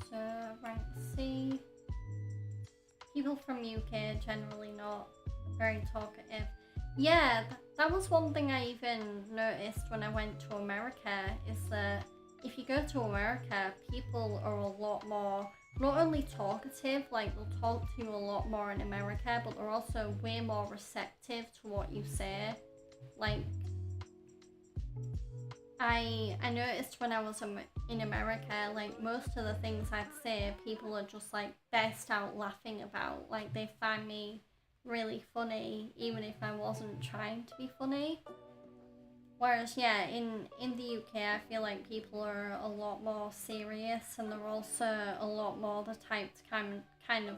So, rank C. People from UK generally not very talkative. Yeah, that was one thing I even noticed when I went to America, is that if you go to America, people are a lot more, not only talkative, like they'll talk to you a lot more in America, but they're also way more receptive to what you say. Like, I noticed when I was in America, like most of the things I'd say, people are just like burst out laughing about. Like, they find me really funny, even if I wasn't trying to be funny. Whereas, yeah, in the UK, I feel like people are a lot more serious, and they're also a lot more the type to kind of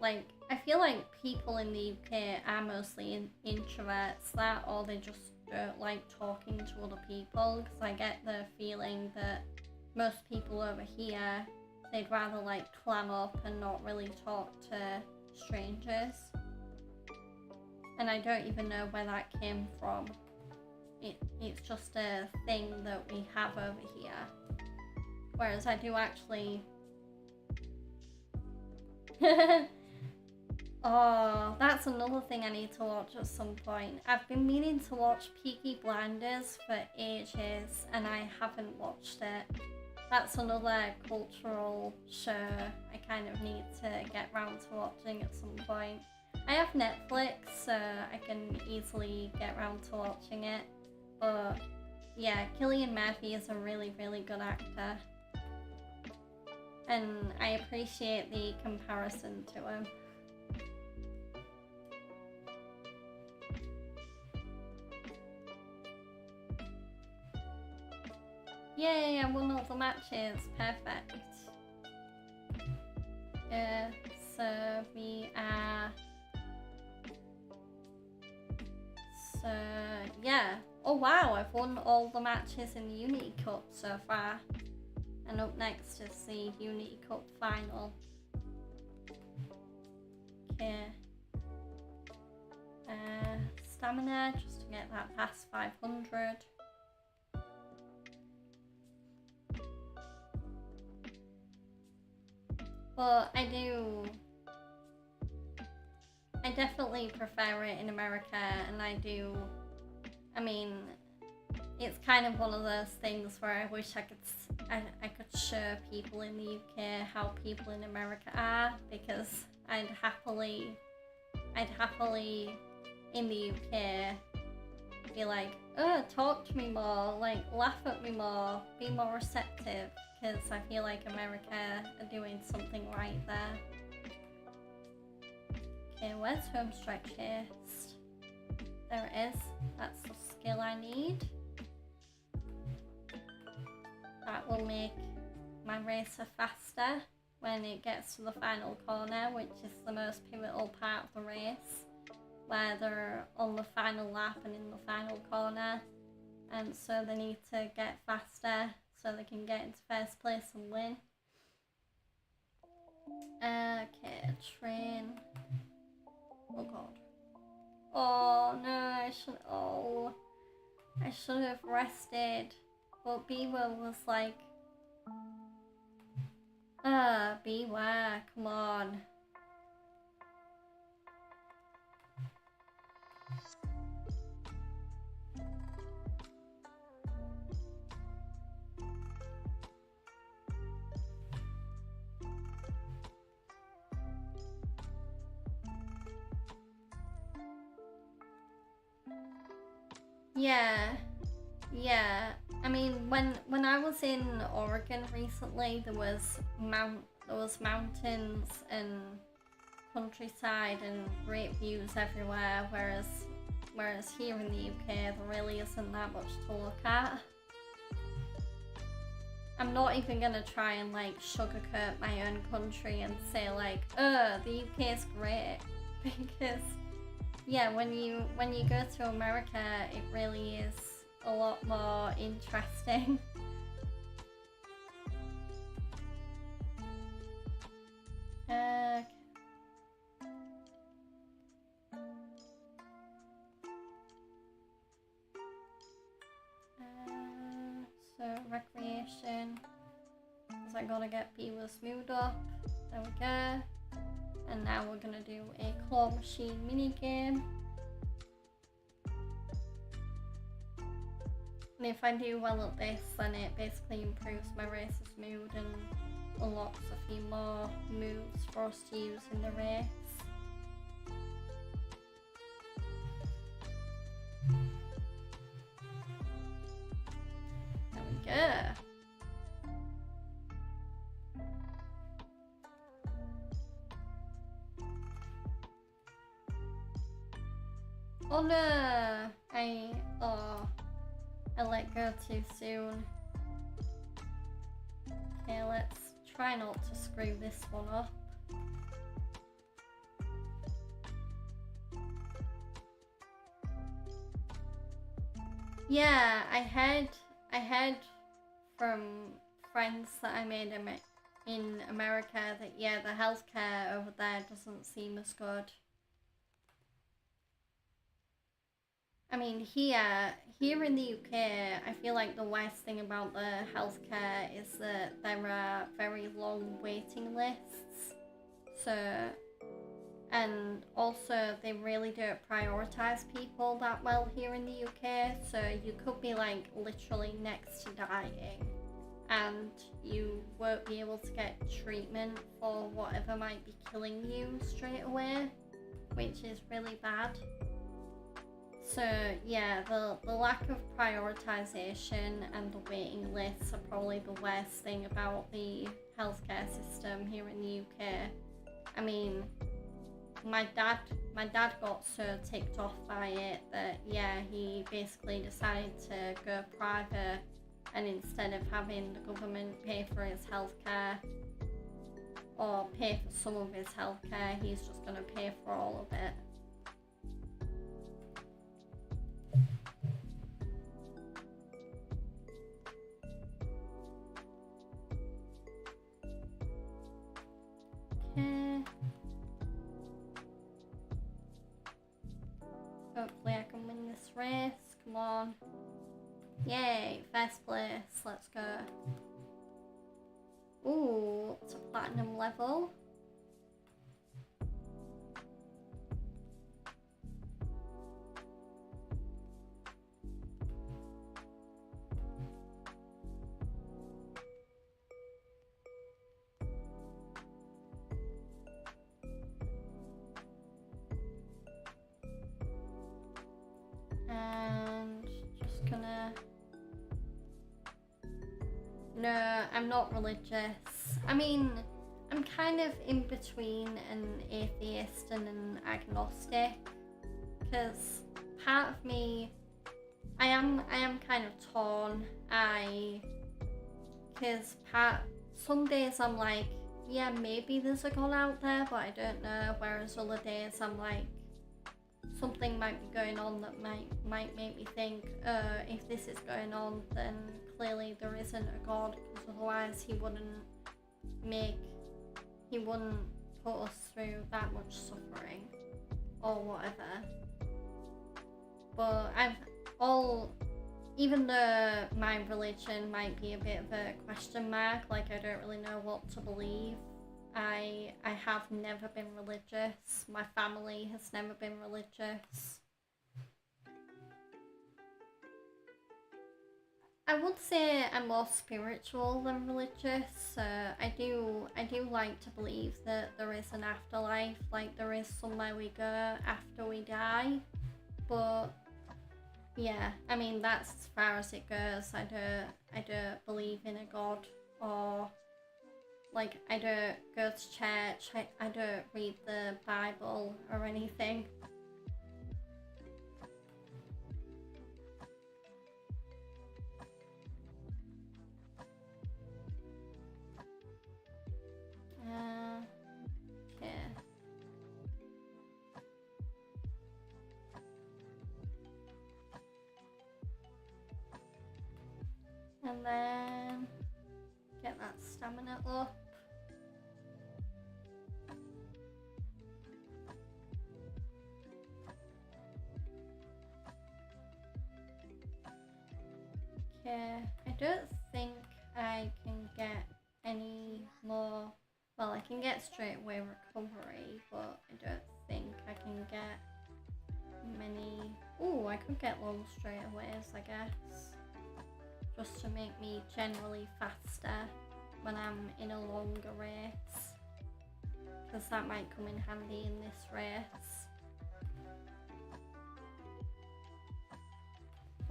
like, I feel like people in the UK are mostly introverts, that, or they just don't like talking to other people, because I get the feeling that most people over here, they'd rather like clam up and not really talk to strangers. And I don't even know where that came from. It's just a thing that we have over here. Whereas I do actually... Oh, that's another thing I need to watch at some point. I've been meaning to watch Peaky Blinders for ages and I haven't watched it. That's another cultural show I kind of need to get round to watching at some point. I have Netflix, so I can easily get round to watching it. But yeah, Cillian Murphy is a really, really good actor. And I appreciate the comparison to him. Yay, I won all the matches. Perfect. So we are... So yeah. Oh wow, I've won all the matches in the Unity Cup so far. And up next is the Unity Cup final. Okay. Stamina, just to get that past 500. But I definitely prefer it in America, and I mean, it's kind of one of those things where I wish I could show people in the UK how people in America are, because I'd happily in the UK be like, oh, talk to me more, like laugh at me more, be more receptive, because I feel like America are doing something right there. Okay, where's home stretch haste? There it is. That's the skill I need. That will make my racer faster when it gets to the final corner, which is the most pivotal part of the race, where they're on the final lap and in the final corner, and so they need to get faster so they can get into first place and win. Okay, train. Oh god. Oh no, I should have rested. But Beware was like, Beware, come on. Yeah. I mean, when I was in Oregon recently, there was mountains and countryside and great views everywhere, whereas here in the UK there really isn't that much to look at. I'm not even gonna try and like sugarcoat my own country and say like, oh, the UK is great, because yeah, when you go to America, it really is a lot more interesting. So recreation, because I gotta get Beaver's mood up. There we go. And now we're gonna do a claw machine mini game. And if I do well at this, then it basically improves my racer's mood and unlocks a few more moves for us to use in the race. There we go. Oh no! I let go too soon. Okay, let's try not to screw this one up. Yeah, I heard from friends that I made in America that yeah, the healthcare over there doesn't seem as good. I mean, here in the UK, I feel like the worst thing about the healthcare is that there are very long waiting lists. So, and also they really don't prioritize people that well here in the UK. So you could be like literally next to dying, and you won't be able to get treatment for whatever might be killing you straight away, which is really bad. So yeah, the lack of prioritization and the waiting lists are probably the worst thing about the healthcare system here in the UK. I mean, my dad got so ticked off by it that yeah, he basically decided to go private, and instead of having the government pay for his healthcare or pay for some of his healthcare, he's just gonna pay for all of it. race. Come on. Yay, first place. Let's go. Ooh, it's a platinum level. And just gonna... No, I'm not religious. I mean, I'm kind of in between an atheist and an agnostic, because part of me, I am kind of torn. Some days I'm like, yeah, maybe there's a God out there, but I don't know. Whereas other days I'm like, something might be going on that might make me think, if this is going on, then clearly there isn't a God, because otherwise he wouldn't put us through that much suffering or whatever. But even though my religion might be a bit of a question mark, like I don't really know what to believe, I have never been religious. My family has never been religious. I would say I'm more spiritual than religious. I do like to believe that there is an afterlife, like there is somewhere we go after we die. But yeah, I mean that's as far as it goes. I don't believe in a God, or like I don't go to church. I don't read the Bible or anything. Okay. And then get that stamina up. Okay, I don't think I can get any more. Well, I can get straight away recovery, but I don't think I can get many. Ooh, I could get long straightaways, I guess. Just to make me generally faster when I'm in a longer race. Because that might come in handy in this race.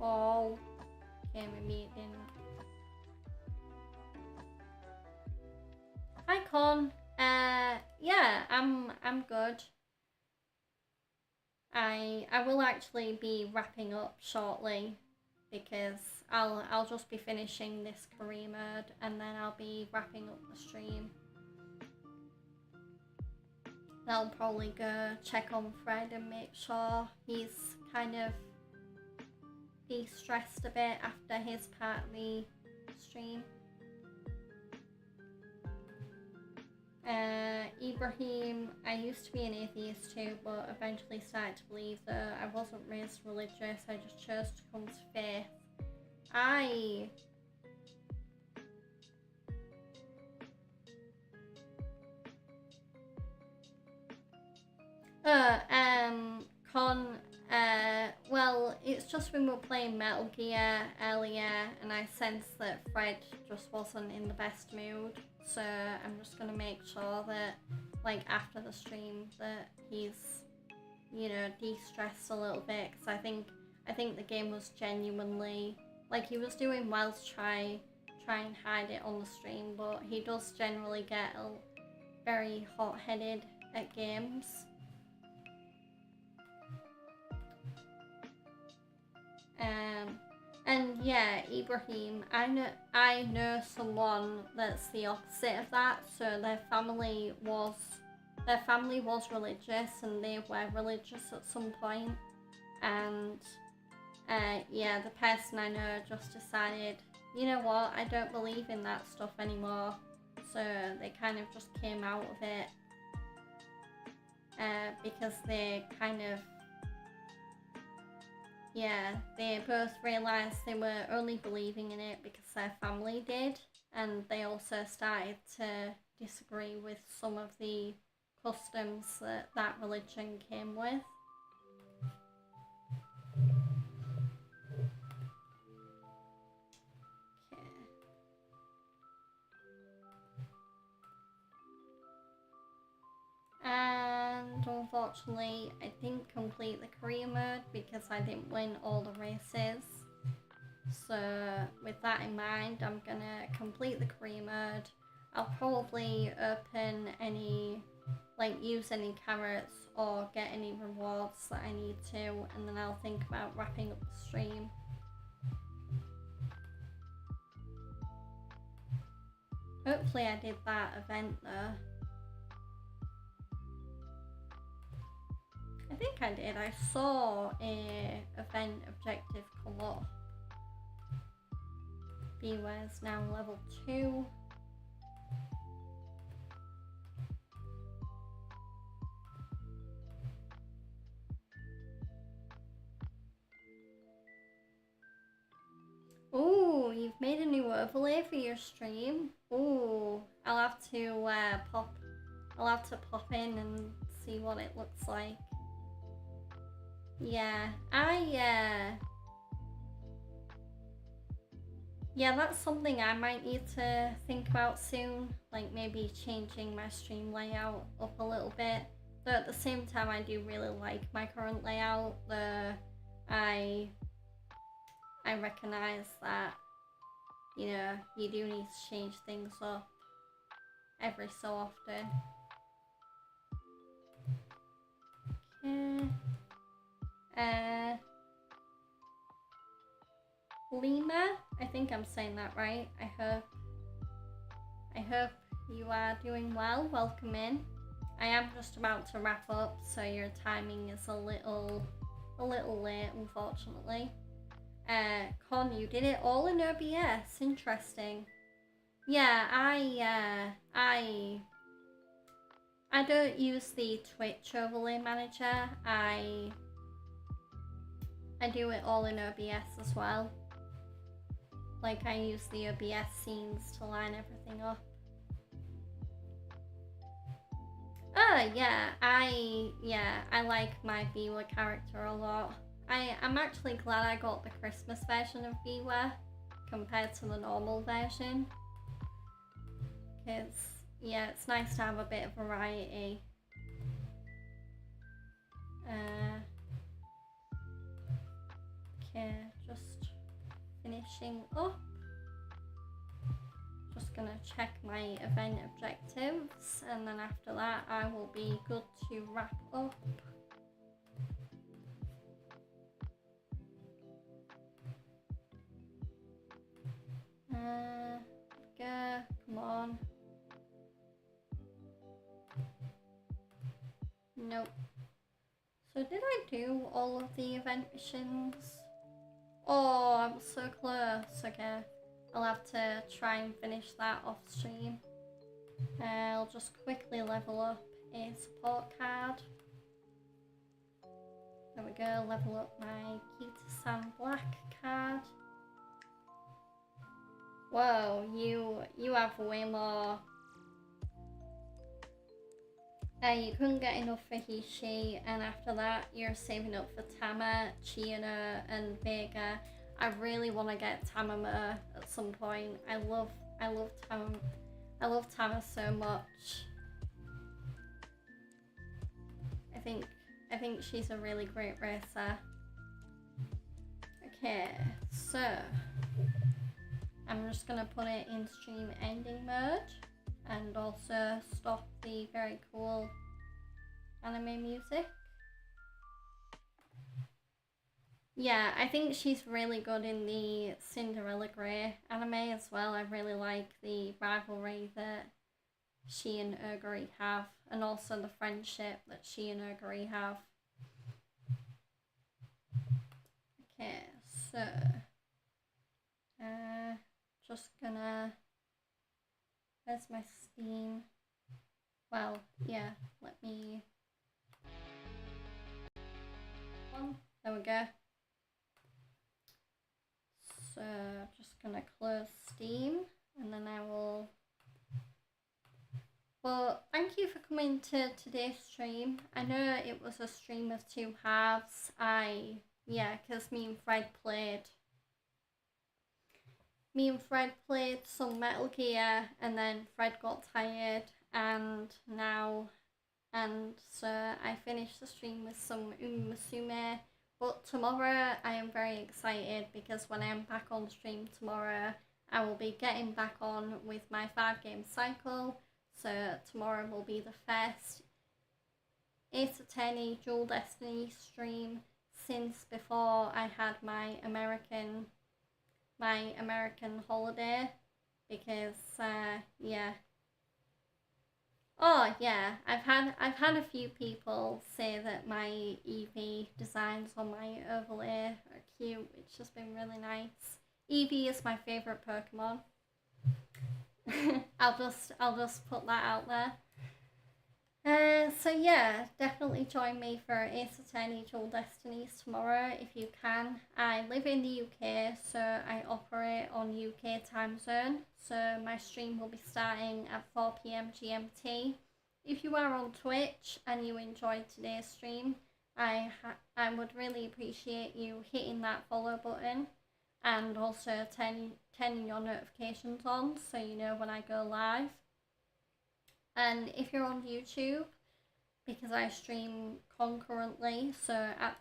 Oh, okay, maybe it didn't. Hi Con. Yeah, I'm good. I will actually be wrapping up shortly, because I'll just be finishing this career mode and then I'll be wrapping up the stream. I'll probably go check on Fred and make sure he's kind of de-stressed a bit after his part of the stream. Ibrahim, I used to be an atheist too, but eventually started to believe that I wasn't raised religious. I just chose to come to faith. Con, well, it's just when we were playing Metal Gear earlier and I sensed that Fred just wasn't in the best mood, so I'm just gonna make sure that, like, after the stream that he's, you know, de-stressed a little bit, because I think the game was genuinely, like, he was doing well to try and hide it on the stream, but he does generally get very hot-headed at games. And yeah, Ibrahim, I know someone that's the opposite of that. So their family was religious, and they were religious at some point. And yeah, the person I know just decided, you know what, I don't believe in that stuff anymore. So they kind of just came out of it because they kind of yeah, they both realised they were only believing in it because their family did, and they also started to disagree with some of the customs that that religion came with. Okay. And unfortunately, I didn't complete the career mode because I didn't win all the races. So with that in mind, I'm gonna complete the career mode. I'll probably open any, like use any carrots or get any rewards that I need to, and then I'll think about wrapping up the stream. Hopefully I did that event though. I think I did. I saw a event objective come up. Beware's now level 2. Ooh, you've made a new overlay for your stream. Ooh, I'll have to pop in and see what it looks like. Yeah, yeah, that's something I might need to think about soon, like maybe changing my stream layout up a little bit. Though at the same time, I do really like my current layout. I recognize that, you know, you do need to change things up every so often. Okay. Lima, I think I'm saying that right. I hope you are doing well. Welcome in. I am just about to wrap up, so your timing is a little late, unfortunately. Con, you did it all in OBS. Interesting. Yeah, I don't use the Twitch overlay manager. I do it all in OBS as well. Like, I use the OBS scenes to line everything up. Oh yeah, I like my Biwa character a lot. I'm actually glad I got the Christmas version of Biwa compared to the normal version. Because, yeah, it's nice to have a bit of variety. Okay, just finishing up. Just gonna check my event objectives, and then after that I will be good to wrap up. Go, come on. Nope. So did I do all of the event missions? Oh, I'm so close. Okay, I'll have to try and finish that off stream. I'll just quickly level up a support card. There we go, level up my Kita-san Black card. Whoa, you have way more. You couldn't get enough for Hishi, and after that you're saving up for Tama, Chiano, and Vega. I really want to get Tamamo at some point. I love Tama so much. I think she's a really great racer. Okay, so I'm just gonna put it in stream ending mode and also stop the very cool anime music. Yeah, I think she's really good in the Cinderella Grey anime as well. I really like the rivalry that she and Oguri have, and also the friendship that she and Oguri have. Okay, so just gonna, where's my Steam? Well, yeah, let me, there we go. just gonna close Steam and then I will. Well, thank you for coming to today's stream. I know it was a stream of two halves. Because me and Fred played some Metal Gear, and then Fred got tired, and so I finished the stream with some Musume. But tomorrow I am very excited because when I am back on stream tomorrow, I will be getting back on with my 5-game cycle. So tomorrow will be the first Ace Attorney Dual Destiny stream since before I had my American holiday, because I've had a few people say that my Eevee designs on my overlay are cute, which has been really nice. Eevee is my favourite Pokemon. I'll just put that out there. So yeah, definitely join me for Ace Attorney Dual Destinies tomorrow if you can. I live in the UK, so I operate on UK time zone, so my stream will be starting at 4 PM GMT. If you are on Twitch and you enjoyed today's stream, I would really appreciate you hitting that follow button and also turning your notifications on so you know when I go live. And if you're on YouTube, because I stream concurrently, so at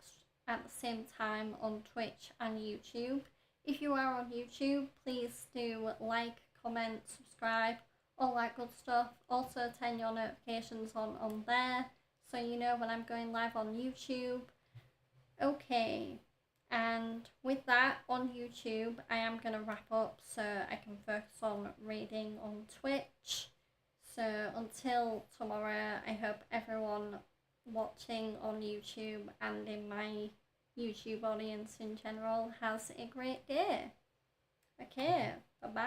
the same time on Twitch and YouTube, if you are on YouTube, please do like, comment, subscribe, all that good stuff. Also turn your notifications on there so you know when I'm going live on YouTube. Okay, and with that, on YouTube, I am going to wrap up so I can focus on raiding on Twitch. So until tomorrow, I hope everyone watching on YouTube and in my YouTube audience in general has a great day. Okay, bye-bye.